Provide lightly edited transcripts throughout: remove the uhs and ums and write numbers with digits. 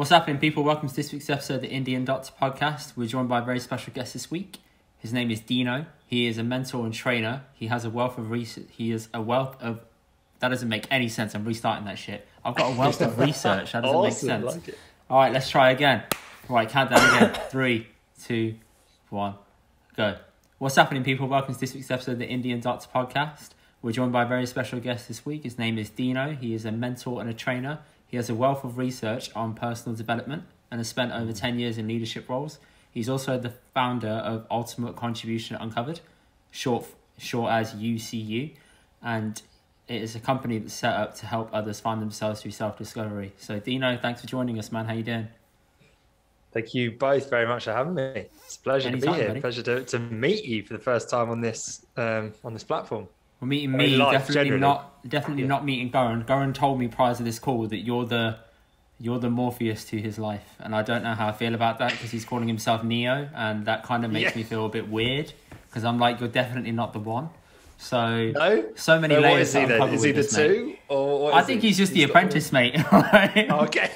What's happening, people? Welcome to this week's episode of the Indian Doctor podcast. We're joined by a very special guest this week. His name is Dino. He is a mentor and trainer. He has a wealth of research. That doesn't make any sense. I'm restarting that shit. I've got a wealth of research. That doesn't make sense. Like it. All right, let's try again. Right, countdown again. 3, 2, 1, go. What's happening, people? Welcome to this week's episode of the Indian Doctor podcast. We're joined by a very special guest this week. His name is Dino. He is a mentor and a trainer. He has a wealth of research on personal development and has spent over 10 years in leadership roles. He's also the founder of Ultimate Contribution Uncovered, short as UCU, and it is a company that's set up to help others find themselves through self-discovery. So Dino, thanks for joining us, man. How you doing? Thank you both very much for having me. It's a pleasure to be here. Buddy. Pleasure to meet you for the first time on this platform. Well, meeting me, definitely not meeting Karan. Karan told me prior to this call that you're the Morpheus to his life, and I don't know how I feel about that because he's calling himself Neo, and that kind of makes me feel a bit weird because I'm like, you're definitely not the one. So so many layers. What is he then? Is he the two? Or what I think he's just the apprentice, mate. Right? Okay.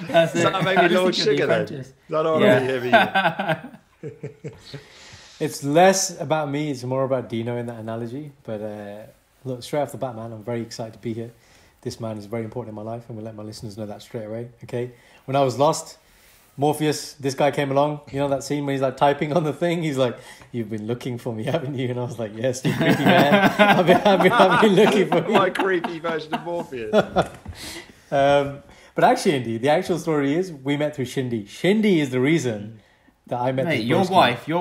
That's it. That maybe Lord Sugar then? Is that all right? It's less about me, it's more about Dino in that analogy. But look, straight off the bat, man, I'm very excited to be here. This man is very important in my life, and we'll let my listeners know that straight away, okay? When I was lost, Morpheus, this guy came along. You know that scene when he's like typing on the thing? He's like, "You've been looking for me, haven't you?" And I was like, "Yes, you creepy man. I've been looking for you." My creepy version of Morpheus. But actually, Indy, the actual story is we met through Shindy. Shindy is the reason that I met this your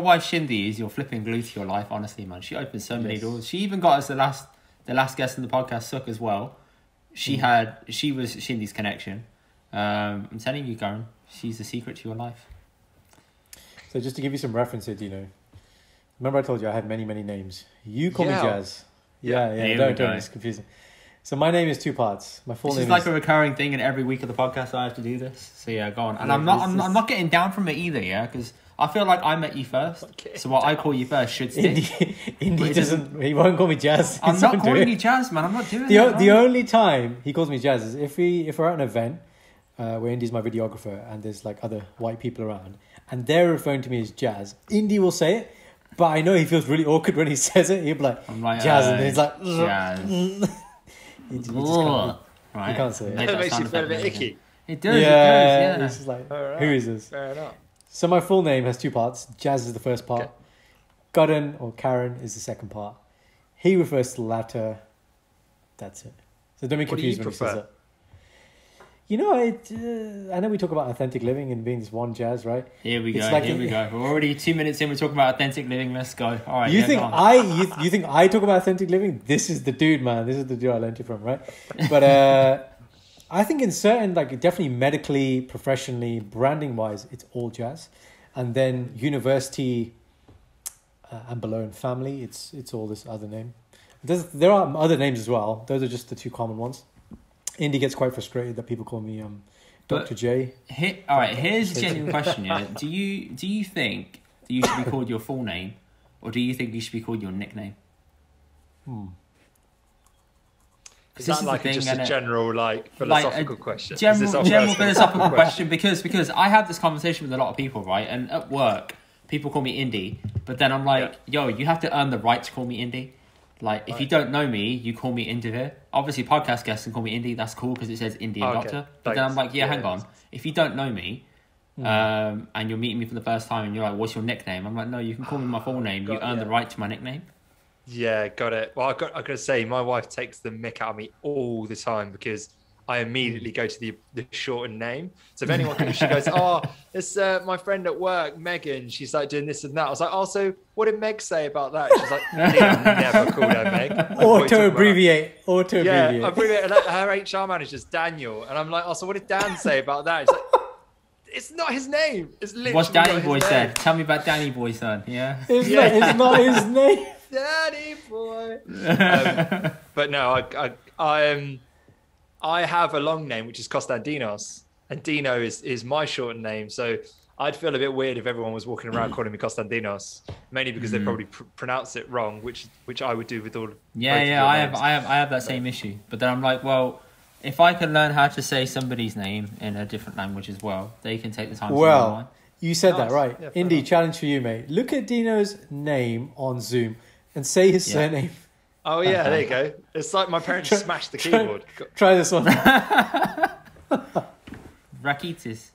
wife Shindy is your flipping glue to your life, honestly, man. She opened so many doors. She even got us the last guest in the podcast, Suk, as well. She was Shindy's connection. I'm telling you, Karan, she's the secret to your life. So just to give you some reference here, Dino. Remember I told you I had many, many names. You call me Jazz. Yeah. Don't. It's confusing. So my name is two parts. My full name is like a recurring thing, and every week of the podcast I have to do this. So yeah, go on. And I'm not getting down from it either, yeah, because I feel like I met you first. Okay. So what I call you first should stick. Indy doesn't. He won't call me Jazz. I'm not calling you Jazz, man. I'm not doing that. The only time he calls me Jazz is if we're at an event where Indy's my videographer and there's like other white people around and they're referring to me as Jazz. Indy will say it, but I know he feels really awkward when he says it. He'll be like, Jazz, and he's like, Jazz. You can't say it. That makes you feel a bit icky. It does. Yeah. It's just like, who is this? Fair enough. So my full name has two parts. Jazz is the first part. Okay. Karan or Karan is the second part. He refers to the latter. That's it. So don't be confused when he says it. You know, I know we talk about authentic living and being this one Jazz, right? Here we go. We're already 2 minutes in. We're talking about authentic living. Let's go. All right. You think I talk about authentic living? This is the dude, man. This is the dude I learned it from, right? But I think in certain, like definitely medically, professionally, branding wise, it's all Jazz, and then university and below in family, it's all this other name. There are other names as well. Those are just the two common ones. Indy gets quite frustrated that people call me Dr. J. Here's a genuine question. Yeah, do you think that you should be called your full name, or do you think you should be called your nickname? Is that like just a general philosophical question? General philosophical question because I have this conversation with a lot of people, right? And at work, people call me Indy, but then I'm like, yo, you have to earn the right to call me Indy. Like, if you don't know me, you call me Indivir. Obviously, podcast guests can call me Indy. That's cool because it says Indian Doctor. But then I'm like, hang on. If you don't know me, and you're meeting me for the first time and you're like, what's your nickname? I'm like, no, you can call me my full name. You earn the right to my nickname. Yeah, got it. Well, I got to say, my wife takes the mick out of me all the time because I immediately go to the shortened name. So if anyone comes, she goes, "Oh, it's my friend at work, Megan. She's like doing this and that." I was like, "Oh, so what did Meg say about that?" She's like, "Never called her Meg." Auto abbreviate. Yeah, abbreviate. Her HR manager's Daniel, and I'm like, "Oh, so what did Dan say about that?" She's like, "It's not his name. It's literally what's Danny Boy said. Tell me about Danny Boy, son. Yeah, it's not his name, Danny Boy." But no, I have a long name, which is Konstantinos, and Dino is my shortened name. So I'd feel a bit weird if everyone was walking around calling me Konstantinos, mainly because they probably pronounce it wrong, which I would do with all. I have that same issue. But then I'm like, well, if I can learn how to say somebody's name in a different language as well, they can take the time to learn Well, mine. you said that Nice. right. Yeah, fair Indy, enough. challenge for you, mate. Look at Dino's name on Zoom and say his surname. Oh yeah, there you go. It's like my parents smashed the keyboard. Try this one. Rakitzis.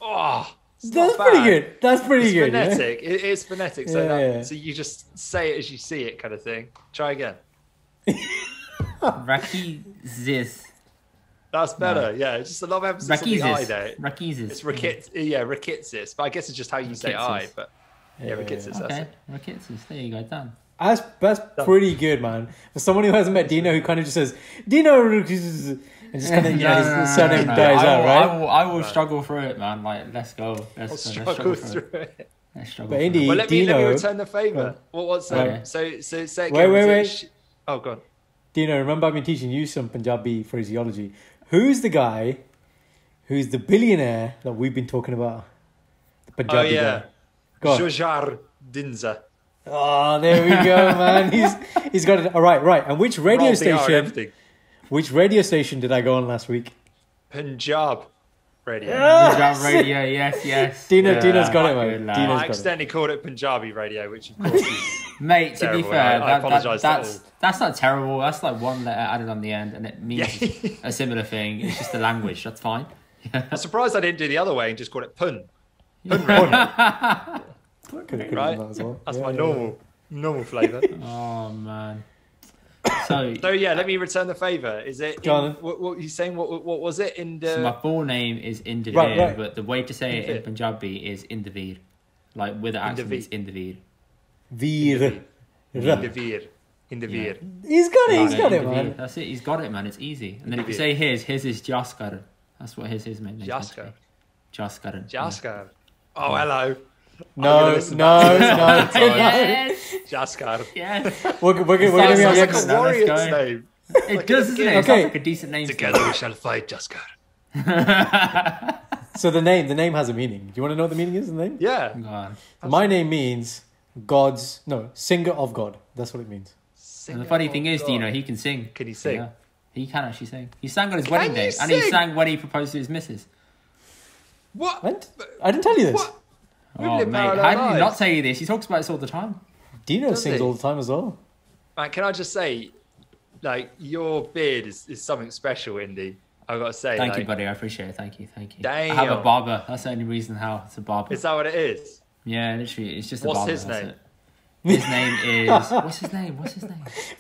Oh, it's That's not pretty bad. good. That's pretty It's good. yeah? phonetic. It is phonetic. So, Yeah. so you just say it as you see it, kind of thing. Try again. Rakitzis. That's better. Yeah, it's just a lot of emphasis on the I there. Rakitzis. It's Rakitzis. But I guess it's just how you say I. Rakitzis. But yeah, Rakitzis. That's Okay, it. Rakitzis. There you go, done. That's pretty good, man. For someone who hasn't met Dino, who kind of just says Dino and just kind of his surname dies out, right? I will struggle through it, man. Like, let's go. I'll Let's struggle through it. Let's struggle. But through Indy- it. Well, let me Dino- return the favour. What's that? Okay. So say it Wait, again. wait, Was it wait. Oh, go on. Dino, remember I've been teaching you some Punjabi phraseology. Who's the guy who's the billionaire that we've been talking about? The Oh Punjabi yeah, guy. Go on. Jojar Dinza. Oh, there we go, man. He's got it. All right. And which radio Rolled the R and station? everything. Which radio station did I go on last week? Punjab radio. Punjab radio, yes. Dino's got it, Good man. lad. Dino's I got it. accidentally called it Punjabi radio, which of course is Mate, to be Terrible, fair, I apologise to all. that's not terrible. That's like one letter added on the end, and it means Yeah. a similar thing. It's just the language. That's fine. I'm surprised I didn't do the other way and just call it pun. Could've done Right? that as well. That's Yeah, my yeah. normal flavour. Oh man. So, So yeah, let me return the favour. Is it? Go on. What were you saying? What was it in the? so my full name is Indivir, Right. but the way to say it in Indivir. Punjabi is Indivir. Like with the accent, Indivir. it's Indivir. Veer. Indivir. He's got it. He's got it, Indivir. man. That's it. He's got it, man. It's easy. And then if you Indivir. say his is Jaskar. That's what his name is. Jaskar. Jaskar. Jaskar. Oh, hello. No. listen back to this Yes. Jaskar. Yes. We're gonna be Sounds on the Sounds like next. a No, let's warrior's go. name. It does, doesn't it? It Okay. sounds like a decent name. Together we shall fight, Jaskar. So the name has a meaning. Do you want to know what the meaning is? The name. Yeah. Go on. My name means singer of God. That's what it means. And the funny thing is, Dino, he can sing. Can he sing? Yeah. He can actually sing. He sang on his Can wedding you day, and he sing? sang when he proposed to his missus. What? I didn't tell you this. What? We Oh, live mate, parallel how did he lives. not tell you this? He talks about this all the time. Dino Does sings he? all the time as well. Man, can I just say, like, your beard is something special, Indy. I've got to say. Thank like, you, buddy. I appreciate it. Thank you. I Damn. have a barber. That's the only reason how it's a barber. Is that what it is? Yeah, literally, it's just a What's barber. his that's name? it. His name is... What's his name?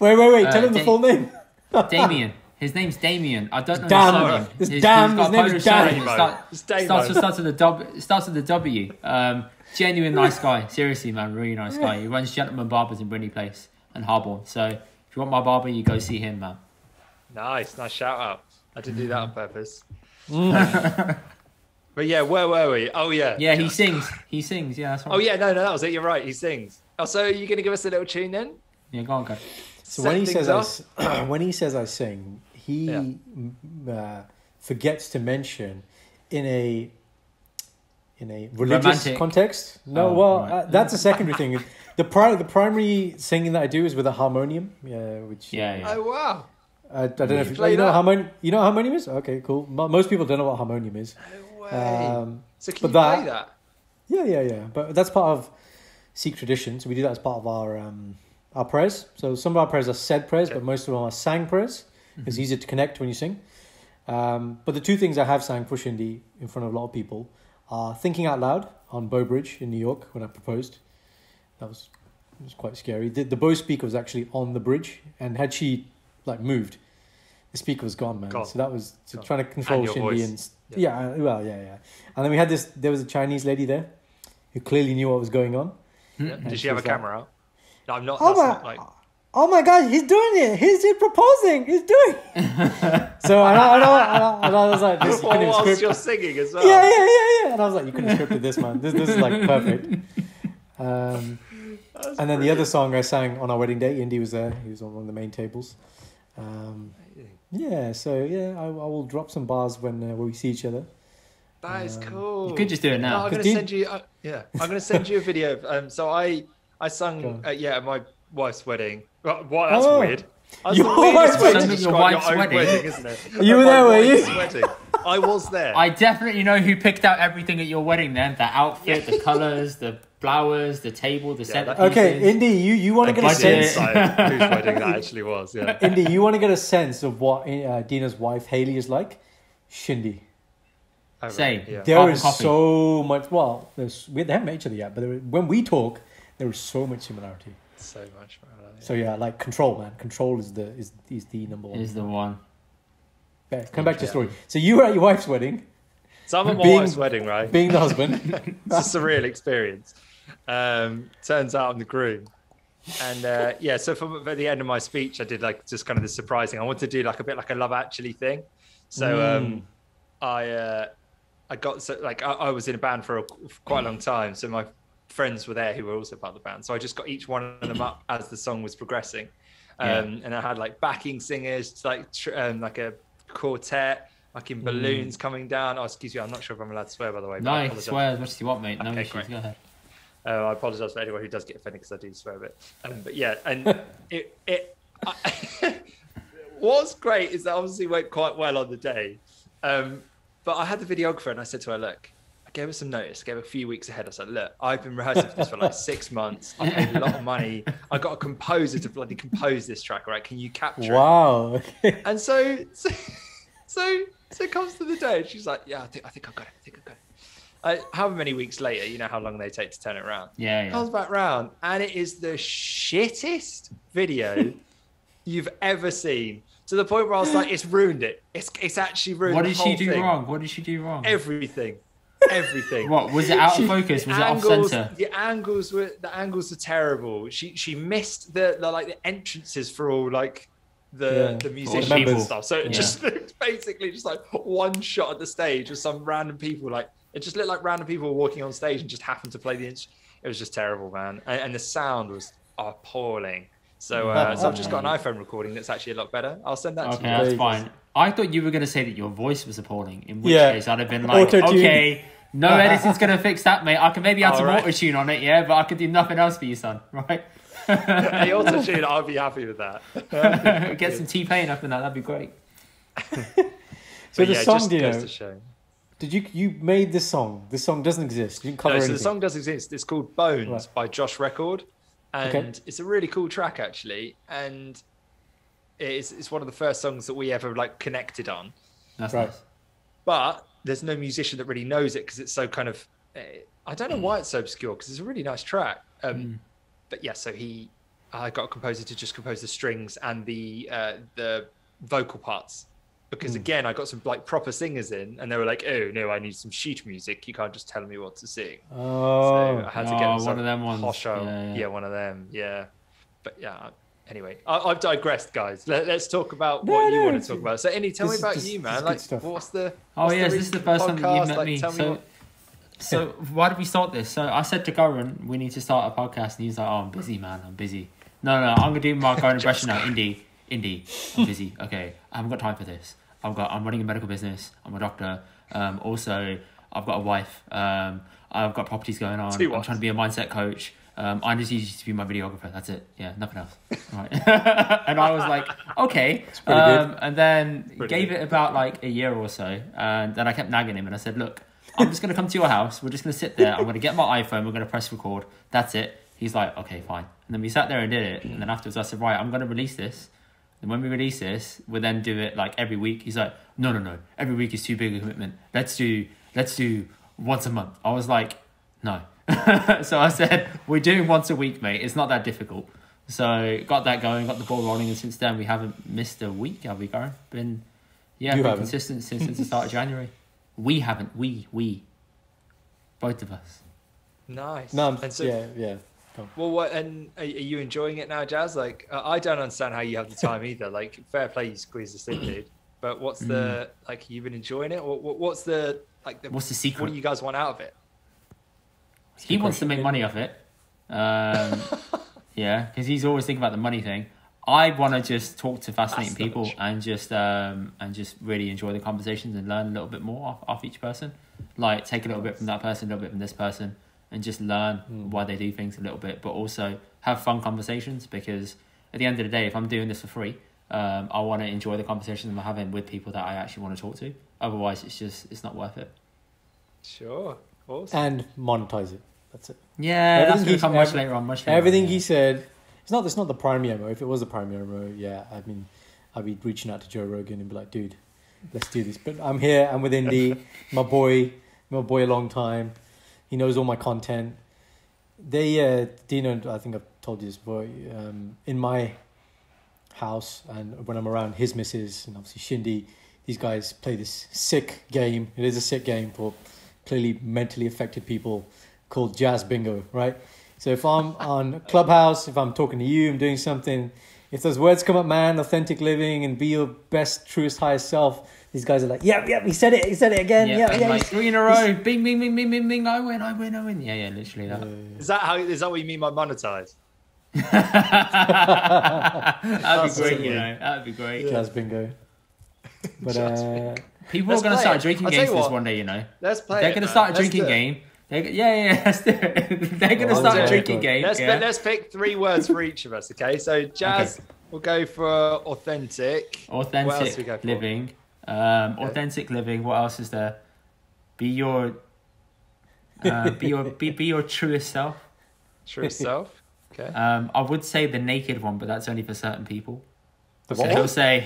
Wait. Tell him the Da- full name. Damien. His name's Damien. I don't know Damn. his surname. It's He's Damn. got His name is Polish Damn. surname. It's Damo. Starts with a W. Starts with a W. Genuine nice guy. Seriously, man, really nice guy. He runs Gentleman Barbers in Brindley Place and Harborne. So if you want my barber, you go see him, man. Nice shout out. I didn't do that on purpose. But yeah, where were we? Oh yeah. Yeah, he sings. He sings. Yeah, that's right. Oh yeah, no, that was it. You're right. He sings. Oh, so are you going to give us a little tune then? Yeah, go on, go. So Set when he things says off? when he says I sing, he forgets to mention in a religious Romantic. context. No, Oh, well, right. that's a secondary thing. The primary singing that I do is with a harmonium, which Yeah. Oh wow. I don't know if play you know that? harmonium. You know what harmonium is? Okay, cool. Most people don't know what harmonium is. No way. So but can you play that- that? Yeah. But that's part of Sikh tradition. So we do that as part of our prayers. So some of our prayers are said prayers, Okay. but most of them are sang prayers. It's easier to connect when you sing. But the two things I have sang for Shindy in front of a lot of people are thinking out loud on Bow Bridge in New York when I proposed. It was quite scary. The Bow speaker was actually on the bridge, and had she moved, the speaker was gone, man. Gone. So that was Gone. trying to control And your Shindy voice. and yeah. And then we had there was a Chinese lady there who clearly knew what was going on. Yeah. And Did she she have a was like, camera out? No, I'm not. Oh That's my, not like. oh my God, he's doing it. He's proposing. He's doing it. So and I was like, this, you couldn't have Whilst scripted. you're singing as well. Yeah. And I was like, you couldn't have scripted this, man. This is like perfect. And then the other song I sang on our wedding day, Indy was there. He was on one of the main tables. I will drop some bars when we see each other. That is cool. You could just do it No, now. I'm going to send you. I'm going to send you a video. So I sung at my wife's wedding. Well, that's Oh. weird. That's Your the weirdest way to Your describe wife's your own wedding. wedding, isn't it? You were My there, were you? wife's wedding. I was there. I definitely know who picked out everything at your wedding then. The outfit, the colours, the flowers, the table, the centerpieces. Okay, Indy, you want to get a budget. sense. Whose wedding that actually was, yeah. Indy, you want to get a sense of what Dina's wife Haley is like? Shindy. Oh, right, Same. yeah. There Carbon is copy. so much. Well, they haven't met each other yet, but when we talk, there is so much similarity. So much, man. So yeah, like Control, man. Control is the number one. Is the one. Okay, come back to the story. So you were at your wife's wedding, So I'm at my Being- wife's wedding, right? being the husband. It's a surreal experience. Turns out I'm the groom. And yeah, so at the end of my speech, I did like just kind of the surprising. I wanted to do like a bit like a Love Actually thing. So I got so like I was in a band for quite a long time. So my friends were there who were also part of the band. So I just got each one of them up as the song was progressing. And I had like backing singers, like like a quartet, like in balloons coming down. Oh, excuse me, I'm not sure if I'm allowed to swear, by the way. But I No, apologise. swear as much as you want, mate. No Okay, issues. great. Go ahead. I apologise for anyone who does get offended because I do swear a bit. But yeah, and what's great is that obviously went quite well on the day. But I had the videographer and I said to her, look, I gave her some notice, gave her a few weeks ahead. I said, look, I've been rehearsing for this for like 6 months. I paid a lot of money. I got a composer to bloody compose this track, right? Can you capture it? Wow. And so it comes to the day and she's like, yeah, I think I've got it. I think I've got it. However many weeks later, you know how long they take to turn it around. Yeah. Comes back round and it is the shittest video you've ever seen. To the point where I was like, it's ruined it. It's actually ruined What the did whole she do thing. wrong? What did she do wrong? Everything. What was it out of focus? Was it off center? The angles were terrible. She missed the like the entrances for all like the musicians and members. stuff. So it just looked basically just like one shot at the stage with some random people. Like it just looked like random people were walking on stage and just happened to play the instrument. It was just terrible, man. And the sound was appalling. So I've just got an iPhone recording that's actually a lot better. I'll send that to Okay, you. that's fine. I thought you were going to say that your voice was appalling, in which Yeah. case I'd have been like, Auto-tune. okay, no editing's going to fix that, mate. I can maybe add some Alright. auto-tune on it, yeah, but I could do nothing else for you, son, right? Hey, auto-tune, I'll be happy with that. Get some T-Pain up in that, that'd be great. So But the yeah, song, just you goes know, to show. did you made this song? This song doesn't exist. You didn't cover No, so anything. the song does exist. It's called Bones Right. by Josh Record, and Okay. it's a really cool track actually. And it's one of the first songs that we ever like connected on. That's Right. nice. But there's no musician that really knows it because it's so kind of I don't know why it's so obscure because it's a really nice track. But yeah, so I got a composer to just compose the strings and the vocal parts. Because again, I got some like proper singers in, and they were like, "Oh no, I need some sheet music. You can't just tell me what to sing." Oh, So I had to Oh, get one some of them ones. posho. Yeah, yeah. One of them. Yeah, but yeah. Anyway, I've digressed, guys. Let's talk about No, what you no, want it's- to talk about. So, Andy, tell me this- about this- you, this man. is Like, good stuff. what's the? Oh, what's yes, the this is the reason first for time that you've podcast? met Like, me. tell me So, what- so why did we start this? So I said to Karan, we need to start a podcast, and he's like, "Oh, I'm busy, man. I'm busy." No, I'm gonna do my Karan impression now. Indy, I'm busy. Okay, I haven't got time for this. I'm running a medical business. I'm a doctor. Also, I've got a wife. I've got properties going on. Two I'm wives. trying to be a mindset coach. I just need you to be my videographer. That's it. Yeah, nothing else. Right. And I was like, okay. pretty good. And then Pretty gave good. it about like a year or so. And then I kept nagging him and I said, look, I'm just going to come to your house. We're just going to sit there. I'm going to get my iPhone. We're going to press record. That's it. He's like, okay, fine. And then we sat there and did it. And then afterwards I said, right, I'm going to release this. And when we release this, we'll then do it like every week. He's like, no. Every week is too big a commitment. Let's do once a month. I was like, no. So I said, we're doing once a week, mate. It's not that difficult. So got that going, got the ball rolling. And since then, we haven't missed a week, have we, Karen? Been haven't. consistent since the start of January. We haven't. We. Both of us. Nice. No, And so, yeah. well, what? And are you enjoying it now, Jazz? Like, I don't understand how you have the time either. Like, fair play, you squeeze this in, dude. But what's the like? You've been enjoying it, or what's the like? What's the secret? What do you guys want out of it? He wants to make money off it. Yeah, because he's always thinking about the money thing. I want to just talk to fascinating That's the people mission. and just really enjoy the conversations and learn a little bit more off each person. Like take a little bit from that person, a little bit from this person, and just learn why they do things a little bit, but also have fun conversations because at the end of the day, if I'm doing this for free, I want to enjoy the conversations I'm having with people that I actually want to talk to. Otherwise, it's not worth it. Sure, awesome. And monetize it. That's it. Yeah, that's going to come much later on. Everything he said, it's not the primary MO. If it was the primary MO, yeah, I mean, I'd be reaching out to Joe Rogan and be like, dude, let's do this. But I'm here. I'm with Indy, my boy a long time. He knows all my content. Dino, I think I've told you this before, in my house and when I'm around his missus and obviously Shindy, these guys play this sick game. It is a sick game for clearly mentally affected people called Jazz Bingo, right? So if I'm on Clubhouse, if I'm talking to you, I'm doing something, if those words come up, man, authentic living and be your best, truest, highest self, these guys are like, yep, he said it again. Yeah, like 3 in a row, bing, bing, bing, bing, bing, bing, I win. Yeah, literally that. Is that what you mean by monetize? That'd be great, that'd be great. Jazz Bingo. But people are going to start drinking games this one day, Let's play. They're going to start a drinking game. Let's do it. They're going to start a drinking game. Let's pick 3 words for each of us, okay? So Jazz, we'll go for authentic. Authentic what else we go for? living. Authentic living. What else is there? Be your truest self. Truest self. Okay. I would say the naked one, but that's only for certain people. The So what?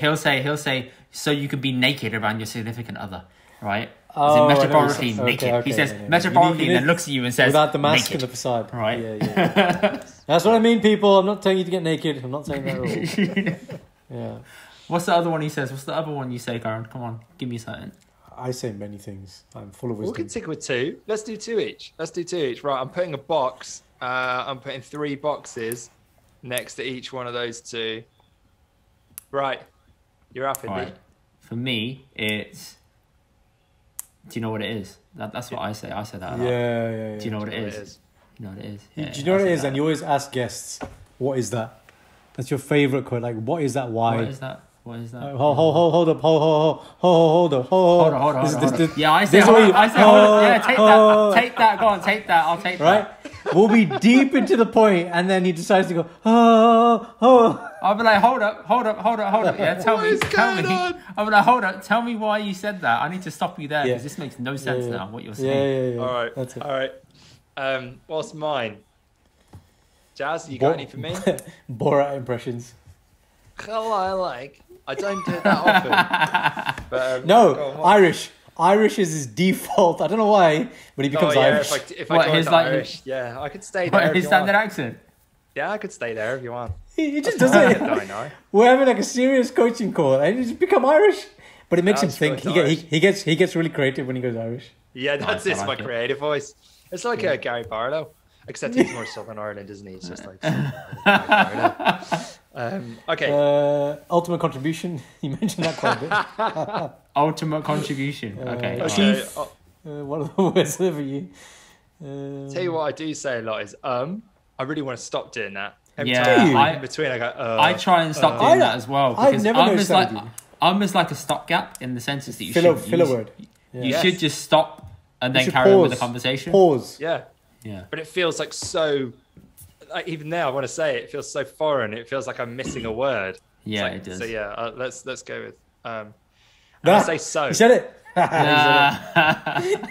he'll say, so you can be naked around your significant other, right? Oh, Is it I know metaphorically what you're naked? saying. Okay, He says yeah. metaphorically, You need- and then looks at you and says, without the mask naked. and the facade. Right. Yeah. That's what I mean, people. I'm not telling you to get naked. I'm not saying that at all. Yeah. What's the other one he says? What's the other one you say, Karan? Come on, give me something. I say many things. I'm full of We wisdom. can stick with 2. Let's do 2 each. Right, I'm putting a box. I'm putting 3 boxes next to each one of those 2. Right. You're up, Indy. Right. For me, it's... Do you know what it is? That's what I say. I say that a lot. Yeah. Do you know what it is? You know what it is? Yeah, Do you know what I it say is? that. And you always ask guests, what is that? That's your favorite quote. Like, what is that? Why? What is that? Hold up. Hold up. Yeah, I say hold up. Yeah, take that. Go on, take that. I'll take that. Right? We'll be deep into the point, and then he decides to go, oh. I'll be like, hold up. Yeah, tell me. on? I'll be like, hold up. Tell me why you said that. I need to stop you there because this makes no sense now. What you're saying. Yeah. All right. That's it. All right. What's mine? Jazz, you got any for me? Borat impressions. I don't do it that often. But, No, go on, what? Irish. Irish is his default. I don't know why, but he becomes Irish. If I joined Irish, I could stay there. What, if his you standard want. accent? Yeah, I could stay there if you want. He just does it. I know. We're having like a serious coaching call, and he just become Irish. But it makes him think. He gets really creative when he goes Irish. Yeah, that's I it's my like it. creative voice. It's like Gary Barlow, except he's more Southern Ireland, isn't he? It's just like Gary Barlow. Okay. Ultimate contribution. You mentioned that quite a bit. Ultimate contribution. Okay. alright. Chief. What are the words there for you? Tell you what I do say a lot is I really want to stop doing that. Every Yeah, time in between I go I try and stop doing that as well I've because never noticed that with you. I'm just like a stopgap in the sense that you Filler should word. You should just stop and then should carry on with the pause. conversation. Pause. Yeah. But it feels like so like even now I want to say it feels so foreign. It feels like I'm missing a word. Yeah, Like, it does. So let's go with I say so. You said it.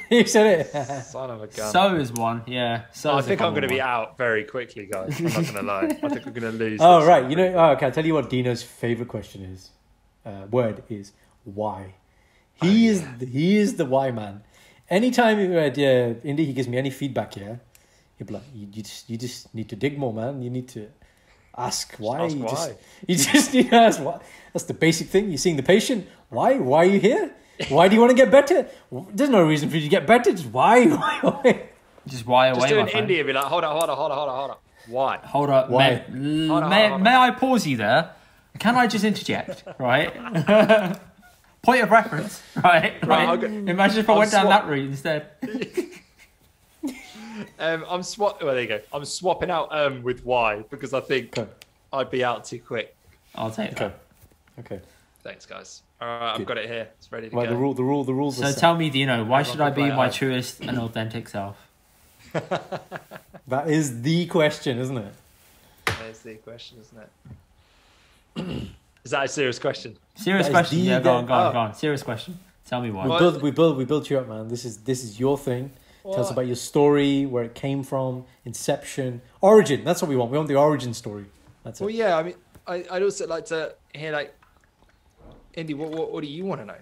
You said it. Son of a gun. So is one. Yeah. So I is a think I'm common going to be one. out very quickly, guys. I'm not going to lie. I think I'm going to lose. Oh this. right. You know. Oh, okay. I'll tell you what Dino's favorite question is. Word is why. He is the why man. Anytime Indy, he gives me any feedback here, he'll be like, you just need to dig more, man. You need to ask why. Ask why. You just need to ask why. That's the basic thing. You're seeing the patient. Why? Why are you here? Why do you want to get better? There's no reason for you to get better. Just why? Just why away, Just do my an friend. India, be like, hold up. Why? Hold up. Why? Hold on. May I pause you there? Can I just interject? Right. Point of reference. Right. I'll go- Imagine if I went down that route instead. I'm well, there you go. I'm swapping out with why because I think Okay. I'd be out too quick. I'll take that. Okay. Thanks, guys. All right, I've got it here. It's ready to Right. go. The rules. So are set. tell me, Dino, why should I be Right, my right. truest and authentic self? That is the question, isn't it? There's the question, isn't it? Is that a serious question? Serious That is question. the Yeah, go dead- on. Serious question. Tell me why. We built you up, man. This is your thing. Tell us What? about your story, where it came from, inception, origin. That's what we want. We want the origin story. That's Well, it. yeah. I mean, I'd also like to hear, like, Indy, what do you want to know?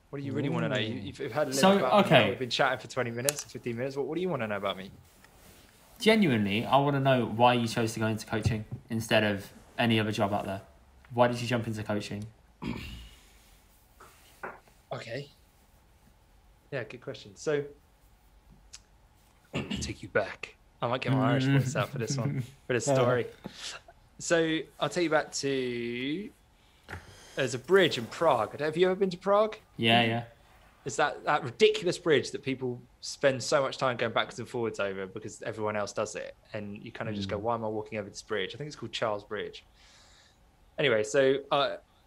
What do you really want to know? You've had a little about me. We've been chatting for 20 minutes, 15 minutes. What do you want to know about me? Genuinely, I want to know why you chose to go into coaching instead of any other job out there. Why did you jump into coaching? Okay. Yeah, good question. So, I'll take you back. I might get my Irish voice out for this one, for this story. So, I'll take you back to... There's a bridge in Prague. Have you ever been to Prague? Yeah. It's that ridiculous bridge that people spend so much time going backwards and forwards over because everyone else does it. And you kind of just go, why am I walking over this bridge? I think it's called Charles Bridge. Anyway, so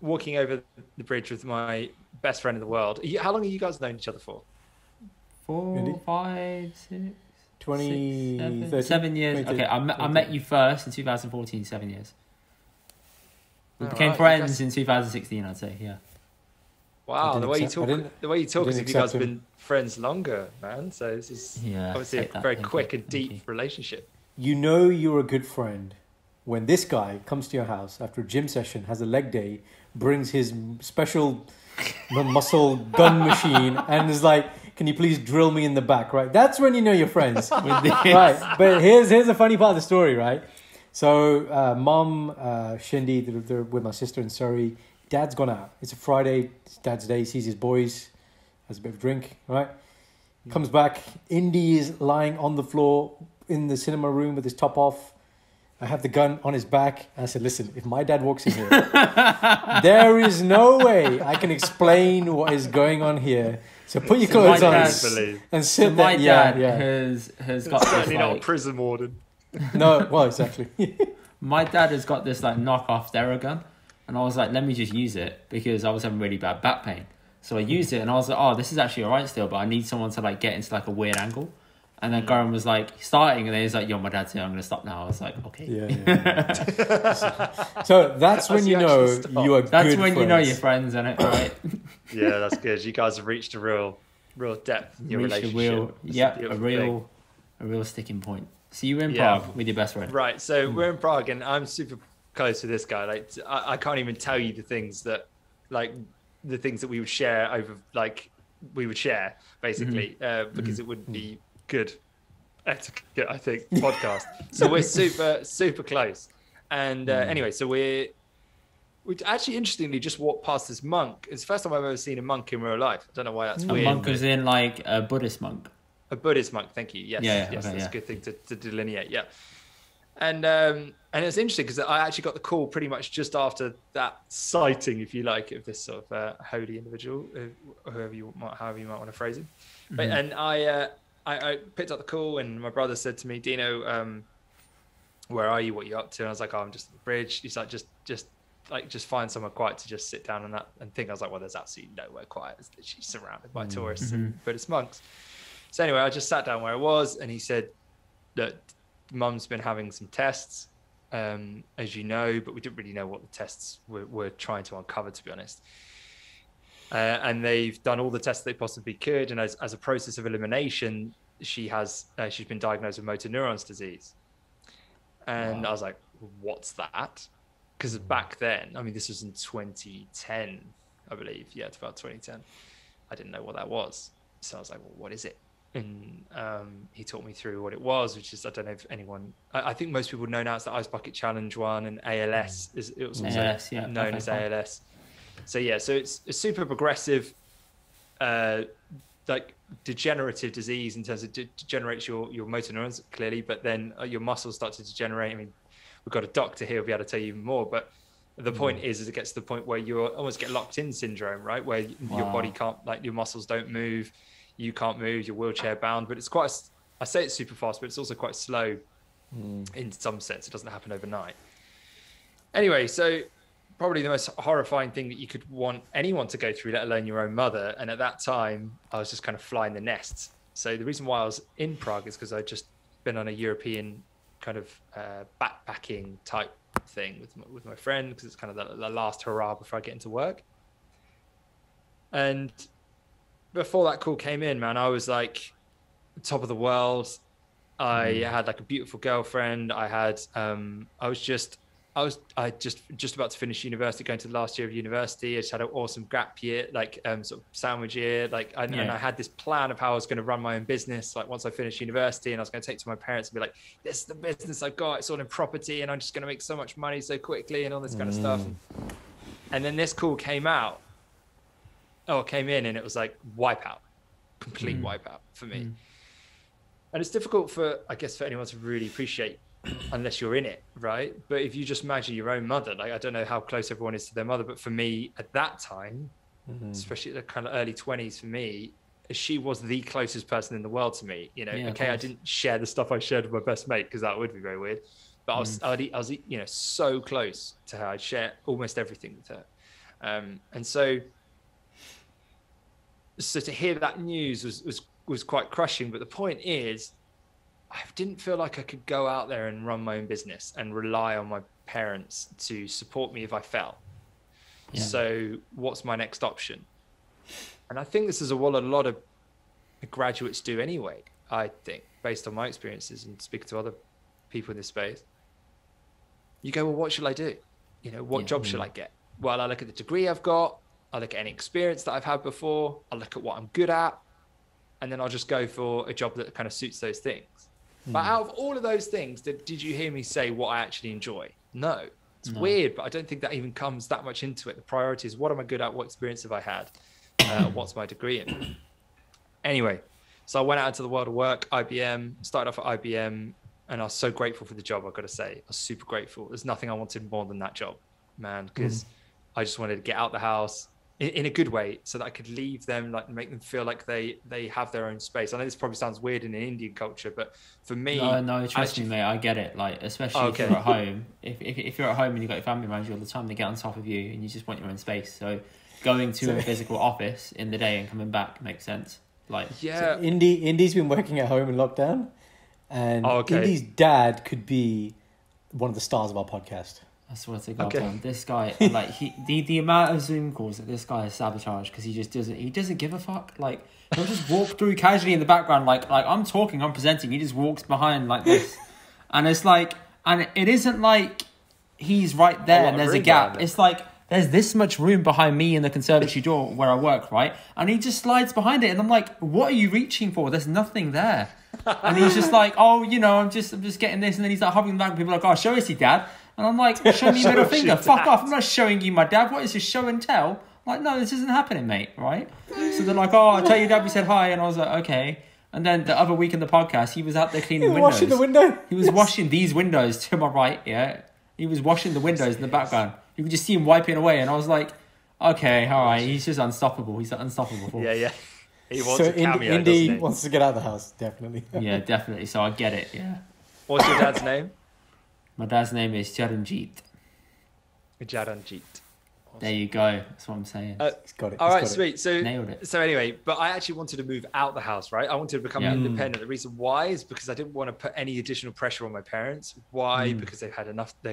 walking over the bridge with my best friend in the world. How long have you guys known each other for? 4, 5, 6, 20, 6, 7 years. Okay, I met you first in 2014, 7 years. We became friends in 2016, I'd say, yeah. Wow, the way you talk is if you guys have been friends longer, man. So this is obviously a very quick and deep relationship. You know you're a good friend when this guy comes to your house after a gym session, has a leg day, brings his special muscle gun machine, and is like, "Can you please drill me in the back?" Right? That's when you know you're friends. Right? But here's the funny part of the story, right? So, Mom, Shindy, they're with my sister in Surrey. Dad's gone out. It's a Friday. It's Dad's day. He sees his boys, has a bit of a drink, right? Comes back. Indy is lying on the floor in the cinema room with his top off. I have the gun on his back. And I said, listen, if my dad walks in here, there is no way I can explain what is going on here. So put your clothes on and sit there. My dad has got certainly not a prison warden. No, well, exactly. My dad has got this like knockoff Theragun, and I was like, let me just use it because I was having really bad back pain. So I used it, and I was like, oh, this is actually alright still, but I need someone to like get into like a weird angle. And then Karan was like starting, and then he's like, yo, my dad's here, I'm gonna stop now. I was like, okay. Yeah. So that's when you know you are good friends. That's when you know you're friends, isn't it? Right? Yeah, that's good. You guys have reached a real depth in your relationship. A real sticking point. So you were in Prague with your best friend. Right. So we're in Prague, and I'm super close to this guy. Like, I can't even tell you the things that we would share over, like, we would share basically, because it wouldn't be good etiquette, I think, podcast. So we're super close. And anyway, so we actually interestingly just walked past this monk. It's the first time I've ever seen a monk in real life. I don't know why that's weird. A monk is in like a Buddhist monk. A Buddhist monk, thank you. Yes, yes, that's a good thing to delineate. Yeah, and it's interesting because I actually got the call pretty much just after that sighting, if you like, of this sort of holy individual, however you might want to phrase him. But, and I picked up the call, and my brother said to me, Dino, where are you? What are you up to? And I was like, oh, I'm just at the bridge. He's like, just find somewhere quiet to just sit down and think. I was like, well, there's absolutely nowhere quiet. It's literally surrounded by tourists and Buddhist monks. So anyway, I just sat down where I was, and he said that Mum's been having some tests, as you know, but we didn't really know what the tests were trying to uncover, to be honest. And they've done all the tests they possibly could, and as a process of elimination, she's been diagnosed with motor neurons disease. And I was like, what's that? Because back then, I mean, this was in 2010, I believe. Yeah, it's about 2010. I didn't know what that was. So I was like, well, what is it? And he taught me through what it was, which is, I don't know if anyone, I think most people know now it's the Ice Bucket Challenge one, and ALS it was also known as ALS. So yeah, so it's a super progressive, like degenerative disease in terms of degenerates your motor neurons clearly, but then your muscles start to degenerate. I mean, we've got a doctor here who'll be able to tell you even more, but the point is it gets to the point where you almost get locked in syndrome, right? Where your body can't, like, your muscles don't move. You can't move, you're wheelchair bound, but it's I say it's super fast, but it's also quite slow in some sense. It doesn't happen overnight. Anyway, so probably the most horrifying thing that you could want anyone to go through, let alone your own mother. And at that time, I was just kind of flying the nest. So the reason why I was in Prague is because I'd just been on a European kind of backpacking type thing with my friend, because it's kind of the last hurrah before I get into work. And before that call came in, man, I was like top of the world. I had like a beautiful girlfriend. I was just about to finish university, going to the last year of university. I just had an awesome gap year, like sort of sandwich year. And I had this plan of how I was going to run my own business. Like once I finished university, and I was going to take to my parents and be like, "This is the business I've got. It's all in property, and I'm just going to make so much money so quickly, and all this kind of stuff." And then this call came in, and it was like wipeout, complete wipeout for me. And it's difficult for anyone to really appreciate unless you're in it, right? But if you just imagine your own mother, like I don't know how close everyone is to their mother, but for me at that time, especially at the kind of early 20s for me, she was the closest person in the world to me. You know, I didn't share the stuff I shared with my best mate because that would be very weird. But I was so close to her. I'd share almost everything with her. And so to hear that news was quite crushing. But the point is, I didn't feel like I could go out there and run my own business and rely on my parents to support me if I fell. Yeah. So what's my next option? And I think this is what a lot of graduates do anyway, I think, based on my experiences and speaking to other people in this space. You go, well, what should I do? You know, what job should I get? Well, I look at the degree I've got. I look at any experience that I've had before. I look at what I'm good at. And then I'll just go for a job that kind of suits those things. But out of all of those things, did you hear me say what I actually enjoy? No. It's weird, but I don't think that even comes that much into it. The priority is, what am I good at? What experience have I had? What's my degree in? Anyway, so I went out into the world of work, IBM, started off at IBM, and I was so grateful for the job, I've got to say. I was super grateful. There's nothing I wanted more than that job, man, because I just wanted to get out the house in a good way so that I could leave them, like make them feel like they have their own space. I know this probably sounds weird in an Indian culture, but for me... No, trust me, mate, I get it. Like, especially if you're at home. If you're at home and you've got your family around you all the time, they get on top of you and you just want your own space. So going to a physical office in the day and coming back makes sense. Like, so Indy's been working at home in lockdown, and Indy's dad could be one of the stars of our podcast. I swear to God, man, this guy, like the amount of Zoom calls that this guy has sabotaged because he doesn't give a fuck. Like, he'll just walk through casually in the background, like I'm talking, I'm presenting. He just walks behind like this, and it's like, and it isn't like he's right there and there's a gap. It's like there's this much room behind me in the conservatory door where I work, right? And he just slides behind it, and I'm like, what are you reaching for? There's nothing there. And he's just like, I'm just getting this, and then he's like hovering back, and people are like, show us your dad. And I'm like, show me your middle finger. Fuck off. I'm not showing you my dad. What is this, show and tell? I'm like, no, this isn't happening, mate, right? So they're like, I'll tell your dad we said hi. And I was like, okay. And then the other week in the podcast, he was out there cleaning windows. Washing the window? He was washing these windows to my right, yeah. He was washing the windows in the background. You could just see him wiping away. And I was like, okay, all right. He's just unstoppable. He's an unstoppable force. Yeah. He wants a cameo, Indy doesn't he? wants to get out of the house, definitely. Yeah, definitely. So I get it, yeah. What's your dad's name? My dad's name is Charanjit. Charanjit. Awesome. There you go. That's what I'm saying. He's got it. All right, sweet. So, nailed it. So anyway, but I actually wanted to move out the house, right? I wanted to become independent. The reason why is because I didn't want to put any additional pressure on my parents. Why? Because they've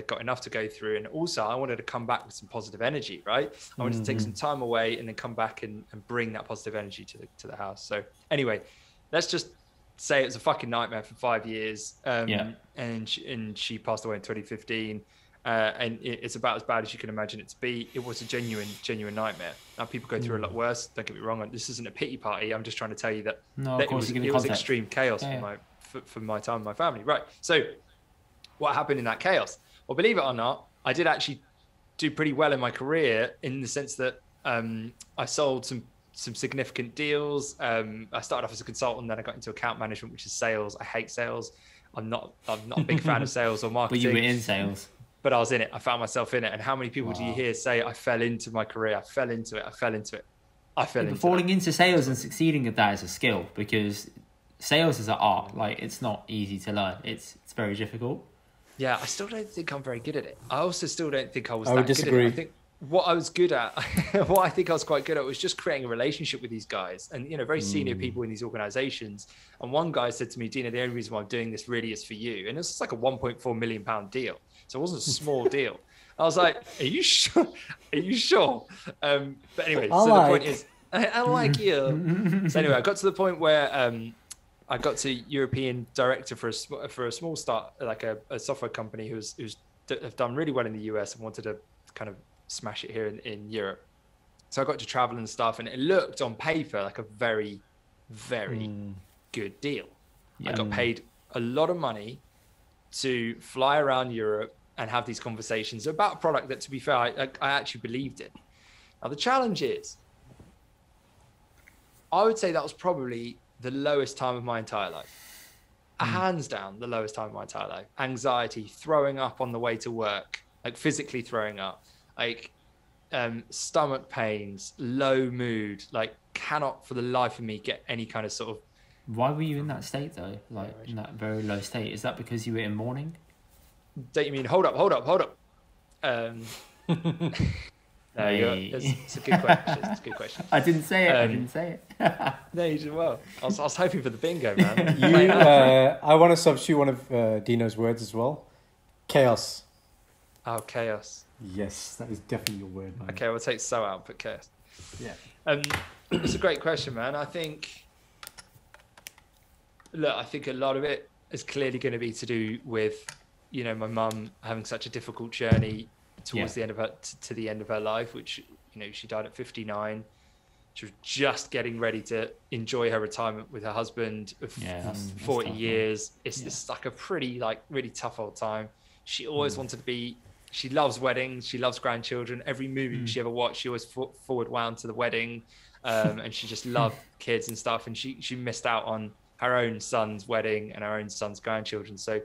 got enough to go through. And also I wanted to come back with some positive energy, right? I wanted to take some time away and then come back and bring that positive energy to the house. So anyway, let's just say it was a fucking nightmare for 5 years. And she passed away in 2015. And it's about as bad as you can imagine it to be. It was a genuine nightmare. Now people go through a lot worse. Don't get me wrong. This isn't a pity party. I'm just trying to tell you that it was extreme chaos for my time and my family. Right. So what happened in that chaos? Well, believe it or not, I did actually do pretty well in my career in the sense that I sold some significant deals. I started off as a consultant, then I got into account management, which is sales. I hate sales. I'm not a big fan of sales or marketing. But you were in sales. But I was in it. I found myself in it. And how many people do you hear say, I fell into my career? I fell into it. Falling into sales and succeeding at that is a skill, because sales is an art. Like, it's not easy to learn. It's very difficult. Yeah, I still don't think I'm very good at it. I also still don't think I was I would disagree. good at it. what I was good at, what I think I was quite good at, was just creating a relationship with these guys and, very senior people in these organizations. And one guy said to me, Dino, the only reason why I'm doing this really is for you. And it's like a £1.4 million deal. So it wasn't a small deal. I was like, are you sure? Are you sure? But anyway, the point is, I like you. So anyway, I got to the point where I got to European director for a small start, like a software company who's have done really well in the US and wanted to kind of smash it here in Europe. So I got to travel and stuff, and it looked on paper like a very, very good deal. I got paid a lot of money to fly around Europe and have these conversations about a product that, to be fair, I actually believed in. Now, the challenge is, I would say that was probably the lowest time of my entire life. Hands down, the lowest time of my entire life. Anxiety, throwing up on the way to work, like physically throwing up, like stomach pains, low mood, like cannot for the life of me get any kind of sort of... Why were you in that state though? Like in that very low state? Is that because you were in mourning? Don't you mean, hold up. No, it's a good question. It's a good question. I didn't say it. No, you did well. I was hoping for the bingo, man. I want to substitute one of Dino's words as well. Chaos. Oh, chaos. Yes, that is definitely your word, man. Okay, we'll take so out, put chaos. Yeah. It's a great question, man. I think a lot of it is clearly going to be to do with, my mum having such a difficult journey towards the end of her life, which, she died at 59. She was just getting ready to enjoy her retirement with her husband of 40 years. It's like a pretty, really tough old time. She always wanted to be, she loves weddings. She loves grandchildren. Every movie she ever watched, she always forward wound to the wedding. And she just loved kids and stuff. And she missed out on her own son's wedding and her own son's grandchildren. So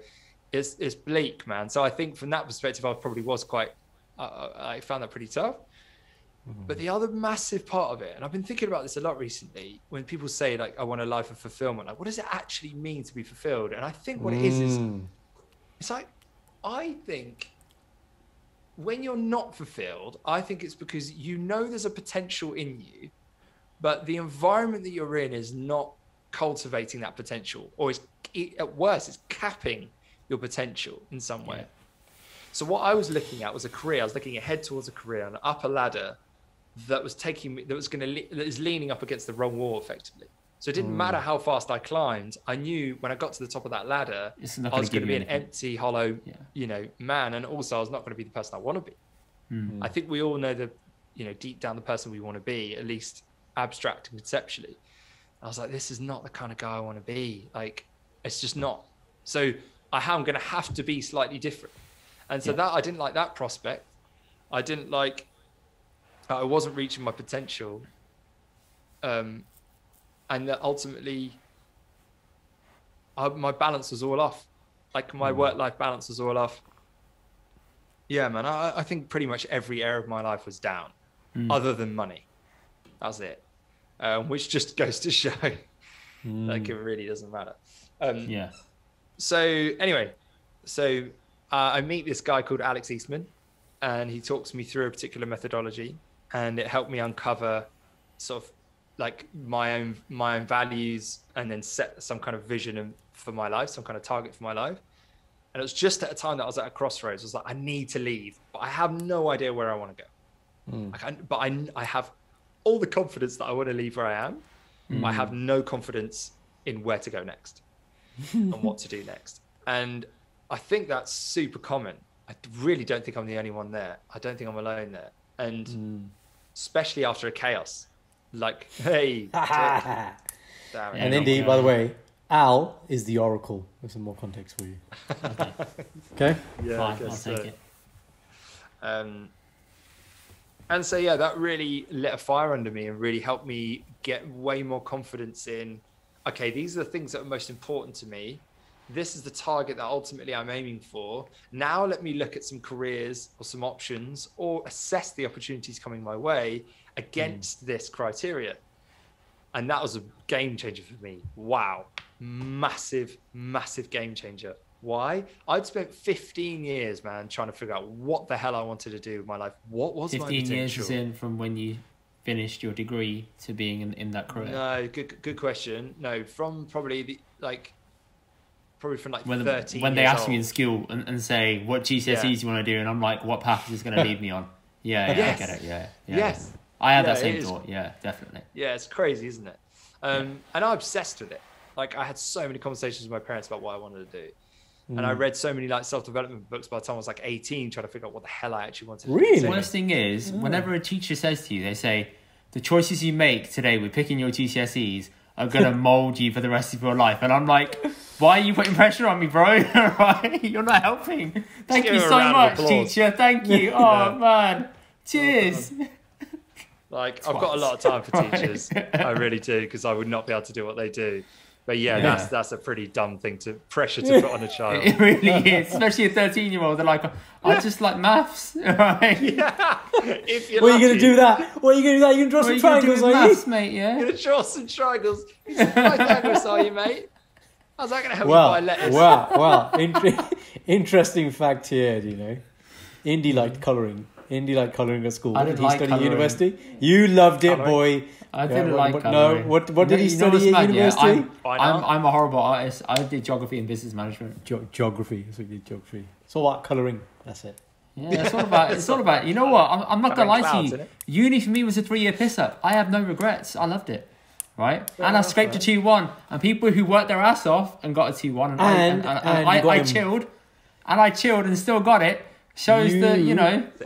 it's bleak, man. So I think from that perspective, I probably was quite, I found that pretty tough. But the other massive part of it, and I've been thinking about this a lot recently, when people say I want a life of fulfillment, what does it actually mean to be fulfilled? And I think what it is it's like, I think when you're not fulfilled, I think it's because there's a potential in you, but the environment that you're in is not cultivating that potential, or at worst, it's capping your potential in some way. So what I was looking at was a career. I was looking ahead towards a career on an upper ladder that was that is leaning up against the wrong wall effectively. So it didn't matter how fast I climbed. I knew when I got to the top of that ladder, I was going to be an empty, hollow, man. And also I was not going to be the person I want to be. I think we all know deep down the person we want to be, at least abstract and conceptually. I was like, this is not the kind of guy I want to be. It's just not. So I'm going to have to be slightly different. And so that I didn't like that prospect. I didn't like, I wasn't reaching my potential. And that ultimately, my balance was all off. My work-life balance was all off. Yeah, man, I think pretty much every area of my life was down, other than money. That's it. Which just goes to show, it really doesn't matter. So anyway, I meet this guy called Alex Eastman, and he talks me through a particular methodology, and it helped me uncover sort of my own values, and then set some kind of vision for my life, some kind of target for my life. And it was just at a time that I was at a crossroads. I was like, I need to leave, but I have no idea where I want to go. I have all the confidence that I want to leave where I am. I have no confidence in where to go next and what to do next. And I think that's super common. I really don't think I'm the only one there. I don't think I'm alone there. And especially after a chaos, hey. And Indy, by the way, Al is the oracle. There's some more context for you. Okay? Yeah, Fine, I'll take it. And so, that really lit a fire under me and really helped me get way more confidence in, okay, these are the things that are most important to me. This is the target that ultimately I'm aiming for. Now let me look at some careers or some options, or assess the opportunities coming my way against this criteria. And that was a game changer for me. Wow. Massive, massive game changer. Why? I'd spent 15 years, man, trying to figure out what the hell I wanted to do with my life. What was my 15 potential? years is in from when you finished your degree to being in that career. No, good question. No, from probably from like when 13 when they years ask me in old. school and say what GCSEs you want to do, and I'm like, what path is this going to lead me on? Yeah, Yes. I get it. Yeah. Yes. I had Yeah, that same it is. thought. Yeah, definitely. Yeah, it's crazy, isn't it? And I'm obsessed with it. Like I had so many conversations with my parents about what I wanted to do. And I read so many like self-development books by the time I was like 18, trying to figure out what the hell I actually wanted to do. Really? The worst thing is, whenever a teacher says to you, they say, the choices you make today with picking your GCSEs are going to mould you for the rest of your life. And I'm like, why are you putting pressure on me, bro? Right? You're not helping. Thank give you her a so round of much, applause. teacher. Thank you. Oh, man. Cheers. Like I've got a lot of time for teachers. I really do, because I would not be able to do what they do. But yeah, that's a pretty dumb thing to pressure to put on a child. It really is, especially a 13-year-old. They're like, I just like maths, right? Yeah. If you're What are you lucky, going to do that? What are you going to do that? You can draw What are some you gonna do triangles, with are you? maths, mate? Yeah. you're going to draw some triangles. Pythagoras, are you, mate? How's that going to help you buy letters? Wow. Interesting fact here, do you know? Indy liked colouring. Indy liked colouring at school. I What did didn't he like study at colouring. university? You loved it, Colouring? boy. I didn't Yeah, like what, colouring. No, what did he You know what's study at mad, yeah? university? Why not? I'm a horrible artist. I did geography and business management. Geography. That's what you did, geography. It's all about colouring. That's it. Yeah, it's all about. It's all about. You know what? I'm not gonna lie to Clouds, you. innit? Uni for me was a 3-year piss up. I have no regrets. I loved it. Right, and I enough, scraped right. a 2-1. And people who worked their ass off and got a 2-1, and And I you got I him. chilled, and I chilled and still got it. Shows that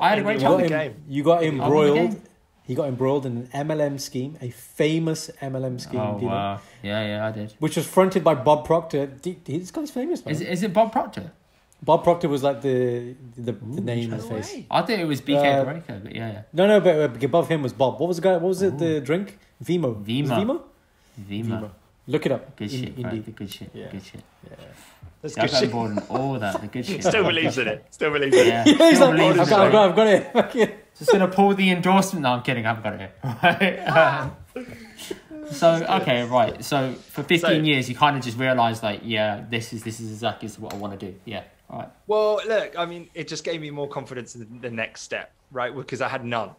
I had a great You got childhood. game. You got won the embroiled. game. He got embroiled in an MLM scheme, a famous MLM scheme, Oh do you know? wow! Yeah, I did. Which was fronted by Bob Proctor. This guy's famous, man. Is it Bob Proctor? Bob Proctor was like the name of the face. way. I think it was BK Barreto, but yeah. No, but above him was Bob. What was the guy? What was it? The drink? Vimo. Was it Vimo. Vimo. Vima. Look it up. Good shit, bro. Indy. The good shit. Yeah. Good shit. That's Yeah, I good got shit. bored and all that. The good shit. Still believes in it. Still believes in it. Yeah. Yeah, he's Still like, believes I've in got, it. I've got it. Fucking- Just gonna pull the endorsement. No, I'm kidding. I haven't got it here. Right. So okay, right. So for 15 years, you kind of just realised, like, yeah, this is exactly what I want to do. Yeah. All right. Well, look, I mean, it just gave me more confidence in the next step, right? Because I had none.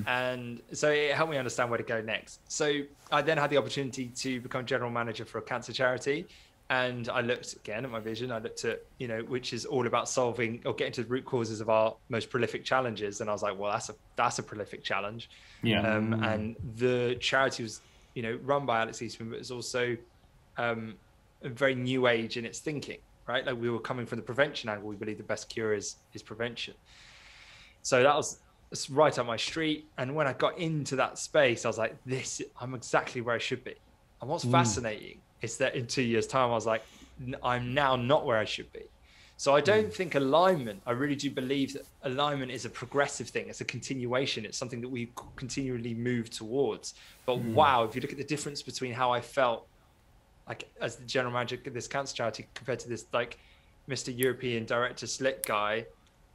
And so it helped me understand where to go next. So I then had the opportunity to become general manager for a cancer charity. And I looked again at my vision. I looked at, which is all about solving or getting to the root causes of our most prolific challenges. And I was like, well, that's a prolific challenge. Yeah. And the charity was, run by Alex Eastman, but it's also a very new age in its thinking, right? Like we were coming from the prevention angle. We believe the best cure is prevention. So it's right up my street. And when I got into that space, I was like, I'm exactly where I should be. And what's fascinating is that in 2 years' time, I was like, I'm now not where I should be. So I don't think alignment, I really do believe that alignment is a progressive thing. It's a continuation. It's something that we continually move towards. But wow, if you look at the difference between how I felt like as the general manager of this cancer charity compared to this like Mr. European director slick guy,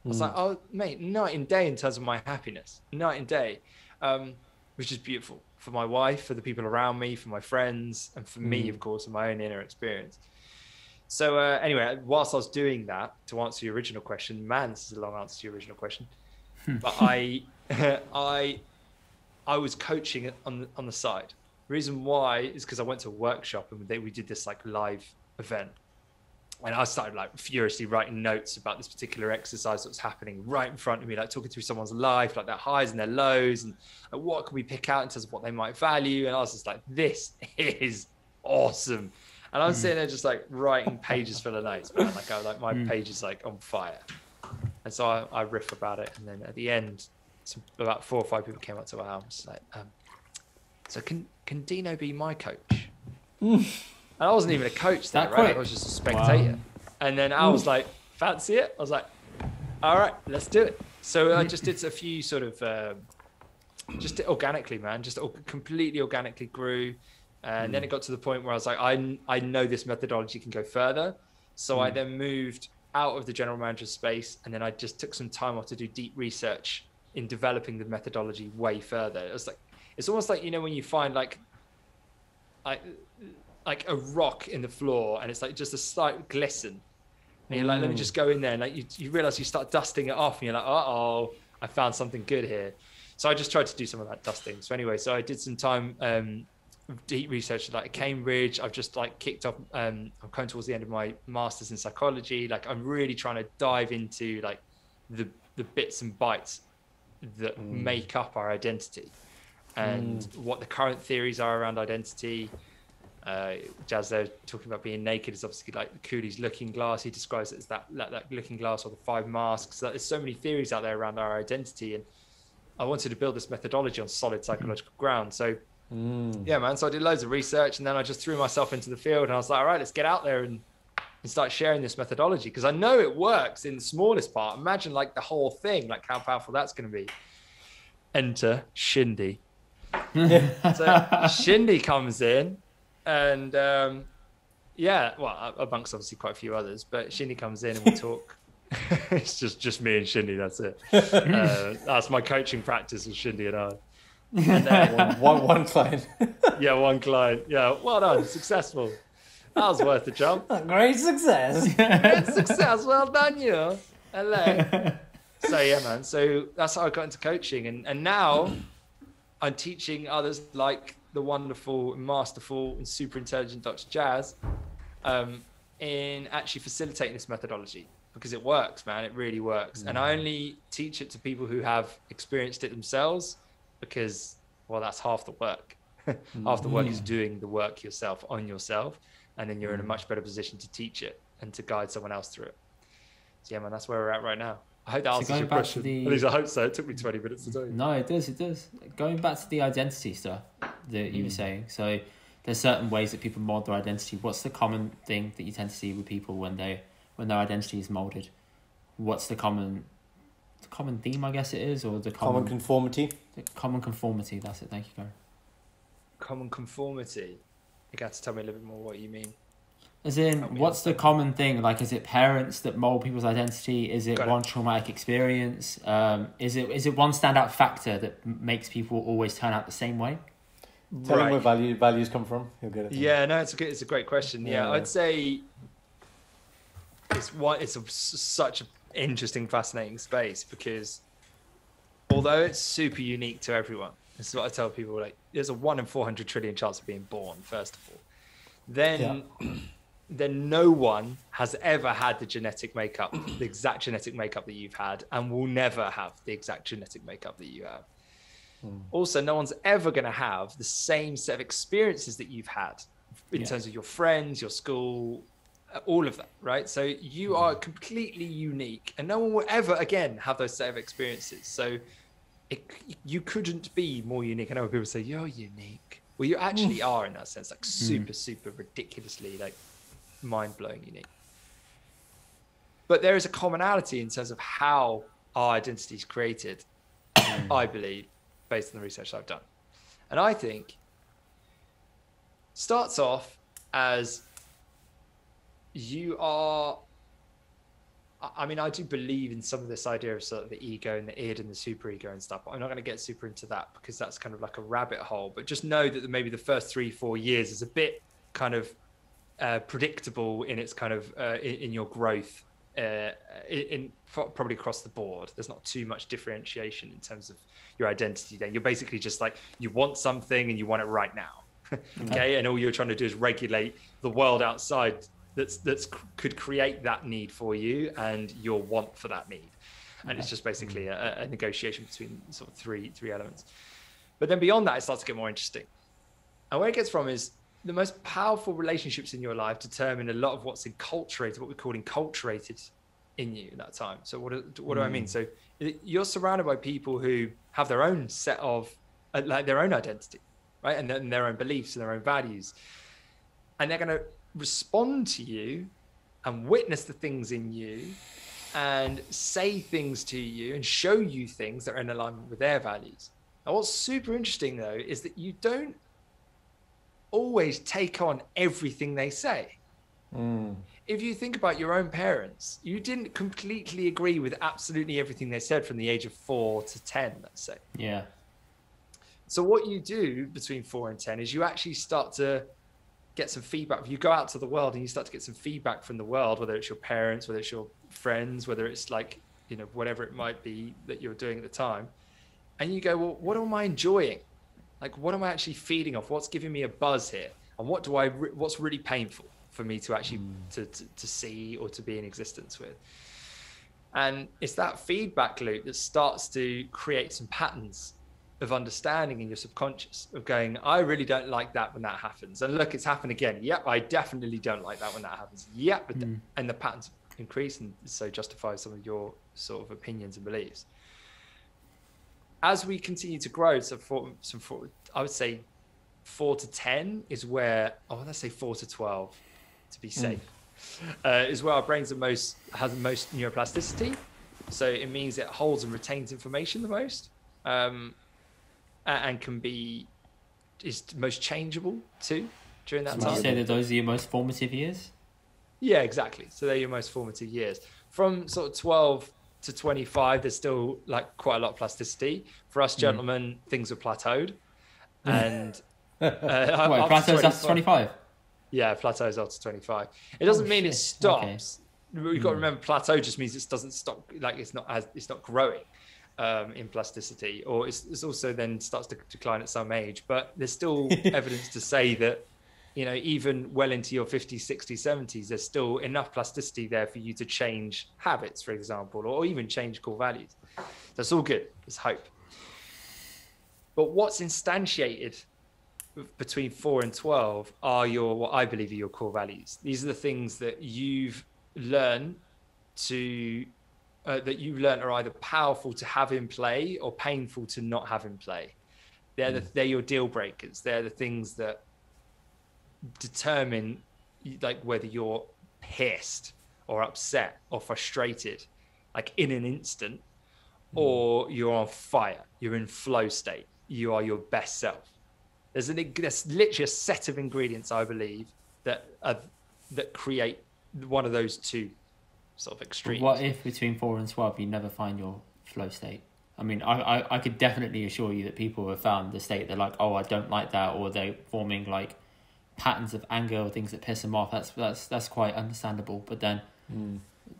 I was like, oh mate, night and day in terms of my happiness, night and day, which is beautiful for my wife, for the people around me, for my friends, and for me, of course, and my own inner experience. So anyway, whilst I was doing that, to answer your original question, man, this is a long answer to your original question, but I was coaching on the side. The reason why is because I went to a workshop and we did this like live event. And I started like furiously writing notes about this particular exercise that was happening right in front of me, like talking through someone's life, like their highs and their lows, and like, what can we pick out in terms of what they might value. And I was just like, this is awesome. And I'm sitting there just like writing pages full of notes, man. Like my page is like on fire. And so I riff about it. And then at the end, about 4 or 5 people came up to our house like, so can Dino be my coach? And I wasn't even a coach there, That right? quick? I was just a spectator. Wow. And then I was like, fancy it? I was like, all right, let's do it. So I just did a few sort of, just organically, man, just completely organically grew. And then it got to the point where I was like, I know this methodology can go further. So I then moved out of the general manager space. And then I just took some time off to do deep research in developing the methodology way further. It was like, it's almost like, when you find like a rock in the floor and it's like just a slight glisten, And you're like, let me just go in there. And like you realize you start dusting it off and you're like, uh-oh, I found something good here. So I just tried to do some of that dusting. So anyway, so I did some time, deep research like at Cambridge. I've just like kicked off, I'm coming towards the end of my master's in psychology. Like I'm really trying to dive into like the bits and bytes that make up our identity and what the current theories are around identity. Jazz there talking about being naked is obviously like Cooley's looking glass. He describes it as that looking glass or the 5 masks. So there's so many theories out there around our identity, and I wanted to build this methodology on solid psychological ground. So yeah, man. So I did loads of research, and then I just threw myself into the field, and I was like, all right, let's get out there and start sharing this methodology, because I know it works in the smallest part. Imagine like the whole thing, like how powerful that's going to be. Enter Shindy. So Shindy comes in, and yeah, well, amongst obviously quite a few others, but Shindy comes in and we talk. It's just me and Shindy, that's it. That's my coaching practice with Shindy and I. And then, one client. Yeah, one client. Yeah, well done, successful. That was worth the jump. Great success. Great success, well done, you. Hello. So yeah, man. So that's how I got into coaching, and now I'm teaching others like the wonderful, masterful, and super intelligent Dr. Jazz in actually facilitating this methodology, because it works, man. It really works. And I only teach it to people who have experienced it themselves, because, well, that's half the work. Half the work is doing the work yourself on yourself, and then you're in a much better position to teach it and to guide someone else through it. So yeah, man, that's where we're at right now. I hope that answers your question. At least I hope so. It took me 20 minutes to do. No, it does. Going back to the identity stuff that you were saying, so there's certain ways that people mold their identity. What's the common thing that you tend to see with people when their identity is molded? What's the common theme, I guess it is, or the common conformity? The common conformity, that's it. Thank you, Karen. Common conformity. You got to tell me a little bit more what you mean. As in, what's the common thing? Like, is it parents that mold people's identity? Is it one traumatic experience? Is it one standout factor that makes people always turn out the same way? Tell him where values come from. He'll get it. Yeah, no, it's a great question. Yeah, I'd say it's such an interesting, fascinating space, because although it's super unique to everyone, this is what I tell people, like, there's a 1 in 400 trillion chance of being born, first of all. Then no one has ever had the genetic makeup, the exact genetic makeup that you've had, and will never have the exact genetic makeup that you have. Also, no one's ever going to have the same set of experiences that you've had in terms of your friends, your school, all of that, right? So you are completely unique, and no one will ever again have those set of experiences. So you couldn't be more unique. I know when people say you're unique. Well, you actually are, in that sense, like super, super ridiculously, like, mind-blowing unique. But there is a commonality in terms of how our identity is created, I believe, based on the research I've done. And I think starts off as you are, I mean, I do believe in some of this idea of sort of the ego and the id and the superego and stuff, but I'm not going to get super into that, because that's kind of like a rabbit hole. But just know that maybe the first 3-4 years is a bit kind of predictable in its kind of in your growth, in probably across the board. There's not too much differentiation in terms of your identity. Then you're basically just like, you want something and you want it right now. Okay, and all you're trying to do is regulate the world outside that's could create that need for you and your want for that need. And it's just basically a negotiation between sort of three elements. But then beyond that, it starts to get more interesting. And where it gets from is the most powerful relationships in your life determine a lot of what's enculturated, what we call enculturated in you at that time. So what do I mean? So you're surrounded by people who have their own set of, like, their own identity, right? And then their own beliefs and their own values. And they're going to respond to you and witness the things in you and say things to you and show you things that are in alignment with their values. Now, what's super interesting, though, is that you don't always take on everything they say. If you think about your own parents, you didn't completely agree with absolutely everything they said from the age of 4 to 10, let's say. Yeah. So what you do between 4 and 10 is you actually start to get some feedback. If you go out to the world and you start to get some feedback from the world, whether it's your parents, whether it's your friends, whether it's like, you know, whatever it might be that you're doing at the time, and you go, well, what am I enjoying? Like, what am I actually feeding off? What's giving me a buzz here? And what's really painful for me to actually to see or to be in existence with? And it's that feedback loop that starts to create some patterns of understanding in your subconscious of going, I really don't like that when that happens. And look, it's happened again. Yep, I definitely don't like that when that happens. Yep, and the patterns increase, and so justifies some of your sort of opinions and beliefs. As we continue to grow, I would say 4 to 10 is where, let's say 4 to 12 to be safe, is where our brains has the most neuroplasticity. So it means it holds and retains information the most, and is most changeable too during that time. Would you say that those are your most formative years? Yeah, exactly. So they're your most formative years. From sort of 12 to 25, there's still like quite a lot of plasticity. For us gentlemen, things are plateaued. And plateaus after 25? Yeah, plateaus after 25. It doesn't mean it stops. Okay. You've got to remember, plateau just means it doesn't stop. Like it's not growing in plasticity, or it's also then starts to decline at some age. But there's still evidence to say that, you know, even well into your 50s, 60s, 70s, there's still enough plasticity there for you to change habits, for example, or even change core values. That's all good. There's hope. But what's instantiated between 4 and 12 are what I believe are your core values. These are the things that you've learned are either powerful to have in play or painful to not have in play. They're your deal breakers. They're the things that determine like whether you're pissed or upset or frustrated like in an instant, or you're on fire, you're in flow state, you are your best self. There's literally a set of ingredients, I believe, that create one of those two sort of extremes. What if between 4 and 12 you never find your flow state? I mean, I could definitely assure you that people have found the state they're like, oh, I don't like that, or they're forming like patterns of anger or things that piss them off. That's quite understandable. But then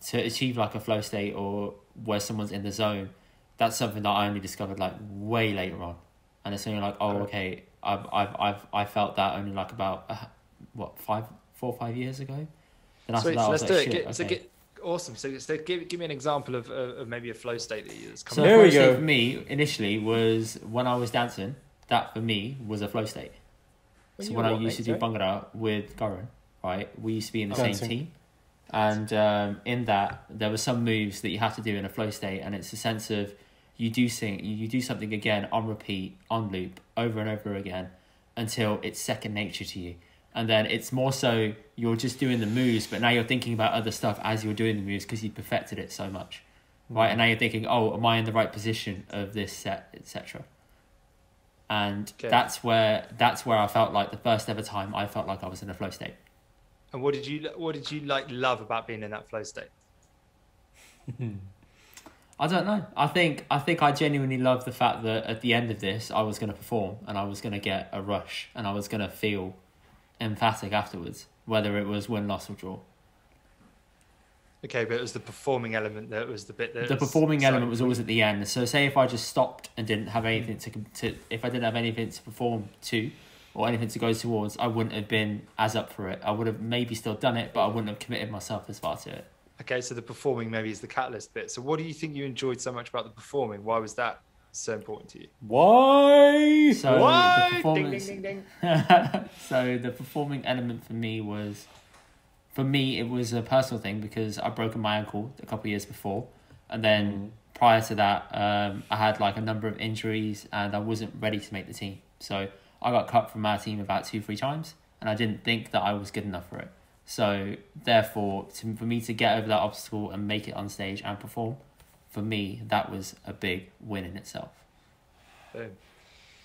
to achieve like a flow state or where someone's in the zone, that's something that I only discovered like way later on. And it's only like, okay, I felt that only like about 4 or 5 years ago. Then after that, let's like, do it. Awesome. So give me an example of maybe a flow state that's coming. So the flow state for me initially was when I was dancing. That for me was a flow state. So when I used to do Bhangra with Karan, right, we used to be in the same team. And in that, there were some moves that you have to do in a flow state, and it's a sense of you do something again on repeat, on loop, over and over again, until it's second nature to you. And then it's more so you're just doing the moves, but now you're thinking about other stuff as you're doing the moves because you perfected it so much, right? And now you're thinking, oh, am I in the right position of this set, etc. And that's where I felt like the first ever time I felt like I was in a flow state. And what did you like love about being in that flow state? I don't know. I think I genuinely love the fact that at the end of this I was going to perform and I was going to get a rush and I was going to feel emphatic afterwards, whether it was win, loss or draw. Okay, but it was the performing element that was the bit that... The performing element was always at the end. So say if I just stopped and didn't have anything if I didn't have anything to perform to or anything to go towards, I wouldn't have been as up for it. I would have maybe still done it, but I wouldn't have committed myself as far to it. Okay, so the performing maybe is the catalyst bit. So what do you think you enjoyed so much about the performing? Why was that so important to you? Why? So Why? The performance... Ding, ding, ding, ding. So the performing element for me was... For me, it was a personal thing because I'd broken my ankle a couple of years before. And then prior to that, I had like a number of injuries and I wasn't ready to make the team. So I got cut from our team about 2-3 times and I didn't think that I was good enough for it. So therefore, for me to get over that obstacle and make it on stage and perform, for me, that was a big win in itself. Boom.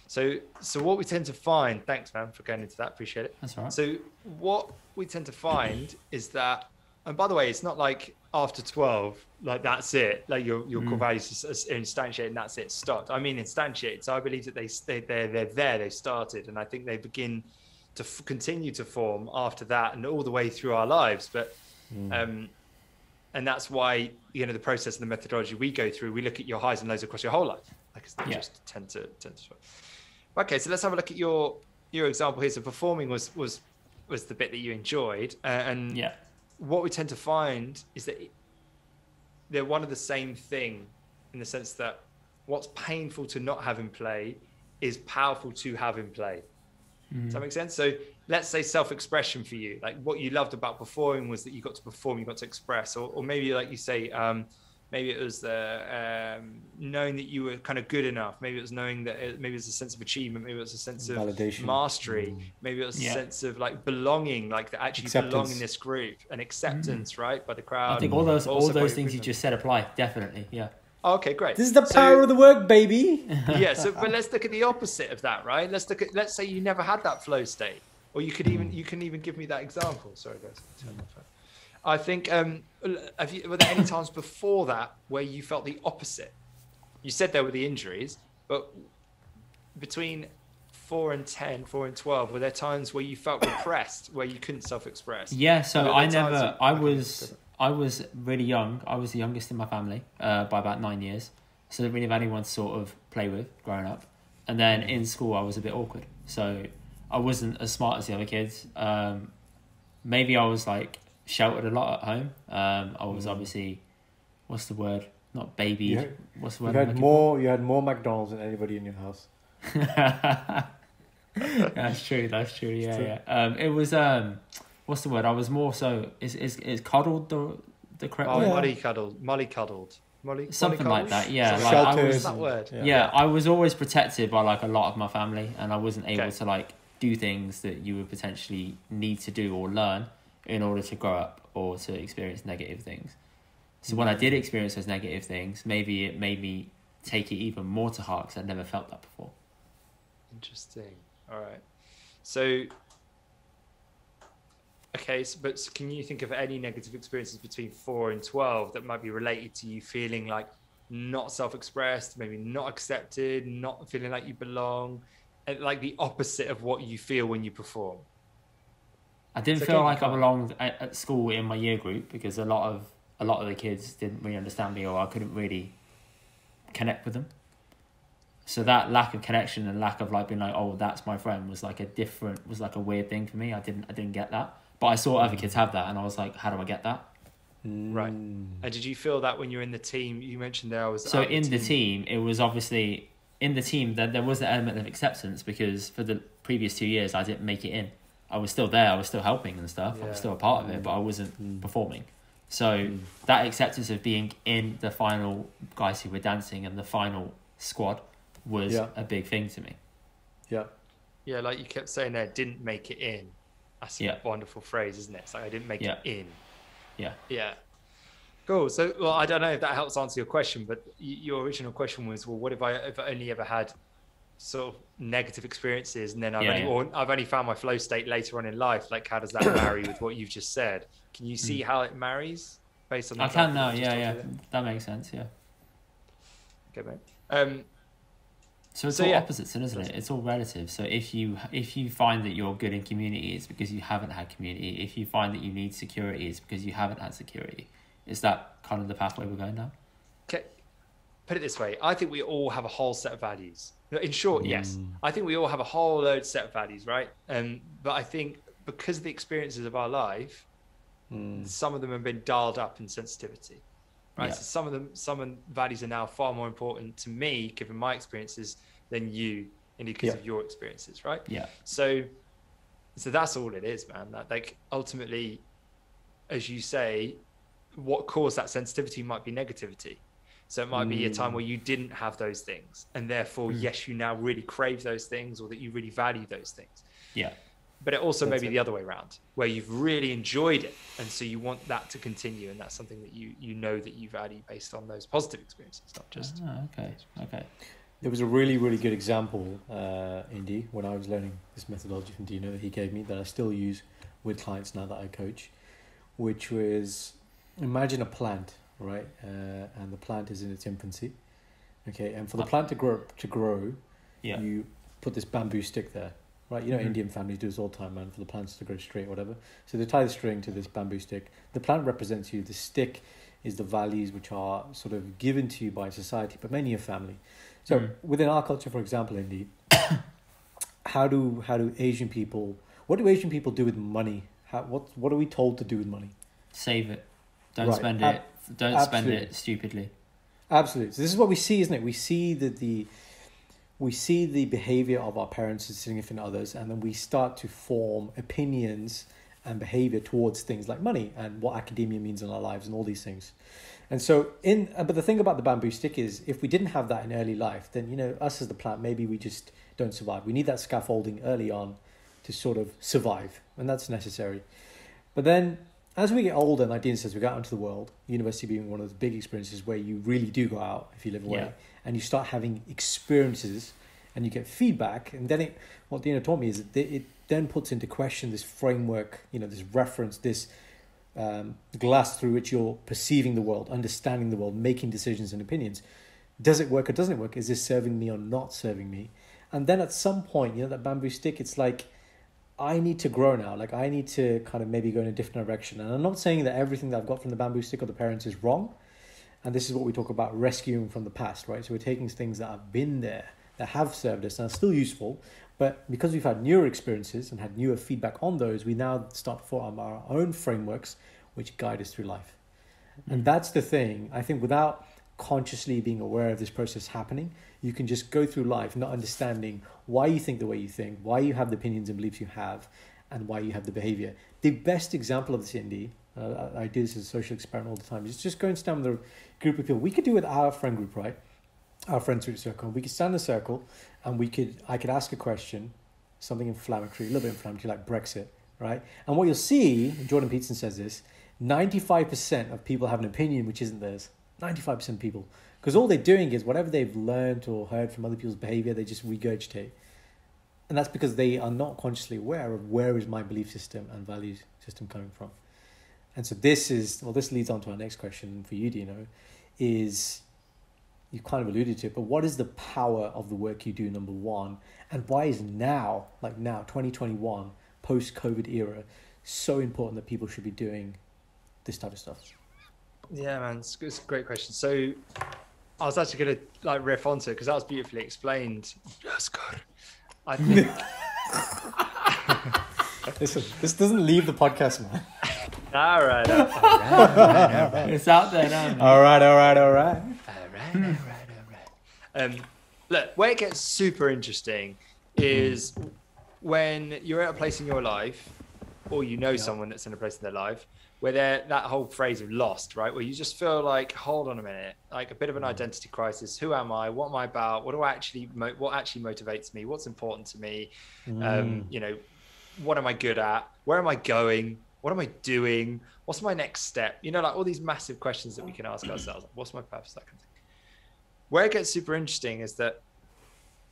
So what we tend to find, thanks man for going into that, appreciate it. That's all right. So what we tend to find is that, and by the way, it's not like after 12, like that's it, like your core values is instantiated and that's it, stopped. I mean instantiated. So I believe that they're there, they started, and I think they begin to continue to form after that and all the way through our lives. But and that's why, you know, the process and the methodology we go through, we look at your highs and lows across your whole life. Like it's not just tend to. Okay, so let's have a look at your example here. So performing was the bit that you enjoyed, and what we tend to find is that they're one of the same thing, in the sense that what's painful to not have in play is powerful to have in play. Does that make sense? So let's say self-expression for you, like what you loved about performing was that you got to perform, you got to express, or maybe like you say, maybe it was knowing that you were kind of good enough. Maybe it was knowing that maybe it was a sense of achievement. Maybe it was a sense of validation, mastery. Maybe it was a sense of like belonging, like that actually belong in this group, and acceptance, right, by the crowd. I think all those things you just said apply, definitely. Yeah. Okay, great. This is the power of the work, baby. Yeah. So, but let's look at the opposite of that, right? Let's say you never had that flow state, or you can even give me that example. Sorry, guys. Turn my phone. I think, were there any times before that where you felt the opposite? You said there were the injuries, but between 4 and 10, 4 and 12, were there times where you felt repressed, where you couldn't self-express? Yeah, so I was really young. I was the youngest in my family by about 9 years. So I didn't really have anyone to sort of play with growing up. And then in school, I was a bit awkward. So I wasn't as smart as the other kids. Maybe I was like sheltered a lot at home. I was obviously, what's the word? Not babied. What's the word? You had more McDonald's than anybody in your house. That's true. Yeah. It was what's the word? I was more so is coddled the correct word? Mollycoddled. Something like that. Yeah. Like Shelters. That word. Yeah, I was always protected by like a lot of my family, and I wasn't able to like do things that you would potentially need to do or learn in order to grow up or to experience negative things. So when I did experience those negative things, maybe it made me take it even more to heart, because I'd never felt that before. Interesting. All right. So, okay, but can you think of any negative experiences between 4 and 12 that might be related to you feeling like not self-expressed, maybe not accepted, not feeling like you belong, and like the opposite of what you feel when you perform? I didn't feel like I belonged at school in my year group, because a lot of the kids didn't really understand me, or I couldn't really connect with them. So that lack of connection and lack of like being like, oh, that's my friend, was like a weird thing for me. I didn't get that, but I saw other kids have that, and I was like, how do I get that? Right. And did you feel that when you were in the team? You mentioned there was so in the team, it was obviously in the team that there was the element of acceptance, because for the previous 2 years I didn't make it in. I was still there, I was still helping and stuff, I was still a part of it, but I wasn't performing. So that acceptance of being in the final guys who were dancing and the final squad was a big thing to me. Yeah, like you kept saying there, didn't make it in. That's a wonderful phrase, isn't it? It's like, I didn't make it in. Yeah. Cool. So, well, I don't know if that helps answer your question, but your original question was, well, what if I've only ever had sort of negative experiences, and then I've only found my flow state later on in life? Like, how does that marry with what you've just said? Can you see how it marries based on? I can now. Yeah. That makes sense. Yeah. Okay, mate. So it's all opposites, isn't it? It's all relative. So if you find that you're good in community, it's because you haven't had community. If you find that you need security, it's because you haven't had security. Is that kind of the pathway we're going down? Okay. Put it this way. I think we all have a whole set of values. In short, yes. I think we all have a whole load set of values, right? But I think because of the experiences of our life, some of them have been dialed up in sensitivity. Right. So some values are now far more important to me, given my experiences, than you, because of your experiences, right? Yeah. So that's all it is, man. That, like, ultimately, as you say, what caused that sensitivity might be negativity. So it might be a time where you didn't have those things, and therefore, yes, you now really crave those things, or that you really value those things. Yeah. But it also may be the other way around, where you've really enjoyed it, and so you want that to continue, and that's something that you know that you value based on those positive experiences, not just. Okay. There was a really, really good example, Indy, when I was learning this methodology from Dino that he gave me, that I still use with clients now that I coach, which was, imagine a plant, right? And the plant is in its infancy. Okay, and for the plant to grow, you put this bamboo stick there. right? You know, Indian families do this all the time, man, for the plants to grow straight or whatever. So they tie the string to this bamboo stick. The plant represents you. The stick is the values which are sort of given to you by society, but mainly your family. So within our culture, for example, Indy, how do Asian people, what do Asian people do with money? What are we told to do with money? Save it. Don't spend it. Don't spend it stupidly. Absolutely. So this is what we see, isn't it? We see the behavior of our parents and significant others, and then we start to form opinions and behavior towards things like money and what academia means in our lives and all these things. And so but the thing about the bamboo stick is, if we didn't have that in early life, then, you know, us as the plant, maybe we just don't survive. We need that scaffolding early on to sort of survive, and that's necessary. But then as we get older, like Dean says, we go out into the world, university being one of the big experiences where you really do go out if you live away, and you start having experiences and you get feedback. And then what Dino taught me is that it then puts into question this framework, you know, this reference, this glass through which you're perceiving the world, understanding the world, making decisions and opinions. Does it work or doesn't it work? Is this serving me or not serving me? And then at some point, you know, that bamboo stick, it's like, I need to grow now. Like, I need to kind of maybe go in a different direction. And I'm not saying that everything that I've got from the bamboo stick or the parents is wrong. And this is what we talk about, rescuing from the past, right? So we're taking things that have been there, that have served us and are still useful. But because we've had newer experiences and had newer feedback on those, we now start to form our own frameworks which guide us through life. And that's the thing. I think without consciously being aware of this process happening, you can just go through life not understanding why you think the way you think, why you have the opinions and beliefs you have, and why you have the behavior. The best example of this, Indy, I do this as a social experiment all the time, is just go and stand with a group of people. We could do it with our friend group, right? Our friends group circle. We could stand in a circle and I could ask a question, something inflammatory, a little bit inflammatory, like Brexit, right? And what you'll see, and Jordan Peterson says this, 95% of people have an opinion which isn't theirs. 95% of people. Because all they're doing is whatever they've learned or heard from other people's behavior, they just regurgitate. And that's because they are not consciously aware of where is my belief system and value system coming from. And so this leads on to our next question for you, Dino, is, you kind of alluded to it, but what is the power of the work you do, number one? And why is now, 2021, post-COVID era, so important that people should be doing this type of stuff? Yeah, man, it's a great question. So I was actually going to riff onto it because that was beautifully explained. Yes, God. I think this doesn't leave the podcast, man. All right. It's out there now. All right. Look, where it gets super interesting is when you're at a place in your life, or you know someone that's in a place in their life, where they're that whole phrase of lost, right? Where you just feel like, hold on a minute, like a bit of an identity crisis. Who am I? What am I about? What actually motivates me? What's important to me? You know, what am I good at? Where am I going? What am I doing? What's my next step? You know, like all these massive questions that we can ask ourselves. Like, what's my purpose? That kind of thing. Where it gets super interesting is that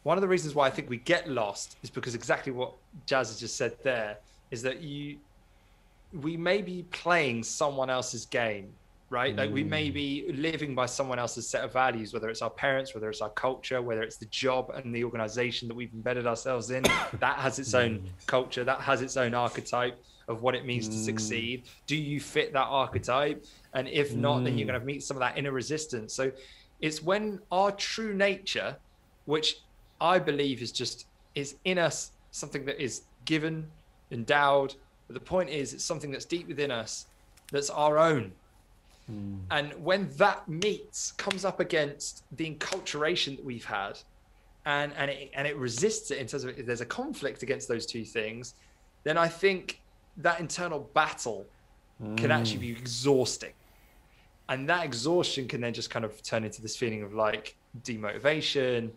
one of the reasons why I think we get lost is because exactly what Jazz has just said there is that we may be playing someone else's game, right? Like we may be living by someone else's set of values, whether it's our parents, whether it's our culture, whether it's the job and the organization that we've embedded ourselves in, that has its own culture, that has its own archetype of what it means to succeed. Do you fit that archetype? And if not, then you're going to meet some of that inner resistance. So it's when our true nature, which I believe is in us, something that is given, endowed, but the point is it's something that's deep within us, that's our own. And when that comes up against the enculturation that we've had, and it resists it in terms of if there's a conflict against those two things, then I think that internal battle can actually be exhausting. And that exhaustion can then just kind of turn into this feeling of like demotivation,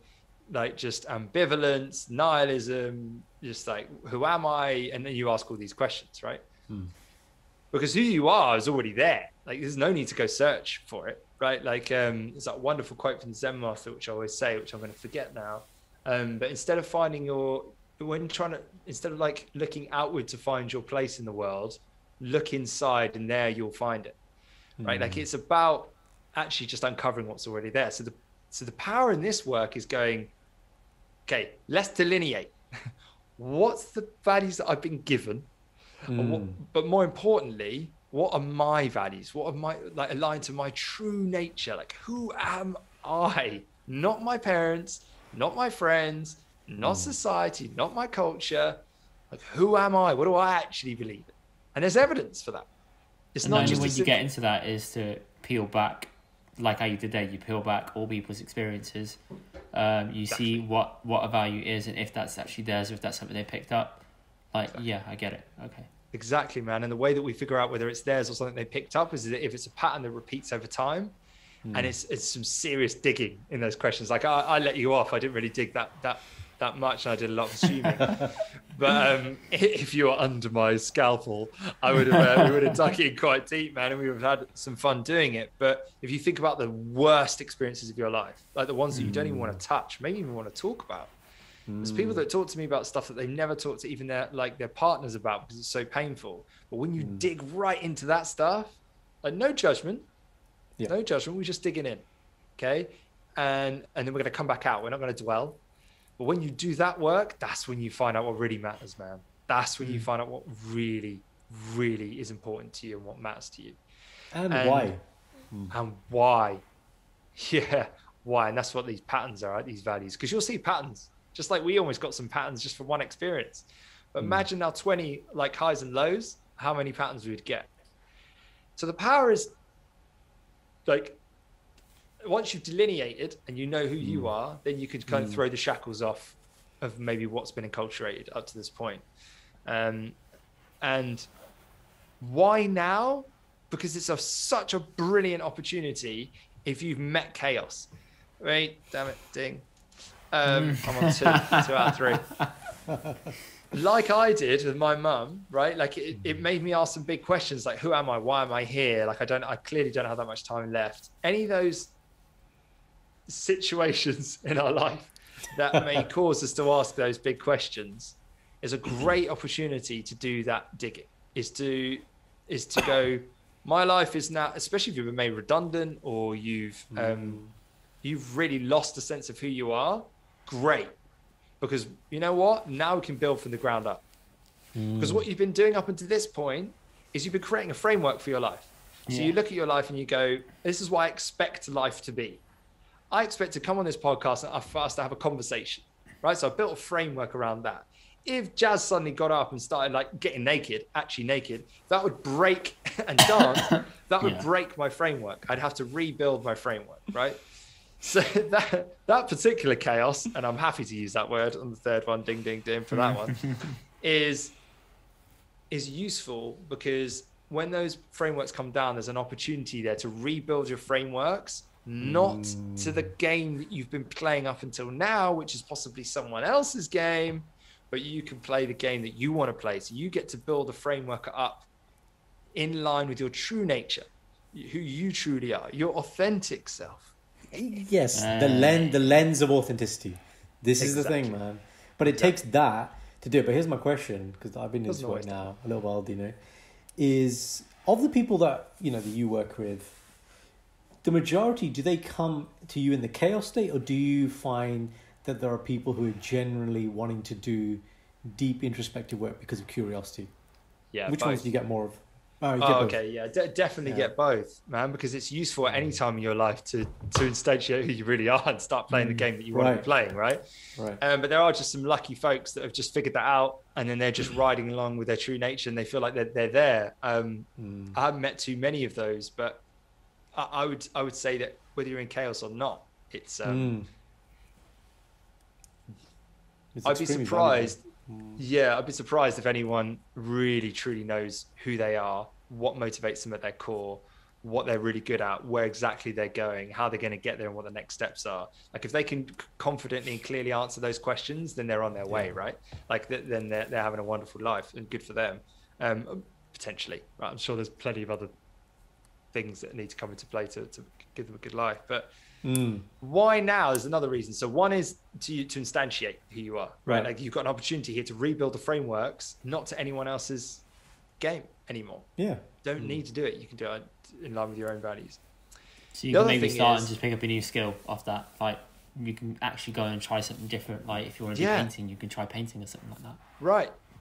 like just ambivalence, nihilism, just like, who am I? And then you ask all these questions, right? Because who you are is already there. Like there's no need to go search for it, right? Like there's that wonderful quote from the Zen master, which I always say, which I'm going to forget now. But instead of instead of like looking outward to find your place in the world, look inside and there you'll find it, right? Like it's about actually just uncovering what's already there. So the power in this work is going, okay, let's delineate. what's the values that I've been given? But more importantly, what are my values? What are my, like, aligned to my true nature? Like, who am I? Not my parents, not my friends, not society, not my culture. Like, who am I? What do I actually believe in? And there's evidence for that. It's and not the just only way you get into that is to peel back, like how you did there. You peel back all people's experiences. You see what a value is, and if that's actually theirs, or if that's something they picked up. Like, yeah, I get it. Okay. Exactly, man. And the way that we figure out whether it's theirs or something they picked up is that if it's a pattern that repeats over time, and it's some serious digging in those questions. Like, I let you off. I didn't really dig that much, and I did a lot of assuming. But if you were under my scalpel, I would have we would have dug in quite deep, man, and we would have had some fun doing it. But if you think about the worst experiences of your life, like the ones that you don't even want to touch, maybe even want to talk about. There's people that talk to me about stuff that they never talk to even their partners about because it's so painful. But when you dig right into that stuff, like, no judgment, we're just digging in, okay? And then we're going to come back out. We're not going to dwell. But when you do that work, that's when you find out what really matters, man. That's when you find out what really, really is important to you and what matters to you. And why. And why. Yeah, why. And that's what these patterns are, right? These values. Because you'll see patterns. Just like we almost got some patterns just from one experience. But imagine now 20 like highs and lows, how many patterns we would get. So the power is, like, once you've delineated and you know who you are, then you could kind of throw the shackles off of maybe what's been enculturated up to this point. And why now? Because it's such a brilliant opportunity if you've met chaos. Right? Damn it, ding. I'm on two out of three. Like I did with my mum, right? Like it made me ask some big questions, like, who am I? Why am I here? Like, I clearly don't have that much time left. Any of those situations in our life that may cause us to ask those big questions is a great opportunity to do that digging. Is to go, my life is now, especially if you've been made redundant or you've really lost a sense of who you are. Great, because you know what? Now we can build from the ground up. Because what you've been doing up until this point is you've been creating a framework for your life. So you look at your life and you go, this is what I expect life to be. I expect to come on this podcast and for us to have a conversation, right? So I built a framework around that. If Jazz suddenly got up and started like getting naked, actually naked, that would break and dance. That would break my framework. I'd have to rebuild my framework, right? So that particular chaos, and I'm happy to use that word on the third one, ding, ding, ding, for that one, is useful because when those frameworks come down, there's an opportunity there to rebuild your frameworks, not to the game that you've been playing up until now, which is possibly someone else's game, but you can play the game that you want to play. So you get to build a framework up in line with your true nature, who you truly are, your authentic self. Yes, the lens of authenticity. This is the thing, man. But it takes that to do it. But here's my question, because I've been in this work now a little while, Dino, is of the people that you work with, the majority, do they come to you in the chaos state, or do you find that there are people who are generally wanting to do deep introspective work because of curiosity? Yeah. Which ones do you get more of? Okay, yeah, definitely get both, man, because it's useful at any time in your life to instantiate who you really are and start playing the game that you want to be playing, right? But there are just some lucky folks that have just figured that out, and then they're just riding along with their true nature, and they feel like they're there. I haven't met too many of those, but I would say that whether you're in chaos or not, it's I'd be surprised. Yeah, I'd be surprised if anyone really truly knows who they are, what motivates them at their core, what they're really good at, where exactly they're going, how they're going to get there, and what the next steps are. Like, if they can confidently and clearly answer those questions, then they're on their way, right? Like, then they're having a wonderful life, and good for them, potentially. Right? I'm sure there's plenty of other things that need to come into play to give them a good life, but why now is another reason. So one is to instantiate who you are, right? Like, you've got an opportunity here to rebuild the frameworks, not to anyone else's game anymore. Don't need to do it. You can do it in line with your own values. So you can maybe start and just pick up a new skill off that, like you can actually go and try something different. Like if you want to do painting, you can try painting or something like that.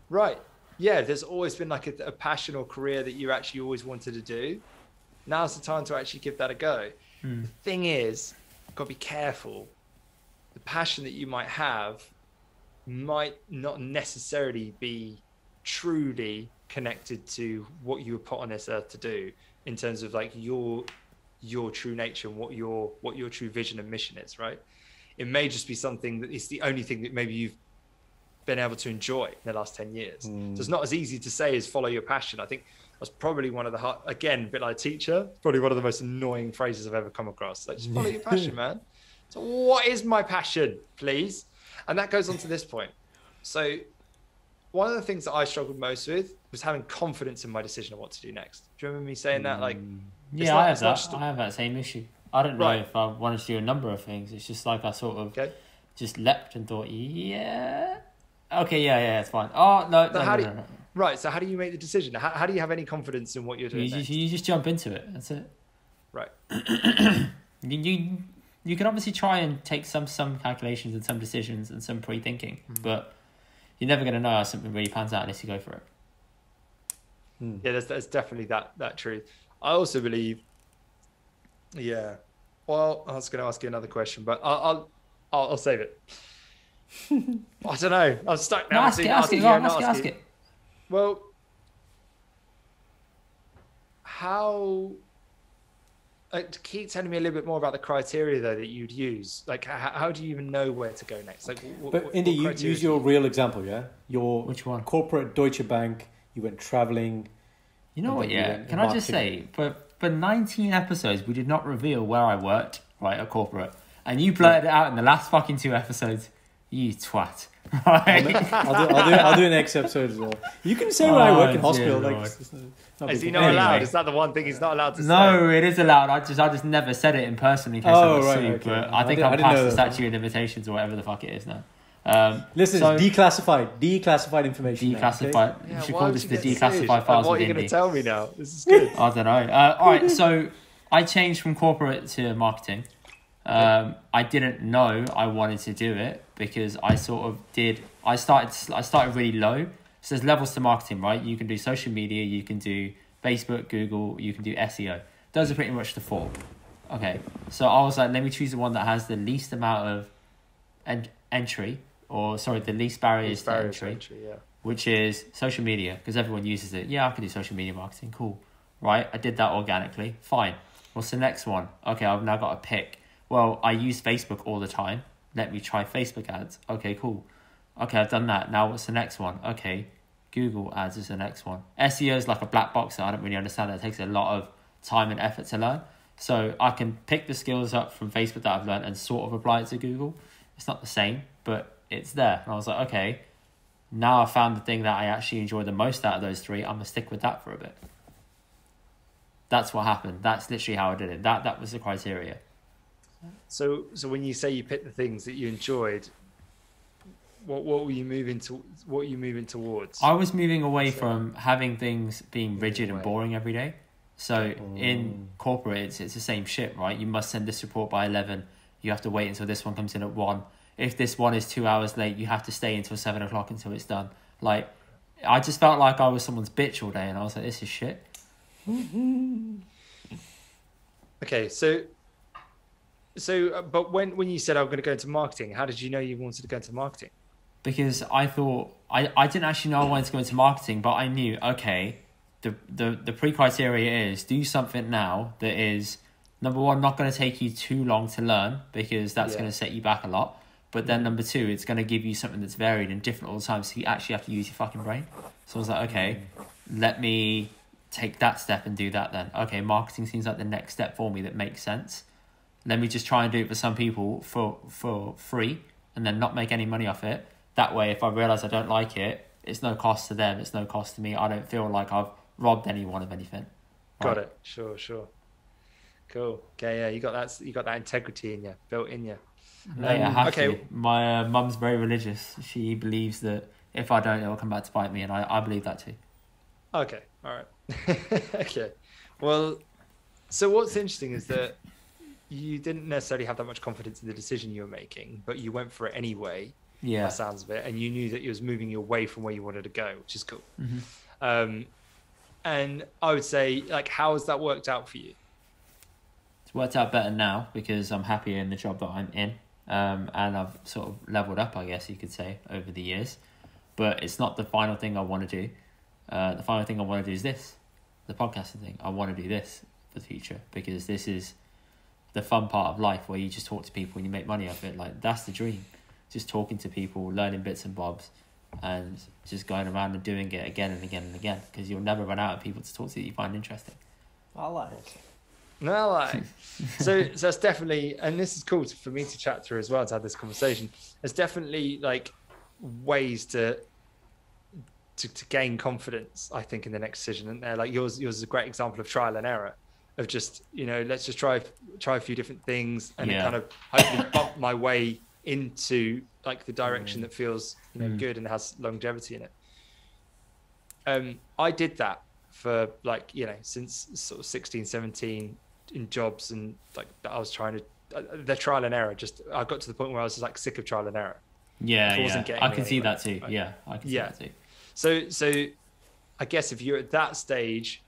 Right. Yeah, there's always been like a passion or career that you actually always wanted to do. Now's the time to actually give that a go. The thing is, you've got to be careful. The passion that you might have might not necessarily be truly connected to what you were put on this earth to do, in terms of like your true nature and what your true vision and mission is, right? It may just be something that is the only thing that maybe you've been able to enjoy in the last 10 years. So it's not as easy to say as follow your passion. I think that's probably one of the hard, again, a bit like a teacher, probably one of the most annoying phrases I've ever come across. Like, just follow your passion, man. So what is my passion, please? And that goes on to this point. So one of the things that I struggled most with was having confidence in my decision of what to do next. Do you remember me saying that? Like, yeah, I have that. I have that same issue. I don't know if I wanted to do a number of things. It's just like I sort of just leapt and thought, it's fine. Oh, no. Right, so how do you make the decision? How do you have any confidence in what you're doing next? You just jump into it. That's it. Right. You can obviously try and take some calculations and some decisions and some pre-thinking, but you're never going to know how something really pans out unless you go for it. Yeah, there's definitely that truth. I also believe, well, I was going to ask you another question, but I'll save it. I don't know. I'm stuck now. Ask it. Well, keep telling me a little bit more about the criteria though that you'd use. Like, how do you even know where to go next? Like, Indy, you use your real example, yeah? Which one? Corporate Deutsche Bank. You went traveling. You know what? Yeah. Can I just say, for 19 episodes, we did not reveal where I worked, right, at corporate, and you blurted it out in the last fucking 2 episodes. You twat. Right? I'll do an next episode as well. You can say where I work in hospital. Like, is he not allowed? Is that the one thing he's not allowed to say? No, it is allowed. I just never said it in person in case I was sued. Okay. But I think I'm past the statute of limitations or whatever the fuck it is now. Listen, it's declassified information. Declassified. Okay? You should call this the declassified files. What are you going to tell me now? This is good. I don't know. All right, so I changed from corporate to marketing. I didn't know I wanted to do it because I sort of did. I started really low. So there's levels to marketing, right? You can do social media, you can do Facebook, Google, you can do SEO. Those are pretty much the 4. Okay, so I was like, let me choose the one that has the least amount of entry, the least barriers to entry, which is social media, because everyone uses it. Yeah, I can do social media marketing. Cool, right? I did that organically. Fine. What's the next one? Okay, I've now got to pick. Well, I use Facebook all the time. Let me try Facebook ads. Okay, cool. Okay, I've done that. Now what's the next one? Okay, Google ads is the next one. SEO is like a black box that I don't really understand. It takes a lot of time and effort to learn. So I can pick the skills up from Facebook that I've learned and sort of apply it to Google. It's not the same, but it's there. And I was like, okay, now I found the thing that I actually enjoy the most out of those 3. I'm going to stick with that for a bit. That's what happened. That's literally how I did it. That was the criteria. So when you say you picked the things that you enjoyed, what were you moving to? What were you moving towards? I was moving away from having things being rigid and boring every day. So in corporate, it's the same shit, right? You must send this report by 11. You have to wait until this one comes in at 1. If this one is 2 hours late, you have to stay until 7 o'clock until it's done. Like, I just felt like I was someone's bitch all day, and I was like, this is shit. Okay, but when you said I'm going to go into marketing, how did you know you wanted to go into marketing? Because I thought I didn't actually know I wanted to go into marketing, but I knew, okay, the pre-criteria is do something now that is, number 1, not going to take you too long to learn because that's going to set you back a lot. But then number 2, it's going to give you something that's varied and different all the time, so you actually have to use your fucking brain. So I was like, okay, let me take that step and do that then. Okay, marketing seems like the next step for me that makes sense. Let me just try and do it for some people for free and then not make any money off it. That way, if I realise I don't like it, it's no cost to them, it's no cost to me. I don't feel like I've robbed anyone of anything. Got it. Sure. Cool. Okay, yeah, you got that integrity in you, built in you. I have to. My mum's very religious. She believes that if I don't, it will come back to bite me, and I believe that too. Okay, all right. Okay. Well, so what's interesting is that you didn't necessarily have that much confidence in the decision you were making, but you went for it anyway. Yeah. That sounds of it. And you knew that it was moving you away from where you wanted to go, which is cool. Mm-hmm. And I would say, like, how has that worked out for you? It's worked out better now because I'm happier in the job that I'm in. And I've sort of leveled up, I guess you could say, over the years. But it's not the final thing I want to do. The final thing I want to do is this, the podcasting thing. I want to do this for the future because this is the fun part of life where you just talk to people and you make money off it. Like, that's the dream. Just talking to people, learning bits and bobs, and just going around and doing it again and again and again, because you'll never run out of people to talk to that you find interesting. I like it. No, like, so that's definitely, and this is cool for me to chat through as well, to have this conversation. There's definitely like ways to gain confidence, I think, in the next decision. And they're like yours is a great example of trial and error, of just, you know, let's just try a few different things and it kind of hopefully bump my way into like the direction that feels, you know, good and has longevity in it. I did that for like, you know, since sort of 16, 17 in jobs, and like I was trying to the trial and error. Just I got to the point where I was just like sick of trial and error. I can see that too. Yeah, I can see that too. So I guess if you're at that stage,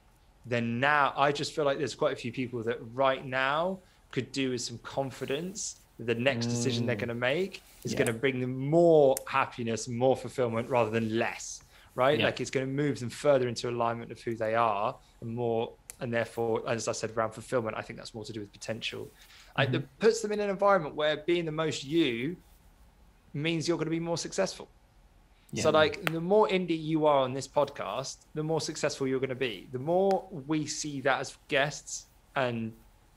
then now I just feel like there's quite a few people that right now could do with some confidence. The next decision they're going to make is going to bring them more happiness, more fulfillment rather than less, right? Like it's going to move them further into alignment of who they are and more, and therefore, as I said, around fulfillment, I think that's more to do with potential. Like that puts them in an environment where being the most you means you're going to be more successful. So like the more indie you are on this podcast, the more successful you're going to be. The more we see that as guests, and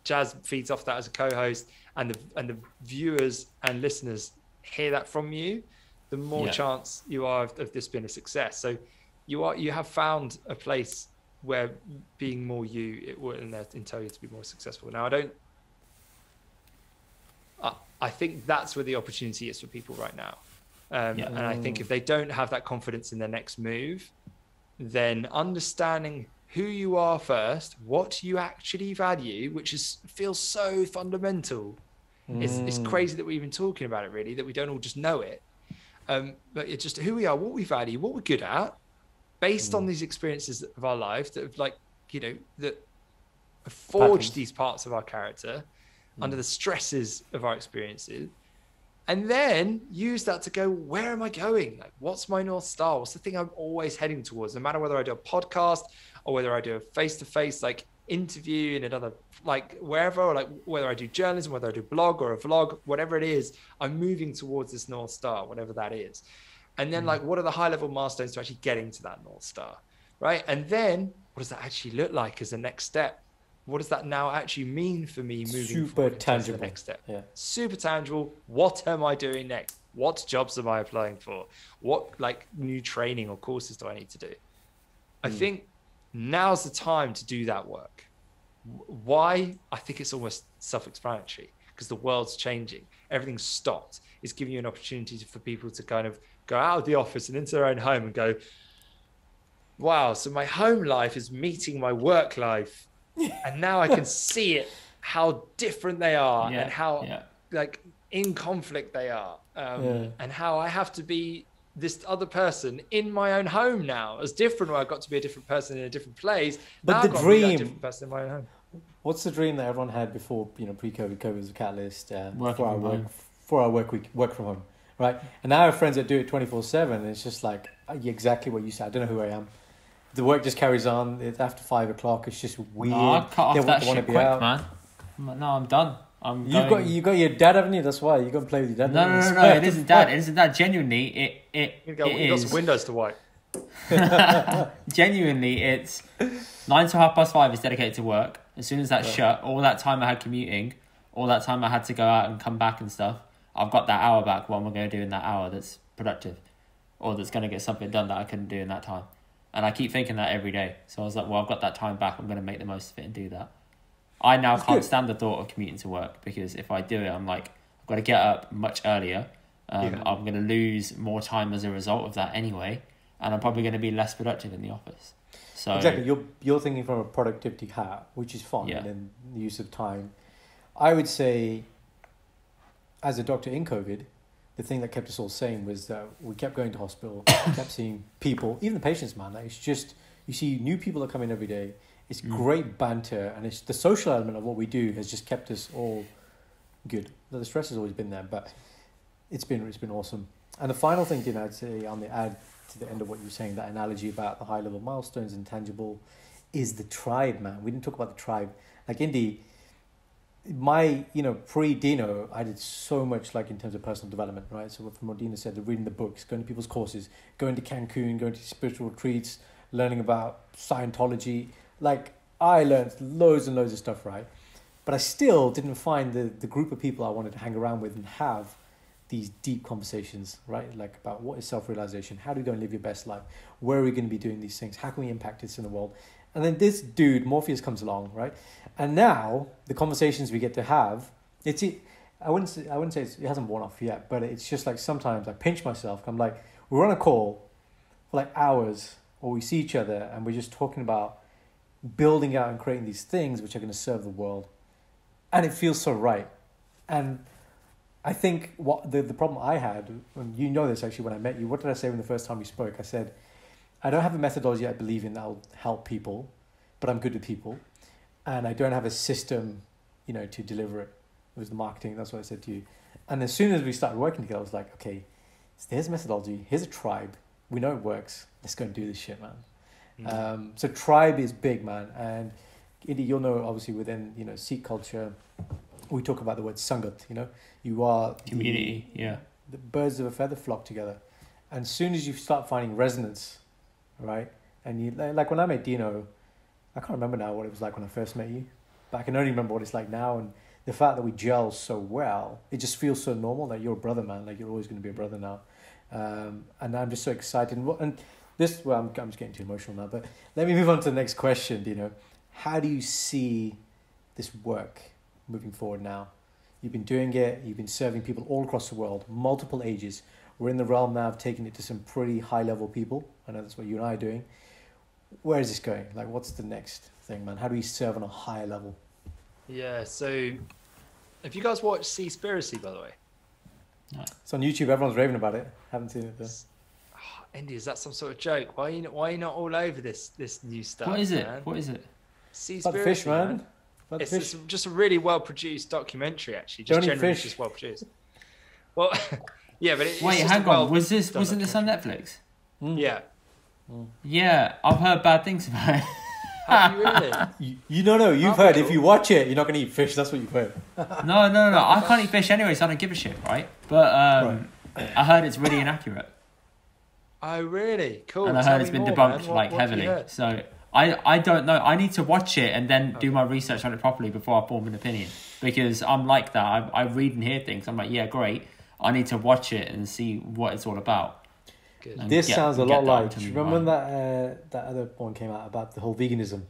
Jazz feeds off that as a co-host, and the viewers and listeners hear that from you, the more chance you are of this being a success. So you have found a place where being more you, it will entail you to be more successful. Now I think that's where the opportunity is for people right now. And I think if they don't have that confidence in their next move, then understanding who you are first, what you actually value, which feels so fundamental. It's crazy that we're even talking about it, really, that we don't all just know it. But it's just who we are, what we value, what we're good at, based on these experiences of our life that have, like, you know, that have forged these parts of our character under the stresses of our experiences. And then use that to go, where am I going? Like, what's my North Star? What's the thing I'm always heading towards? No matter whether I do a podcast or whether I do a face-to-face like interview in another, like wherever, or like whether I do journalism, whether I do blog or a vlog, whatever it is, I'm moving towards this North Star, whatever that is. And then like, what are the high-level milestones to actually getting to that North Star, right? And then what does that actually look like as a next step? What does that now actually mean for me moving super tangible to the next step? Super tangible. What am I doing next? What jobs am I applying for? What like new training or courses do I need to do? I think now's the time to do that work. Why? I think it's almost self-explanatory, because the world's changing. Everything's stopped. It's giving you an opportunity for people to kind of go out of the office and into their own home and go, wow, so my home life is meeting my work life. And now I can see it, how different they are, and how like in conflict they are, and how I have to be this other person in my own home now, as different where I got to be a different person in a different place. But now the I've got dream, to be that different person in my own home. What's the dream that everyone had before, you know, pre-COVID? COVID was a catalyst for our work from home, right? And now I have friends that do it 24/7, and it's just like exactly what you said. I don't know who I am. The work just carries on. It's after 5 o'clock. It's just weird. No, I cut off that shit quick, man. No, I'm done. You got your dad, haven't you? That's why you got to play with your dad. No. It isn't that. It isn't that. Genuinely, You got some windows to wipe. Genuinely, it's 9 to 5:30 is dedicated to work. As soon as that's shut, all that time I had commuting, all that time I had to go out and come back and stuff, I've got that hour back. What am I going to do in that hour that's productive, or that's going to get something done that I couldn't do in that time? And I keep thinking that every day. So I was like, well, I've got that time back. I'm going to make the most of it and do that. I now can't stand the thought of commuting to work, because if I do it, I'm like, I've got to get up much earlier. I'm going to lose more time as a result of that anyway. And I'm probably going to be less productive in the office. So exactly. You're thinking from a productivity hat, which is fine, and the use of time. I would say, as a doctor in COVID, the thing that kept us all sane was that we kept going to hospital, kept seeing people, even the patients, man. Like, it's just, you see new people that come in every day. It's great banter, and it's the social element of what we do has just kept us all good. The stress has always been there, but it's been awesome. And the final thing, I'd say on the add to the end of what you were saying, that analogy about the high level milestones, intangible, is the tribe, man. We didn't talk about the tribe. Like Indy, pre-Dino, I did so much like in terms of personal development, right? So from what Dino said, reading the books, going to people's courses, going to Cancun, going to spiritual retreats, learning about Scientology. Like, I learned loads and loads of stuff, right? But I still didn't find the group of people I wanted to hang around with and have these deep conversations, right? Like about what is self-realization? How do we go and live your best life? Where are we going to be doing these things? How can we impact this in the world? And then this dude, Morpheus, comes along, right? And now the conversations we get to have, I wouldn't say it hasn't worn off yet, but it's just like sometimes I pinch myself. I'm like, we're on a call for like hours, or we see each other and we're just talking about building out and creating these things which are going to serve the world. And it feels so right. And I think what the problem I had, and you know this actually when I met you, what did I say when the first time we spoke? I said, I don't have a methodology I believe in that will help people, but I'm good with people. And I don't have a system, to deliver it. It was the marketing, that's what I said to you. And as soon as we started working together, I was like, okay, so there's a methodology, here's a tribe, we know it works, let's go and do this shit, man. So tribe is big, man. And Indy, you'll know, obviously, within, Sikh culture, we talk about the word sangat, you are community, the birds of a feather flock together. And as soon as you start finding resonance, right? And you, like when I met Dino, I can't remember now what it was like when I first met you, but I can only remember what it's like now. And the fact that we gel so well, it just feels so normal that you're a brother, man. Like, you're always going to be a brother now. And I'm just so excited. And this, well, I'm just getting too emotional now, but let me move on to the next question, Dino. How do you see this work moving forward now? You've been doing it, you've been serving people all across the world, multiple ages. We're in the realm now of taking it to some pretty high level people. I know that's what you and I are doing. Where is this going? Like, what's the next thing, man? How do we serve on a higher level? Yeah, so have you guys watched Seaspiracy, by the way? No. It's on YouTube, everyone's raving about it. Haven't seen it though. Oh, Indy, is that some sort of joke? Why are you not all over this new stuff? What is it? Man? What is it? Seaspiracy, about the fish, man. It's just a really well produced documentary, actually. Just generally just well produced. Well, yeah, but wait, hang on. Wasn't this on Netflix? Yeah. Yeah, I've heard bad things about it. Have you really? You don't know. You've heard if you watch it, you're not going to eat fish. That's what you've heard. No. I can't eat fish anyway, so I don't give a shit, right? But I heard it's really inaccurate. Oh, really? Cool. And I heard it's been debunked heavily. So I don't know. I need to watch it and then do my research on it properly before I form an opinion. Because I'm like that. I read and hear things. I'm like, yeah, great. I need to watch it and see what it's all about. This sounds a lot like. Do you remember when that other one came out about the whole veganism?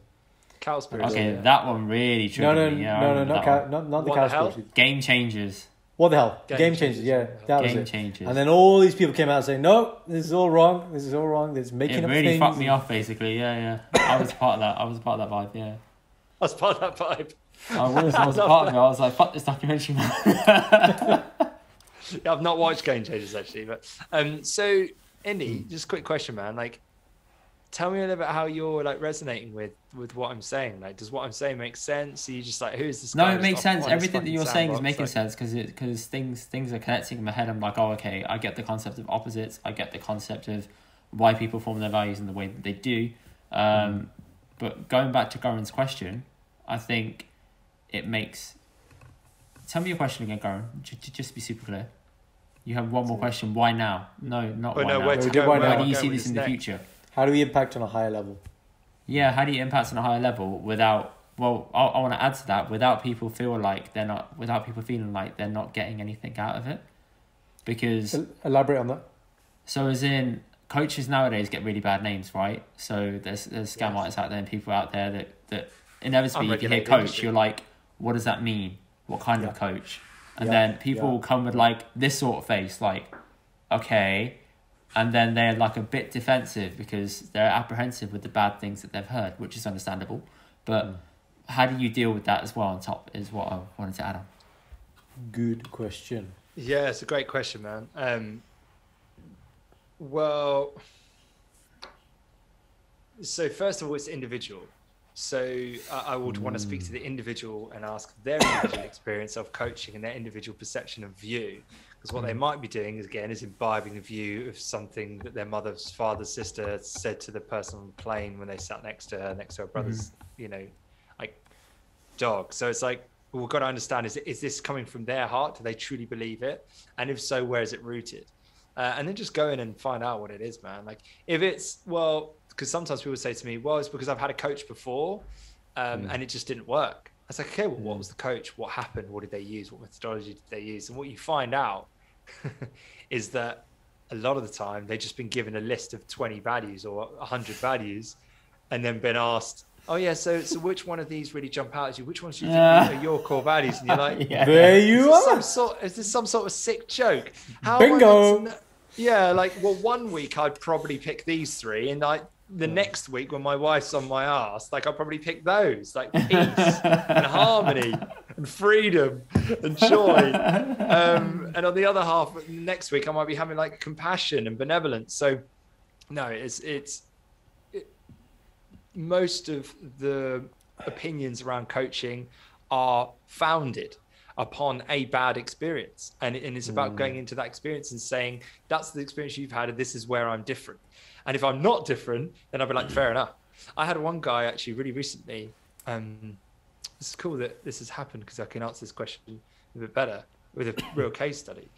Cowspiracy. Okay, that one really triggered me. No, not the Cowspiracy. Game Changers. What the hell? Game Changers, yeah. That was Game it. Changers. And then all these people came out saying, no, this is all wrong. This is all wrong. This is making up things. It really fucked me off, basically. Yeah. I was part of that. I was part of that vibe, yeah. I was part of that vibe. I was a part of it. I was like, fuck this documentary, man. Yeah, I've not watched Game Changers, actually. But so, Indy, just a quick question, man. Like, tell me a little bit how you're like resonating with what I'm saying. Like, does what I'm saying make sense? Are you just like, who's this guy? No, it makes sense. Everything that you're saying is making sense because things are connecting in my head. I'm like, oh, okay, I get the concept of opposites. I get the concept of why people form their values in the way that they do. But going back to Garen's question, I think it makes... Tell me your question again, Garen, just to be super clear. You have one more question. Why now? No, not why now. Where do you see this in the future? How do we impact on a higher level? Yeah, how do you impact on a higher level without... Well, I want to add to that. Without people feeling like they're not getting anything out of it. Because... Elaborate on that. So as in, coaches nowadays get really bad names, right? So there's scam artists out there and people out there that inevitably, if you hear coach, you're like, what does that mean? What kind of coach? And then people will come with like this sort of face, like, okay. And then they're like a bit defensive because they're apprehensive with the bad things that they've heard, which is understandable. But how do you deal with that as well on top is what I wanted to add on. Good question. Yeah, it's a great question, man. Well, so first of all, it's individual. So I would want to speak to the individual and ask their individual experience of coaching and their individual perception of view. Because what they might be doing is, again, is imbibing a view of something that their mother's father's sister said to the person on the plane when they sat next to her brother's, you know, like dog. So it's like, we've got to understand, is this coming from their heart? Do they truly believe it? And if so, where is it rooted? And then just go in and find out what it is, man. Like if it's, well, because sometimes people say to me, well, it's because I've had a coach before and it just didn't work. I was like, okay, well, what was the coach? What happened? What did they use? What methodology did they use? And what you find out is that a lot of the time they've just been given a list of 20 values or 100 values and then been asked, oh yeah, so which one of these really jump out at you? Which ones do you think are your core values? And you're like, there you are. Is this some sort of sick joke? How Bingo. Yeah, like, well, one week I'd probably pick these three, and like the next week when my wife's on my ass, like I'll probably pick those, like peace and harmony and freedom and joy. And on the other half, next week I might be having like compassion and benevolence. So no, most of the opinions around coaching are founded upon a bad experience, and it's about going into that experience and saying, that's the experience you've had and this is where I'm different. And if I'm not different, then I'll be like, fair enough. I had one guy actually really recently, this is cool that this has happened because I can answer this question a bit better with a real case study.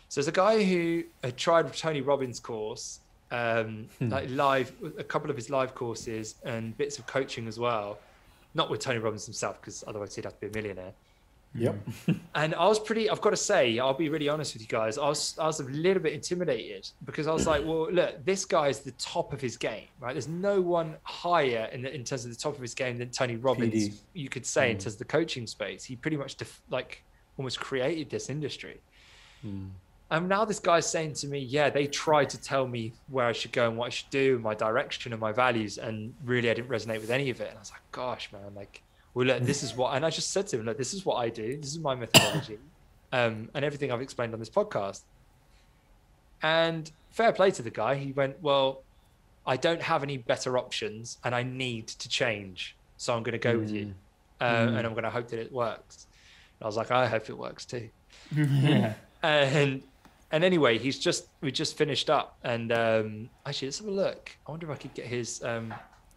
So there's a guy who had tried Tony Robbins' course, like live, a couple of his live courses and bits of coaching as well, not with Tony Robbins himself, because otherwise he'd have to be a millionaire. Yep. And I was I've got to say, I'll be really honest with you guys, I was a little bit intimidated because I was like, well, look, this guy is the top of his game, right? There's no one higher in terms of the top of his game than Tony Robbins, PD. You could say, in terms of the coaching space. He pretty much almost created this industry. And now this guy's saying to me, yeah, they tried to tell me where I should go and what I should do, my direction and my values, and really I didn't resonate with any of it. And I was like, gosh, man, like, well, look, this is what, and I just said to him, look, this is what I do. This is my methodology, and everything I've explained on this podcast. And fair play to the guy. He went, well, I don't have any better options and I need to change. So I'm going to go with you. And I'm going to hope that it works. And I was like, I hope it works too. Yeah. And anyway, we just finished up, and actually, let's have a look. I wonder if I could get his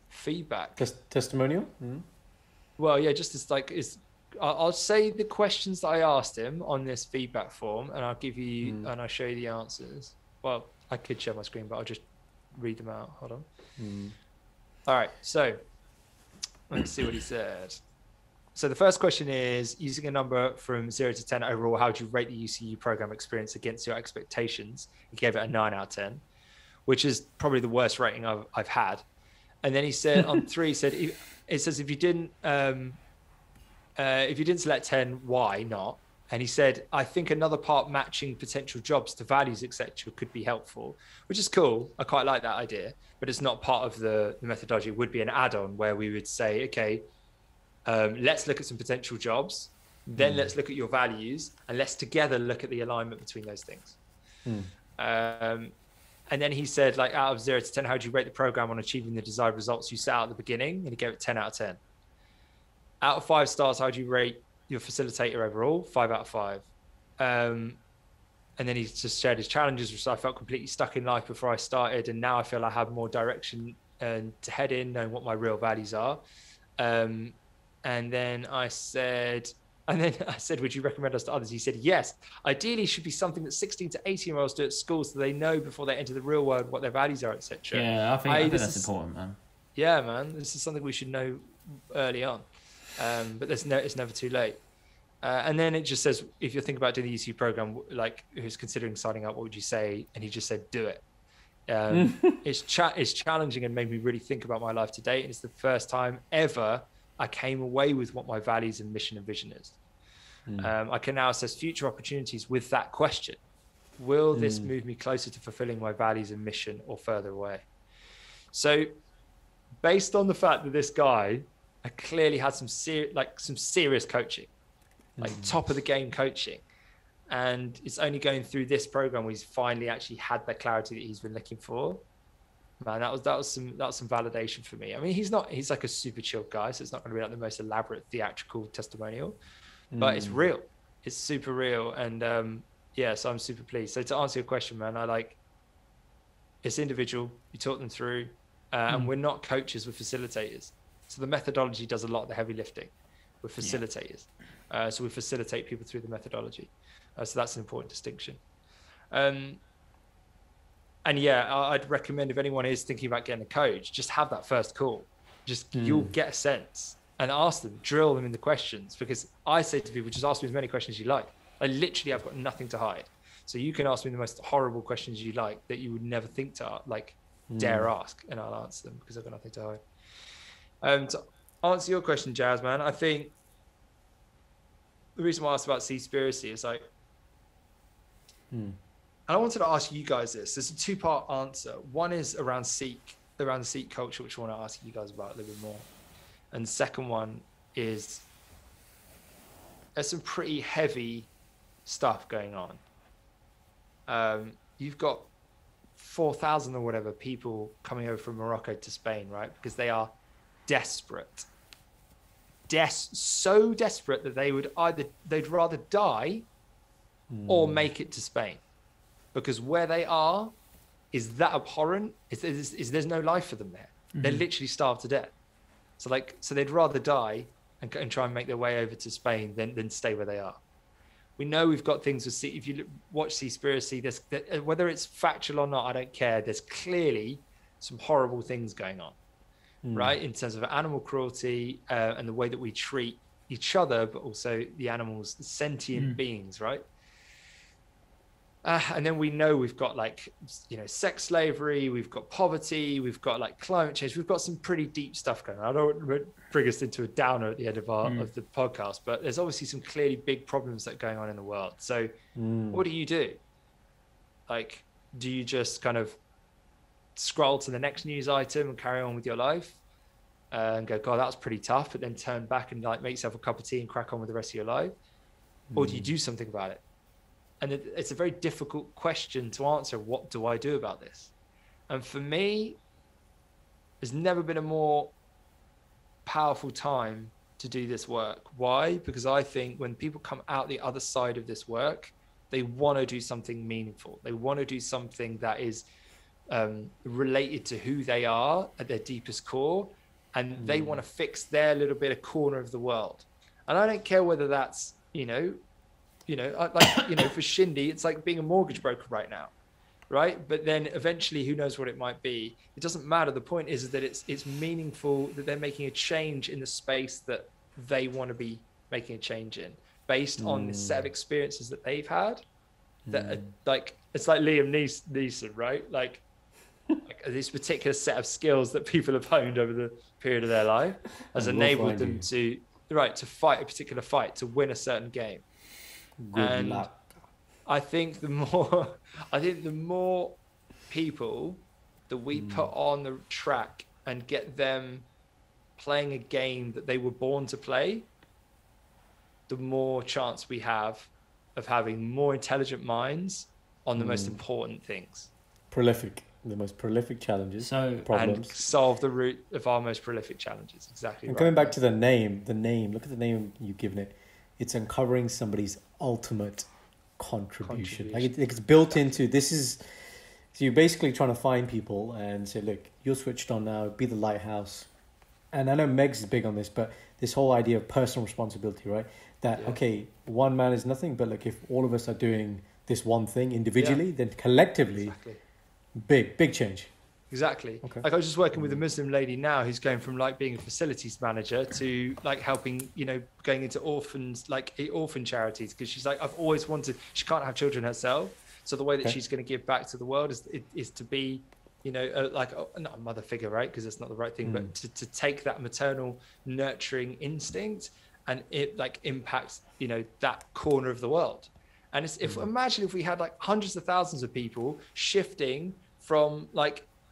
feedback. Testimonial? Well, yeah, just as like I'll say the questions that I asked him on this feedback form, and I'll give you and I'll show you the answers. Well, I could share my screen, but I'll just read them out. Hold on. All right, so let's see what he said. So the first question is, using a number from 0 to 10 overall, how would you rate the UCU program experience against your expectations? He gave it a 9 out of 10, which is probably the worst rating I've had. And then he said on 3, it says, if you didn't select 10, why not? And he said, I think another part, matching potential jobs to values, etc., could be helpful, which is cool. I quite like that idea, but it's not part of the methodology. It would be an add-on where we would say, okay, let's look at some potential jobs, then let's look at your values, and let's together look at the alignment between those things. And then he said, like, out of 0 to 10, how would you rate the program on achieving the desired results you set out at the beginning? And he gave it 10 out of 10. Out of 5 stars, how would you rate your facilitator overall? 5 out of 5. And then he just shared his challenges, which I felt completely stuck in life before I started. And now I feel I have more direction to head in, knowing what my real values are. And then I said, would you recommend us to others? He said, yes. Ideally, should be something that 16 to 18-year-olds do at school, so they know before they enter the real world what their values are, etc. Yeah, I think that's important, man. Yeah, man. This is something we should know early on. But it's never too late. And then it just says, if you're thinking about doing the UCU program, like who's considering signing up, what would you say? And he just said, do it. It's challenging and made me really think about my life to date. And it's the first time ever I came away with what my values and mission and vision is. I can now assess future opportunities with that question. Will this move me closer to fulfilling my values and mission or further away? So based on the fact that this guy clearly had some serious coaching, like top of the game coaching. And it's only going through this program where he's finally actually had the clarity that he's been looking for. Man, that was some validation for me. I mean, he's like a super chill guy, so it's not going to be like the most elaborate theatrical testimonial, but it's real. It's super real. And yeah, so I'm super pleased. So to answer your question, man, it's individual. You talk them through, and we're not coaches, we're facilitators. So the methodology does a lot of the heavy lifting. We're facilitators. So we facilitate people through the methodology. So that's an important distinction. And yeah, I'd recommend if anyone is thinking about getting a coach, just have that first call. Just you'll get a sense and ask them, drill them in the questions. Because I say to people, just ask me as many questions as you like. I've got nothing to hide. So you can ask me the most horrible questions you like that you would never think to dare ask, and I'll answer them because I've got nothing to hide. To answer your question, Jazz, man, I think the reason why I asked about Seaspiracy is like, and I wanted to ask you guys this. There's a two-part answer. One is around the Sikh culture, which I want to ask you guys about a little bit more. And the second one is there's some pretty heavy stuff going on. You've got 4,000 or whatever people coming over from Morocco to Spain, right? Because they are desperate. So desperate that they'd rather die or make it to Spain, because where they are is that abhorrent. There's no life for them there. They're literally starved to death. So they'd rather die and try and make their way over to Spain than stay where they are. We know we've got things with if you watch Seaspiracy, whether it's factual or not, I don't care. There's clearly some horrible things going on, right? In terms of animal cruelty and the way that we treat each other, but also the animals, the sentient beings, right? And then we know we've got sex slavery, we've got poverty, we've got climate change, we've got some pretty deep stuff going on. I don't want to bring us into a downer at the end of of the podcast, but there's obviously some clearly big problems that are going on in the world. So what do you do? Do you just kind of scroll to the next news item and carry on with your life and go, God, that was pretty tough, but then turn back and make yourself a cup of tea and crack on with the rest of your life? Or do you do something about it? And it's a very difficult question to answer. What do I do about this? And for me, there's never been a more powerful time to do this work. Why? Because I think when people come out the other side of this work, they want to do something meaningful. They want to do something that is related to who they are at their deepest core. And they want to fix their little bit of corner of the world. And I don't care whether that's, for Shindy, it's like being a mortgage broker right now, right? But then eventually, who knows what it might be? It doesn't matter. The point is that it's meaningful, that they're making a change in the space that they want to be making a change in, based on the set of experiences that they've had. That it's like Liam Neeson, right? Like this particular set of skills that people have honed over the period of their life has enabled them to fight a particular fight, to win a certain game. Good luck. I think the more people that we put on the track and get them playing a game that they were born to play, the more chance we have of having more intelligent minds on the most important things. The most prolific challenges, problems. And solve the root of our most prolific challenges. Exactly. And coming back to the name, look at the name you've given it. It's uncovering somebody's ultimate contribution. It's built into this. So you're basically trying to find people and say, look, you're switched on now, be the lighthouse. And I know Meg's is big on this, but this whole idea of personal responsibility, right? That, okay, one man is nothing, but if all of us are doing this one thing individually, then collectively, big change. Exactly. Okay. I was just working with a Muslim lady now who's going from being a facilities manager to helping, going into orphans, orphan charities, because she's I've always wanted, she can't have children herself. So the way that she's going to give back to the world is to be, not a mother figure, right? Because that's not the right thing, but to take that maternal nurturing instinct and it impacts, that corner of the world. And imagine if we had hundreds of thousands of people shifting from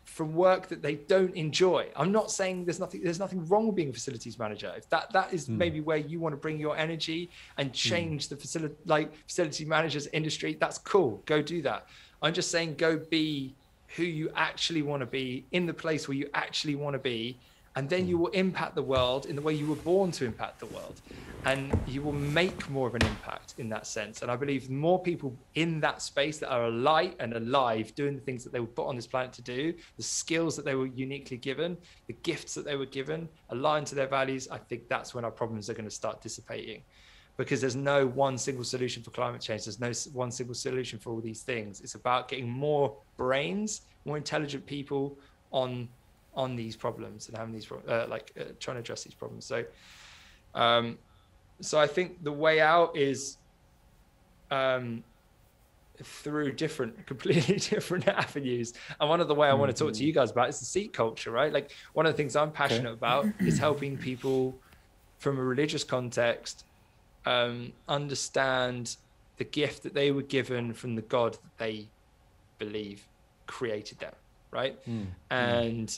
from work that they don't enjoy. I'm not saying there's nothing wrong with being a facilities manager. If that is maybe where you want to bring your energy and change the facility managers industry, that's cool. Go do that. I'm just saying, go be who you actually want to be in the place where you actually want to be. And then you will impact the world in the way you were born to impact the world. And you will make more of an impact in that sense. And I believe more people in that space that are alight and alive, doing the things that they were put on this planet to do, the skills that they were uniquely given, the gifts that they were given, aligned to their values, I think that's when our problems are going to start dissipating. Because there's no one single solution for climate change. There's no one single solution for all these things. It's about getting more brains, more intelligent people on these problems and having these trying to address these problems. So I think the way out is through completely different avenues. And one of the way I want to talk to you guys about is the Sikh culture, right? Like, one of the things I'm passionate about is helping people from a religious context understand the gift that they were given from the God that they believe created them, right? And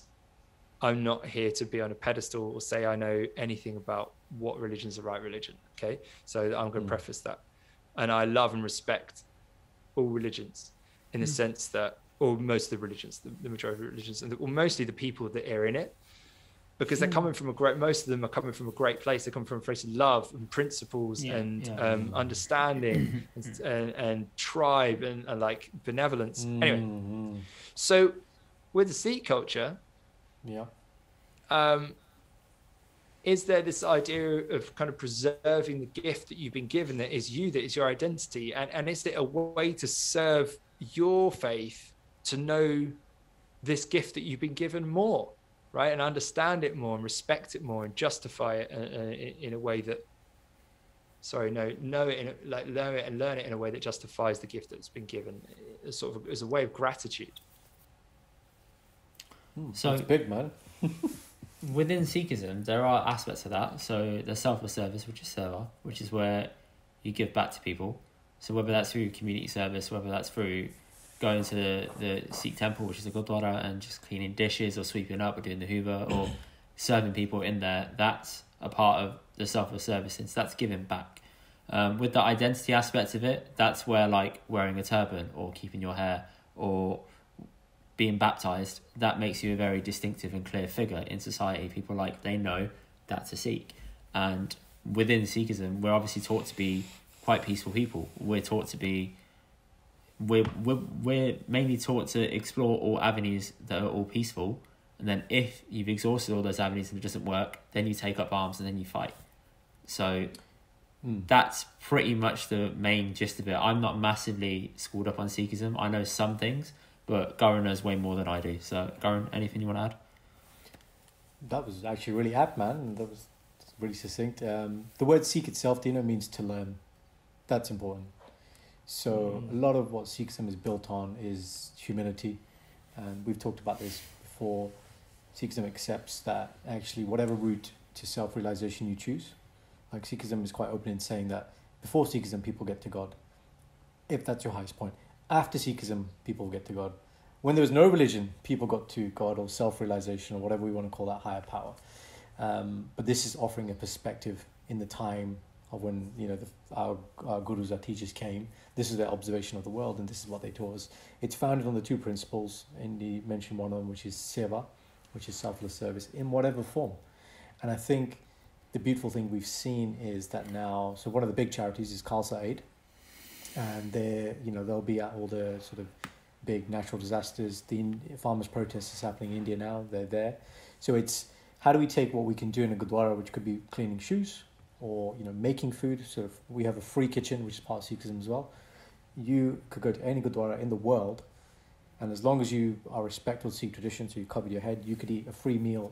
I'm not here to be on a pedestal or say I know anything about what religion's the right religion, okay? So I'm going to preface that. And I love and respect all religions in the sense that, or most of the religions, the majority of religions, or mostly the people that are in it, because they're coming from most of them are coming from a great place. They come from a place of love and principles and understanding and tribe and like benevolence. Anyway, so with the Sikh culture, is there this idea of kind of preserving the gift that you've been given that is you, that is your identity? And is it a way to serve your faith to know this gift that you've been given more, right? And understand it more and respect it more and justify it in a way that, know it and learn it in a way that justifies the gift that's been given, sort of as a way of gratitude. So it's big, man. Within Sikhism, there are aspects of that. So there's selfless service, which is seva, which is where you give back to people. So whether that's through community service, whether that's through going to the Sikh temple, which is a gurdwara, and just cleaning dishes or sweeping up or doing the hoover or serving people in there, that's a part of the selfless service, since that's giving back. With the identity aspect of it, that's where like wearing a turban or keeping your hair or being baptized, that makes you a very distinctive and clear figure in society. People they know that's a Sikh. And within Sikhism, we're obviously taught to be quite peaceful people. We're taught to be, we're mainly taught to explore all avenues that are all peaceful. And then if you've exhausted all those avenues and it doesn't work, then you take up arms and then you fight. So that's pretty much the main gist of it. I'm not massively schooled up on Sikhism. I know some things, but Gaurav knows way more than I do. So, Gaurav, anything you want to add? That was actually really apt, man. That was really succinct. The word Sikh itself, Dino, means to learn. That's important. So, a lot of what Sikhism is built on is humility. And we've talked about this before. Sikhism accepts that actually whatever route to self-realization you choose, like Sikhism is quite open in saying that before Sikhism, people get to God, if that's your highest point. After Sikhism, people get to God. When there was no religion, people got to God or self-realization or whatever we want to call that higher power. But this is offering a perspective in the time of when our gurus, our teachers came. This is their observation of the world, and this is what they taught us. It's founded on the two principles. Indy mentioned one of them, which is seva, which is selfless service in whatever form. And I think the beautiful thing we've seen is that now, so one of the big charities is Khalsa Aid. And they'll be at all the sort of big natural disasters. The farmers' protest is happening in India now. They're there. So it's how do we take what we can do in a gurdwara, which could be cleaning shoes or making food. Sort of, we have a free kitchen, which is part of Sikhism as well. You could go to any gurdwara in the world, and as long as you are respectful of Sikh tradition, so you covered your head, you could eat a free meal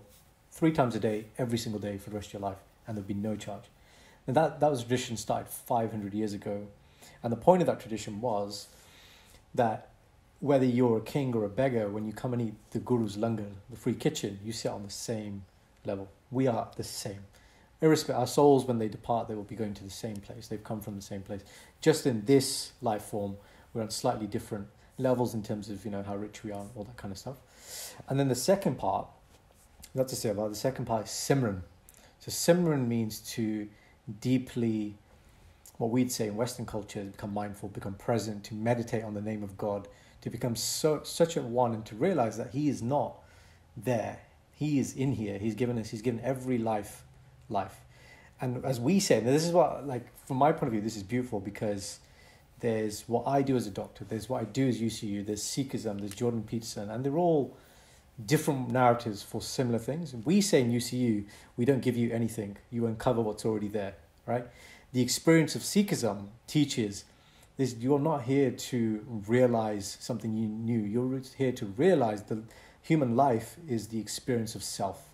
3 times a day, every single day for the rest of your life, and there'd be no charge. And that was a tradition started 500 years ago. And the point of that tradition was that whether you're a king or a beggar, when you come and eat the Guru's langar, the free kitchen, you sit on the same level. We are the same. Irrespective, our souls, when they depart, they will be going to the same place. They've come from the same place. Just in this life form, we're on slightly different levels in terms of how rich we are and all that kind of stuff. And then the second part, not to say about the second part is Simran. So Simran means to deeply, what we'd say in Western culture, become mindful, become present, to meditate on the name of God, to become such a one, and to realize that He is not there. He is in here. He's given every life. And as we say, now this is what, like, from my point of view, this is beautiful, because there's what I do as a doctor, there's what I do as UCU, there's Sikhism, there's Jordan Peterson, and they're all different narratives for similar things. We say in UCU, we don't give you anything, you uncover what's already there, right? The experience of Sikhism teaches this: you're not here to realize something you knew, you're here to realize the human life is the experience of self,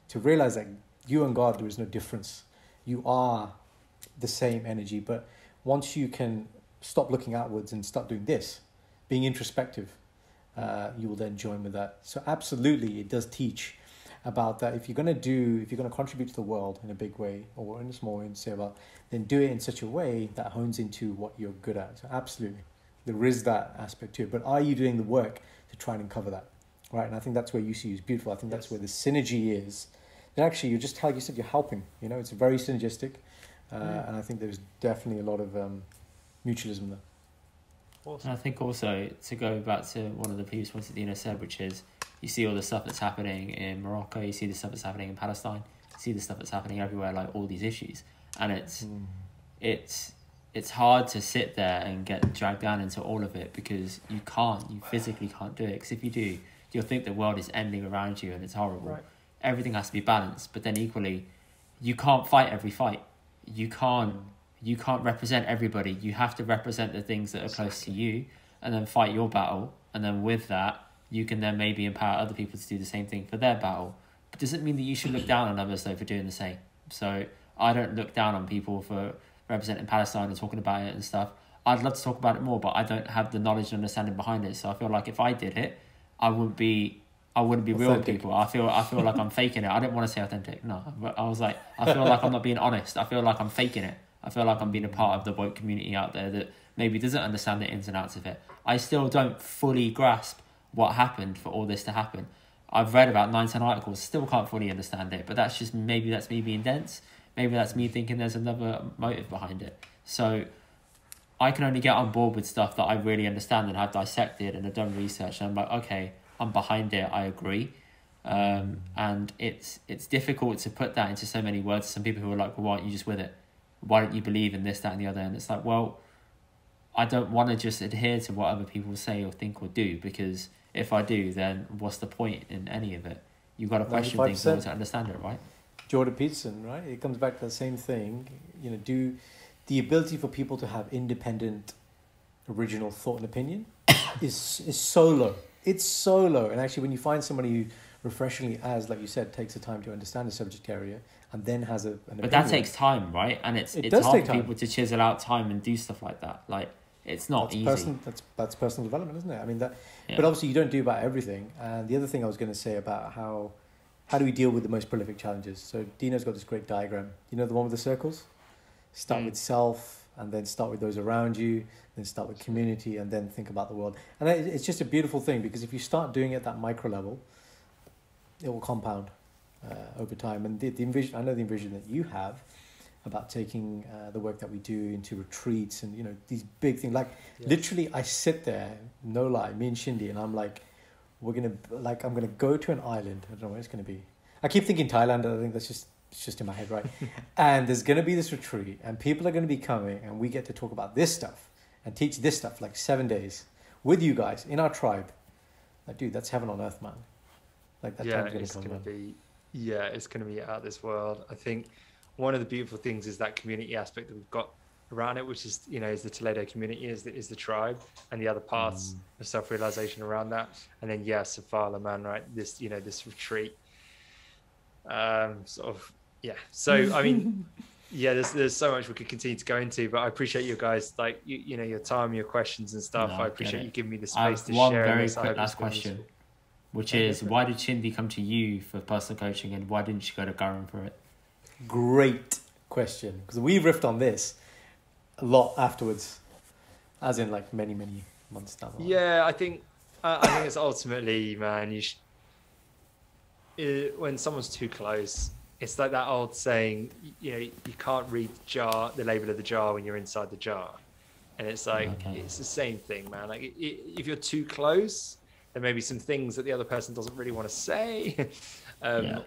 to realize that you and God, there is no difference. You are the same energy, but once you can stop looking outwards and start doing this, being introspective, you will then join with that. So absolutely, it does teach about that. If you're going to contribute to the world in a big way or in a small way, then do it in such a way that hones into what you're good at. So absolutely, there is that aspect too. But are you doing the work to try and uncover that, right? And I think that's where UCU is beautiful. I think that's where the synergy is. And actually, you're just, like you said, you're helping. You know, it's very synergistic, and I think there's definitely a lot of mutualism there. Awesome. And I think also, to go back to one of the previous points that Dino said, which is you see all the stuff that's happening in Morocco, you see the stuff that's happening in Palestine, you see the stuff that's happening everywhere, like all these issues. And it's hard to sit there and get dragged down into all of it, because you physically can't do it. Because if you do, you'll think the world is ending around you and it's horrible. Right. Everything has to be balanced, but then equally, you can't fight every fight. You can't represent everybody. You have to represent the things that are close to you, and then fight your battle. And then with that, you can then maybe empower other people to do the same thing for their battle. But does it mean that you should look down on others though for doing the same? So I don't look down on people for representing Palestine and talking about it and stuff. I'd love to talk about it more, but I don't have the knowledge and understanding behind it. So I feel like if I did it, I wouldn't be real with people. I feel like I'm faking it. I didn't want to say authentic. No, but I was like, I feel like I'm not being honest. I feel like I'm faking it. I feel like I'm being a part of the woke community out there that maybe doesn't understand the ins and outs of it. I still don't fully grasp what happened for all this to happen. I've read about 9-10 articles, still can't fully understand it, but that's me being dense. Maybe that's me thinking there's another motive behind it. So I can only get on board with stuff that I really understand and have dissected and have done research. And I'm like, okay, I'm behind it, I agree. And it's difficult to put that into so many words. Some people who are like, well, why aren't you just with it? Why don't you believe in this, that, and the other? And it's like, well, I don't want to just adhere to what other people say or think or do, because if I do, then what's the point in any of it? You've got to question things in order to understand it, right? Jordan Peterson, right? It comes back to the same thing. You know, do the ability for people to have independent, original thought and opinion is so low. It's so low. And actually, when you find somebody who refreshingly, as like you said, takes the time to understand the subject area and then has an opinion. But that takes time, right? And it's hard for people to chisel out time and do stuff like that. Like, it's not easy. That's personal development, isn't it? I mean, that. Yeah. But obviously, you don't do about everything. And the other thing I was going to say about how do we deal with the most prolific challenges? So Dino's got this great diagram. You know the one with the circles? Start with self, and then start with those around you, then start with community, and then think about the world. And it's just a beautiful thing, because if you start doing it at that micro level, it will compound over time. And I know the envision that you have about taking the work that we do into retreats and, you know, these big things. Like, literally, I sit there, no lie, me and Shindy, and I'm like, I'm going to go to an island. I don't know where it's going to be. I keep thinking Thailand. I think it's just in my head, right? And there's going to be this retreat, and people are going to be coming, and we get to talk about this stuff and teach this stuff, like 7 days with you guys in our tribe. Like, dude, that's heaven on earth, man. Like, that time's going to come. It's going to be out of this world. I think one of the beautiful things is that community aspect that we've got around it, which is, you know, is the Toledo community, is the tribe, and the other paths of self-realization around that. And then Safala, man, right? This, you know, this retreat, so I mean, there's so much we could continue to go into, but I appreciate you guys, like, you know, your time, your questions and stuff. I appreciate you giving me the space to share. One very quick last question, which is, why did Shindy come to you for personal coaching, and why didn't you go to Karan for it? Great question, because we riffed on this a lot afterwards, as in like many months down the line. I think it's ultimately, man, when someone's too close, it's like that old saying, you can't read the label of the jar when you're inside the jar. And it's like, it's the same thing, man. Like if you're too close, there may be some things that the other person doesn't really want to say,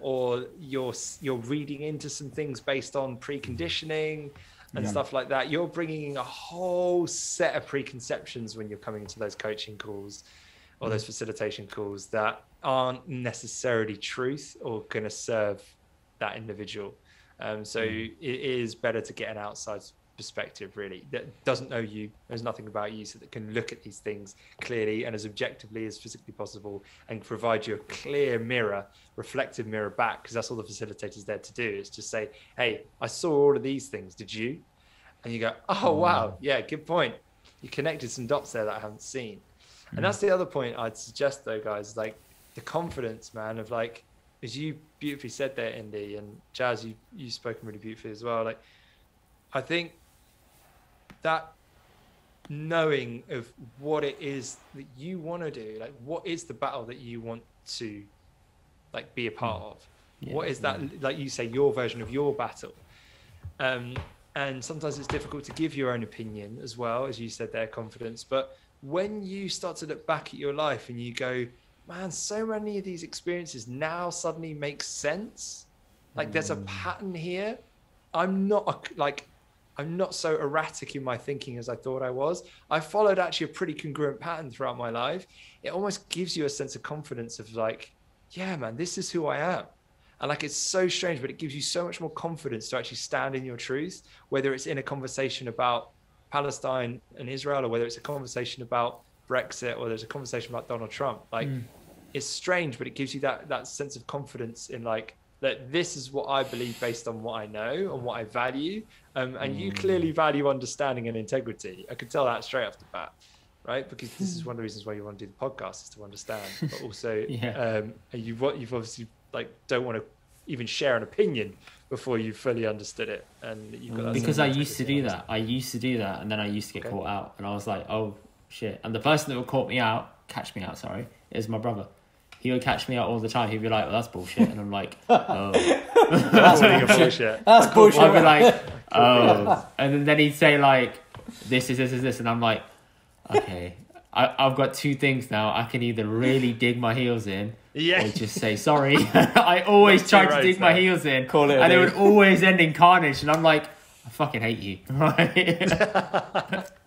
or you're reading into some things based on preconditioning and stuff like that. You're bringing a whole set of preconceptions when you're coming into those coaching calls or those facilitation calls that aren't necessarily truth or going to serve that individual. So it is better to get an outside perspective, really, that doesn't know you, knows nothing about you, so that can look at these things clearly and as objectively as physically possible and provide you a clear mirror, reflective mirror back, because that's all the facilitator's there to do, is just say, hey, I saw all of these things, did you? And you go, oh wow, yeah, good point, you connected some dots there that I haven't seen. And that's the other point I'd suggest though, guys, like the confidence, man, of like, as you beautifully said there, Indy, and Jazz, you've spoken really beautifully as well. Like, I think that knowing of what it is that you want to do, like what is the battle that you want to like be a part of? What is that, like you say, your version of your battle? And sometimes it's difficult to give your own opinion as well, as you said there, confidence. But when you start to look back at your life and you go, man, so many of these experiences now suddenly make sense. Like there's a pattern here. I'm not so erratic in my thinking as I thought I was. I followed actually a pretty congruent pattern throughout my life. It almost gives you a sense of confidence of like, yeah, man, this is who I am. And like, it's so strange, but it gives you so much more confidence to actually stand in your truth, whether it's in a conversation about Palestine and Israel, or whether it's a conversation about Brexit, or there's a conversation about Donald Trump. Like, it's strange, but it gives you that sense of confidence in like, that this is what I believe based on what I know and what I value. And you clearly value understanding and integrity. I could tell that straight off the bat, right? Because this is one of the reasons why you want to do the podcast, is to understand, but also you've obviously like don't want to even share an opinion before you fully understood it. And you've got that because I used to do that. And then I used to get caught out, and I was like, oh shit. And the person that would catch me out, is my brother. He would catch me out all the time. He'd be like, well, that's bullshit. And I'm like, oh. That's bullshit. That's bullshit. I'd be like, oh. And then he'd say like, this is this. And I'm like, okay, I've got two things now. I can either really dig my heels in or just say sorry. I always try to dig my heels in. Call it, and it would always end in carnage. And I'm like, I fucking hate you.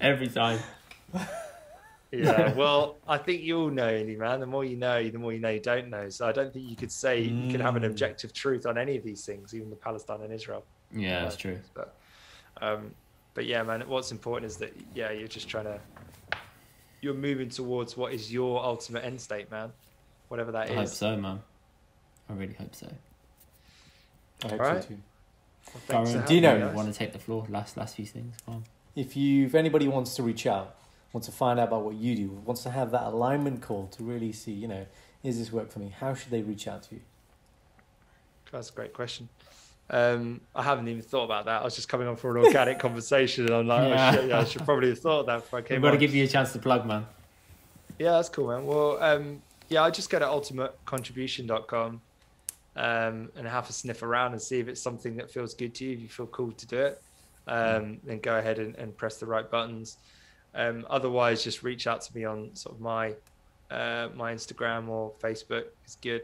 Every time. Yeah, well, I think you all know, Indy, man. The more you know you don't know. So I don't think you could say you can have an objective truth on any of these things, even the Palestine and Israel. Yeah, that's true. But yeah, man, what's important is that, you're just you're moving towards what is your ultimate end state, man. Whatever that is. I hope so, man. I really hope so. I hope so too. Well, Dino, want to take the floor? Last few things. Come on. If anybody wants to reach out, wants to find out about what you do, wants to have that alignment call to really see, is this work for me? How should they reach out to you? That's a great question. I haven't even thought about that. I was just coming on for an organic conversation, and I'm like, I should probably have thought of that before I came on. We've got to give you a chance to plug, man. Yeah, that's cool, man. Well, I just go to ultimatecontribution.com and have a sniff around and see if it's something that feels good to you, if you feel cool to do it. Then go ahead and press the right buttons. Otherwise, just reach out to me on sort of my Instagram or Facebook. It's good.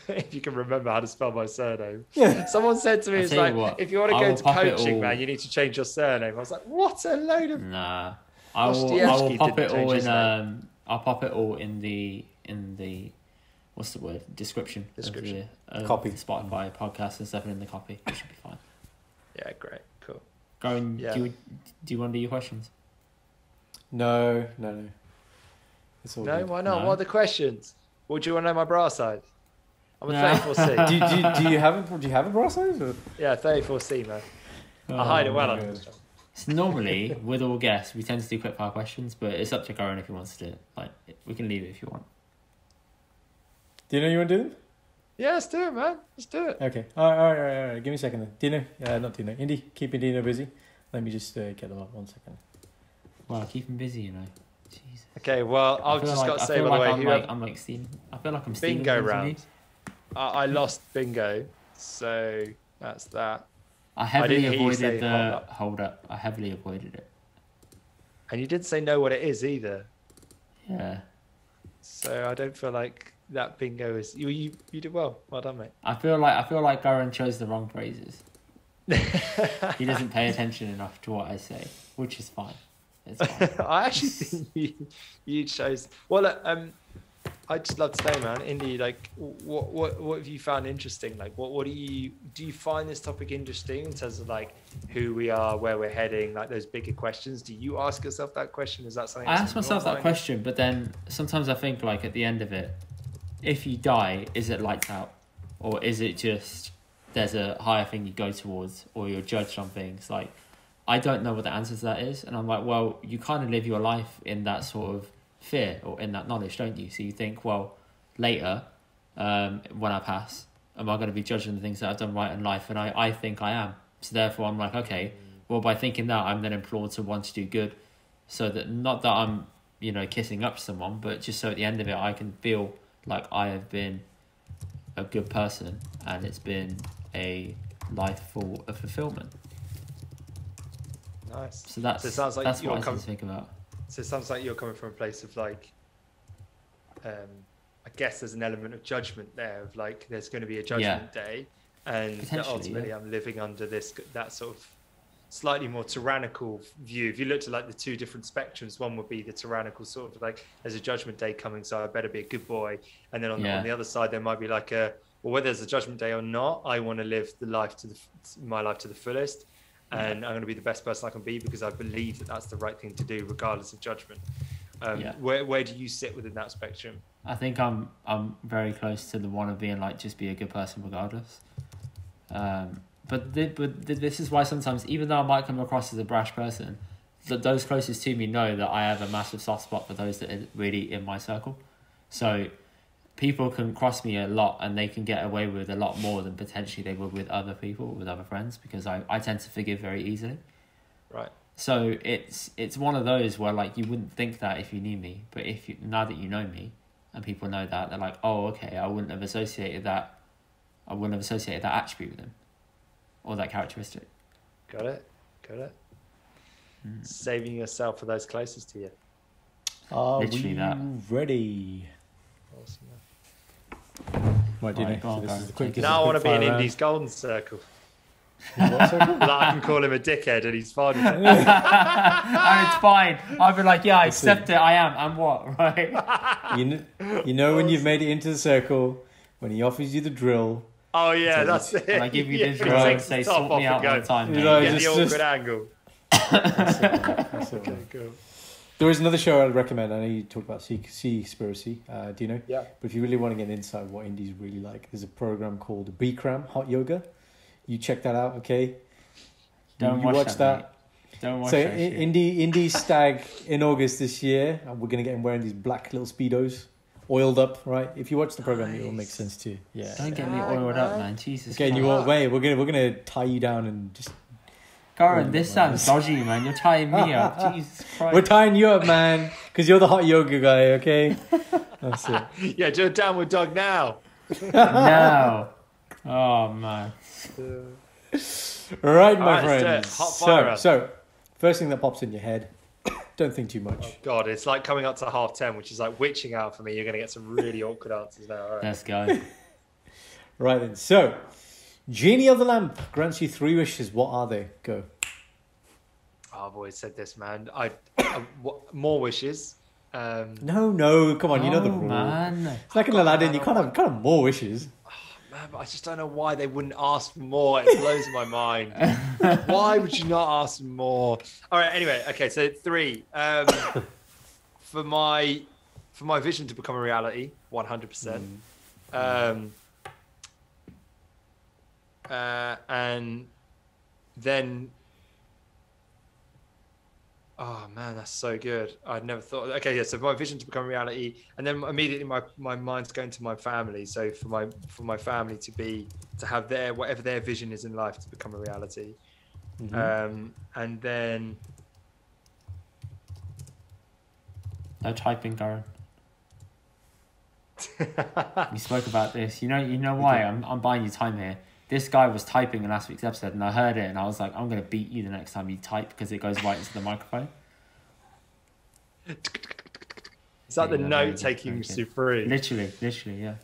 If you can remember how to spell my surname. Someone said to me, it's like, if you want to go into coaching, man, you need to change your surname. I was like, what a load of... Nah. I will pop it all in... I'll pop it all in the what's the word? Description. Copy. The Spotify podcast and stuff in the copy. It should be fine. Yeah, great. Cool. Do you want to do your questions? No. It's all good. Why not? No. What are the questions? What do you want to know my bra size? I'm a 34C. do you have a bra size? Or? Yeah, 34C, man. I hide it well on this job. So normally, with all guests, we tend to do quick fire questions, but it's up to Karan if he wants to do it. Like, we can leave it if you want. Do you want to do them? Yeah, let's do it, man. Let's do it. Okay. All right. Give me a second then. Dino, not Dino. Indy, keeping Dino busy. Let me just get them up 1 second. Well, keep him busy, Jesus. Okay, well, I've just got to say, by the way, I'm like Steven. I feel like I'm Steven. Bingo round. I lost bingo, so that's that. I heavily didn't hear you say avoided the hold up. hold up. I heavily avoided it. And you didn't say know what it is either. Yeah. So I don't feel like that bingo is you did well. Well done, mate. I feel like Garan chose the wrong phrases. He doesn't pay attention enough to what I say, which is fine. It's fine. I actually think you chose well. I'd just love to know, man, Indy, like what have you found interesting? Like what do you find this topic interesting in terms of like who we are, where we're heading, like those bigger questions? Do you ask yourself that question? Is that something I that's ask in your myself that mind? question, but then sometimes I think like at the end of it, if you die, is it lights out? Or is it just there's a higher thing you go towards, or you're judged on things? Like, I don't know what the answer to that is. And I'm like, well, you kind of live your life in that sort of fear or in that knowledge, don't you? So you think, well, later, when I pass, am I going to be judging the things that I've done right in life? And I think I am. So therefore, I'm like, okay, well, by thinking that, I'm then implored to want to do good. So that, not that I'm, kissing up to someone, but just so at the end of it, I can feel like I have been a good person and it's been a life full of fulfillment. Nice. So that's what I tend to think about. So it sounds like you're coming from a place of like, I guess there's an element of judgment there of like, there's going to be a judgment day, and that ultimately I'm living under that sort of slightly more tyrannical view. If you looked at like the two different spectrums, one would be the tyrannical sort of like, there's a judgment day coming, so I better be a good boy. And then on the other side, there might be like well, whether there's a judgment day or not, I want to live my life to the fullest. And I'm going to be the best person I can be because I believe that that's the right thing to do, regardless of judgment. Where do you sit within that spectrum? I think I'm very close to the one of being like, just be a good person regardless. But this is why sometimes, even though I might come across as a brash person, those closest to me know that I have a massive soft spot for those that are really in my circle. So people can cross me a lot and they can get away with a lot more than potentially they would with other people, with other friends, because I tend to forgive very easily. Right. So it's one of those where like you wouldn't think that if you knew me, but now that you know me and people know that, they're like, oh, okay, I wouldn't have associated that attribute with them or that characteristic. Got it. Saving yourself for those closest to you. Are Literally we ready? Awesome. Right, Right, so this is the quick. Now I want to be in Indy's golden circle. What circle? Like I can call him a dickhead and he's fine with it. And it's fine. I'll be like, yeah, I accept it. I am. I'm what, right? You know when you've made it into the circle, when he offers you the drill. Oh yeah, that's it. And I give you the drill Right. and say, Top sort me off out and one go. time. You mate. know, Get the just- awkward angle. That's it. Okay, cool. There is another show I'd recommend. I know you talk about Seaspiracy, Dino. Yeah. But if you really want to get an insight of what Indy's really like, there's a program called Bikram Hot Yoga. You check that out, okay? Don't you watch that. mate. Don't watch So that shit. Indy's stag in August this year, and we're gonna get him wearing these black little speedos, oiled up, right? If you watch the program, it will make sense to you. Yeah. Don't get me oiled up, man. Jesus Okay, and you Christ. won't wait. We're gonna tie you down and just. Karen, this sounds dodgy, man. You're tying me up. Jesus Christ. We're tying you up, man, because you're the hot yoga guy. Okay. That's it. Yeah, do a downward dog now. No. Oh, man. Right, my Alright, let's do friends. it. Hot fire. So, first thing that pops in your head. Don't think too much. Oh God, it's like coming up to 10:30, which is like witching out for me. You're going to get some really awkward answers now. All right. Let's go. Right then. So, Genie of the Lamp grants you 3 wishes. What are they? Go. Oh, I've always said this, man. More wishes. No. Come on, you know the Oh, rule. man. It's like in Aladdin. You can't have more wishes. Man, but I just don't know why they wouldn't ask for more. It blows my mind. Why would you not ask for more? All right. Anyway, okay. So 3. For my vision to become a reality, 100%. And then, oh man, that's so good. I'd never thought. Okay, yeah. So my vision to become a reality, and then immediately my mind's going to my family. So for my family to have whatever their vision is in life to become a reality, and then No typing, Karen. We spoke about this. You know why? I'm buying you time here. This guy was typing in last week's episode, and I heard it, and I was like, I'm gonna beat you the next time you type because it goes right into the microphone. Is that the note taking supreme? Literally, yeah.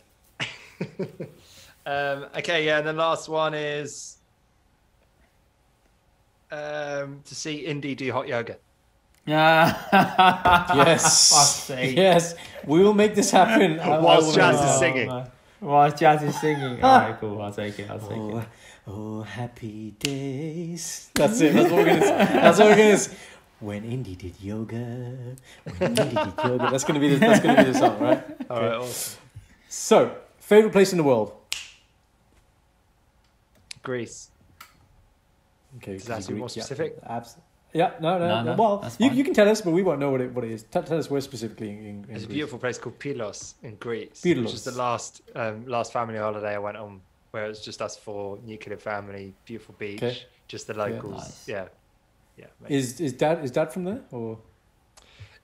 Okay, yeah, and the last one is to see Indy do hot yoga. Yes. Yes. We will make this happen. Whilst Jazz is singing. Whilst Jazz is singing. Alright, cool. I'll take it. Oh, happy days. That's it. That's what we're gonna say. When Indy did yoga. That's gonna be the song, right? All right, awesome. So, favorite place in the world? Greece. Okay. Does that have to be more specific? Yeah, absolutely. Yeah, no. Well, you can tell us, but we won't know what it is. Tell us where specifically in There's a Greece. beautiful place called Pylos in Greece, Pylos. which is the last family holiday I went on, where it was just us four, nuclear family, beautiful beach, just the locals. Nice. Yeah. Is dad from there or?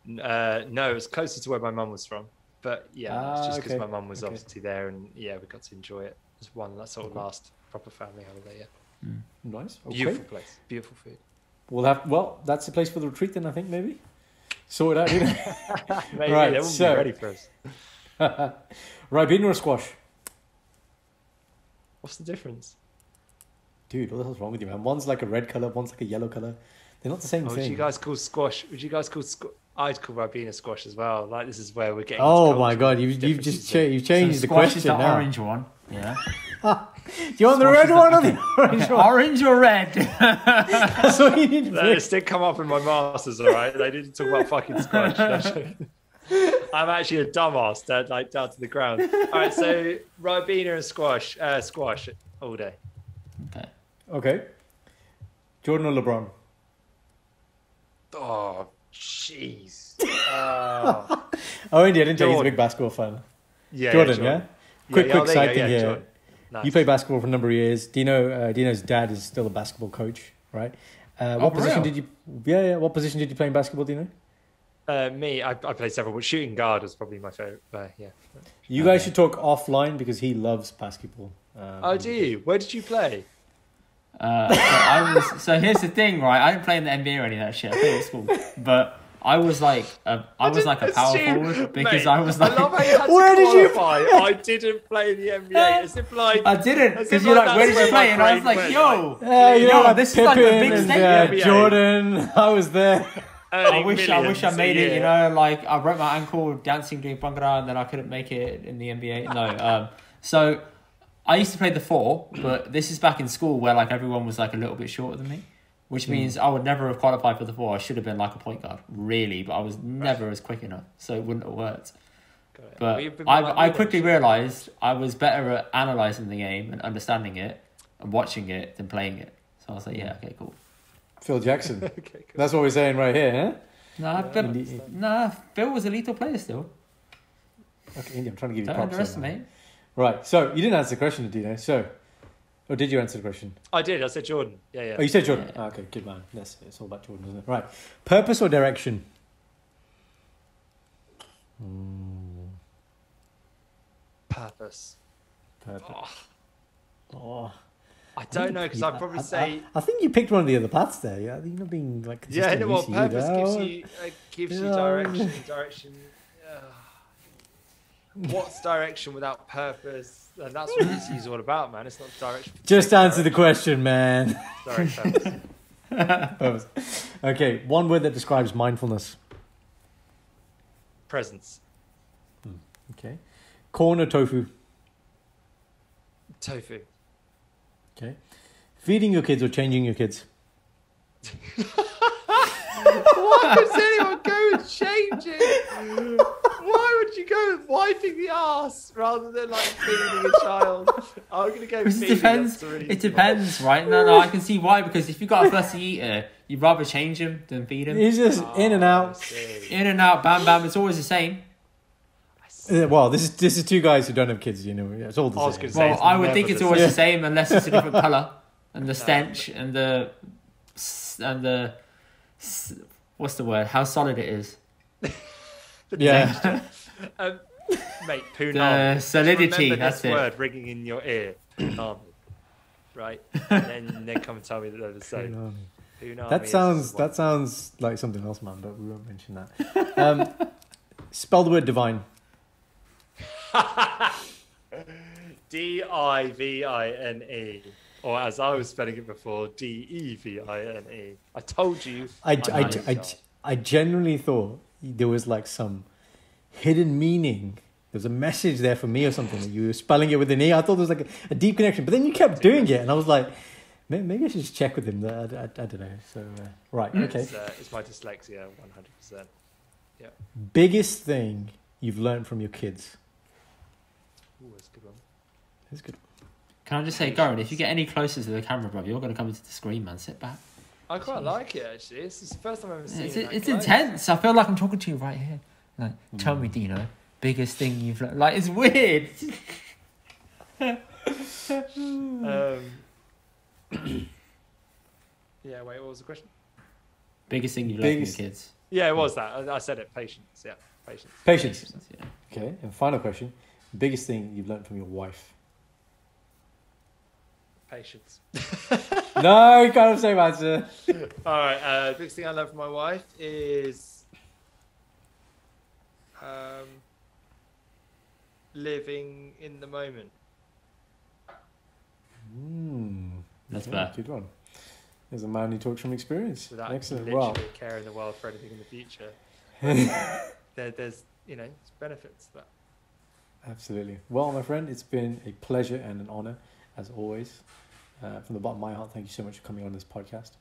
No, it was closer to where my mum was from, but yeah, it's just because okay. my mum was obviously there, and yeah, we got to enjoy it. It was that sort of last proper family holiday. Yeah, Nice. Okay. beautiful place, beautiful food. That's the place for the retreat then, I think, maybe. Sort it out, didn't Maybe Right, they won't so- be ready for us. Ribena or squash? What's the difference? Dude, what the hell's wrong with you, man? One's like a red colour, one's like a yellow colour. They're not the same Would thing. you guys call squash? I'd call Ribena squash as well. Like, this is where we're getting. Oh into my cultural god, you've differences just here. you've changed the squash question is the now. orange one. Yeah. Do you want the red one or the orange one? Orange or red? That's what you need to do. This did come up in my masters, all right. They didn't talk about fucking squash. I'm actually a dumbass, down to the ground. All right, so Ribena and squash all day. Okay. Okay. Jordan or LeBron? Oh, jeez. Oh. Oh, Indy, I didn't tell you he's a Jordan. big basketball fan. Yeah, Jordan, yeah? Quick there you side go, thing here. Jordan. Nice. You played basketball for a number of years. Dino's dad is still a basketball coach, right? What position real? did you? Yeah. What position did you play in basketball, Dino? Me, I played several, but shooting guard was probably my favorite. Yeah. You guys should talk offline because he loves basketball. Oh, do you? Where did you play? So here's the thing, right? I didn't play in the NBA or any of that shit. I played at school, but I was like a power forward because I was like. I love how you had to Where did you qualify. I didn't play in the NBA. As if like I didn't as because if you're like, that's where did where you my play? And I was brain like, went, yo, you know, like this is like a Pippen big and, statement. Jordan, I was there. I wish I made it. Yeah. You know, like I broke my ankle dancing doing bhangra, and then I couldn't make it in the NBA. No, so I used to play the 4, but this is back in school where like everyone was like a little bit shorter than me, which means I would never have qualified for the 4. I should have been like a point guard, really, but I was never as quick enough, so it wouldn't have worked. Got it. But Well, you've been more like I me quickly then. realised I was better at analysing the game and understanding it and watching it than playing it. So I was like, yeah, okay, cool. Phil Jackson. Okay, cool. That's what we're saying right here, huh? Nah, Phil was a lethal player still. Okay, Indy, I'm trying to give you Don't props. underestimate. Right, so you didn't answer the question, Dino. So, or did you answer the question? I did. I said Jordan. Yeah. Oh, you said Jordan. Oh, okay, good man. It's all about Jordan, isn't it? Right. Purpose or direction? Purpose. Purpose. Oh, Oh. I don't know because I'd probably say. I think you picked one of the other paths there. Yeah, you're not being like. Yeah, no, well, consistent purpose UCU, gives you Yeah. direction. Direction. What's direction without purpose? And that's what UCU is all about, man. It's not direction. Just answer the question, man. Direct purpose. Purpose. Okay, one word that describes mindfulness. Presence. Okay. Corn or tofu? Tofu. Okay. Feeding your kids or changing your kids? Why would anyone go with changing? Why would you go with wiping the ass rather than like feeding a child? I'm gonna go It feeding. depends. That's really It depends, right? No, I can see why. Because if you got a fussy eater, you'd rather change him than feed him. He's just in and I out. see. In and out, bam, bam. It's always the same. Well, this is two guys who don't have kids. You know, it's all the I was same. gonna say- Well, it's I would never think it's the always same. the same unless it's a different color, and the stench and the what's the word? How solid it is. Yeah. Mate, punami. The solidity, Remember that's this it. word ringing in your ear. Punami. Right? And then come and tell me that they're the same. Punami That sounds like something else, man, but we won't mention that. Spell the word divine. Divine. Or as I was spelling it before, Devine. I told you. I genuinely thought there was like some hidden meaning. There's a message there for me or something. That you were spelling it with an E. I thought there was like a deep connection, but then you kept doing it, and I was like, maybe I should just check with him. I don't know. So right, okay. It's my dyslexia, 100%. Yeah. Biggest thing you've learned from your kids. Ooh, that's a good one. That's good. Can I just say, Goran, if you get any closer to the camera, bro, you're going to come into the screen, man. Sit back. I quite like it, actually. It's the first time I've ever seen it. It's intense. I feel like I'm talking to you right here. Like, tell me, Dino, biggest thing you've learned. Like, it's weird. Yeah, wait, what was the question? Biggest thing you've learned from your kids. Yeah, it was that. I said it. Patience. Yeah, Patience. Yeah. Okay, and final question. Biggest thing you've learned from your wife. Patience. No, you can't have the same answer. All right. Biggest thing I learned from my wife is living in the moment. That's yeah, fair. Good one. There's a man who talks from experience. Without Excellent. literally Wow. caring the world for anything in the future. There's benefits to that. Absolutely. Well, my friend, it's been a pleasure and an honor, as always. From the bottom of my heart, thank you so much for coming on this podcast.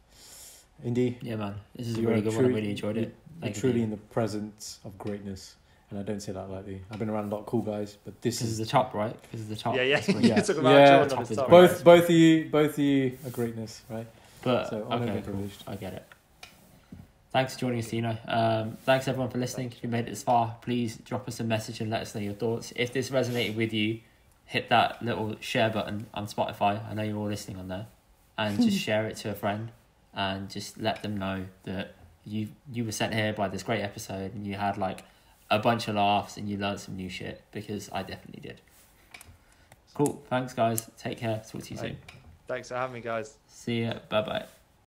Indy, Yeah, man. This is a you really are good one. I really enjoyed it. You're Thank you, truly Dino. in the presence of greatness, and I don't say that lightly. I've been around a lot of cool guys, but this This is is the top, right? This is the top. Yeah. That's great. You talk about Yeah, Jordan top on is his top. great. both of you are greatness, right? But, So honored okay, and cool. privileged. I get it. Thanks for joining us, Dino. Thanks everyone for listening. If you made it this far, please drop us a message and let us know your thoughts. If this resonated with you, hit that little share button on Spotify. I know you're all listening on there. And just share it to a friend and just let them know that you were sent here by this great episode and you had like a bunch of laughs and you learned some new shit, because I definitely did. Cool. Thanks, guys. Take care. Talk to you soon. Thanks for having me, guys. See ya. Bye-bye.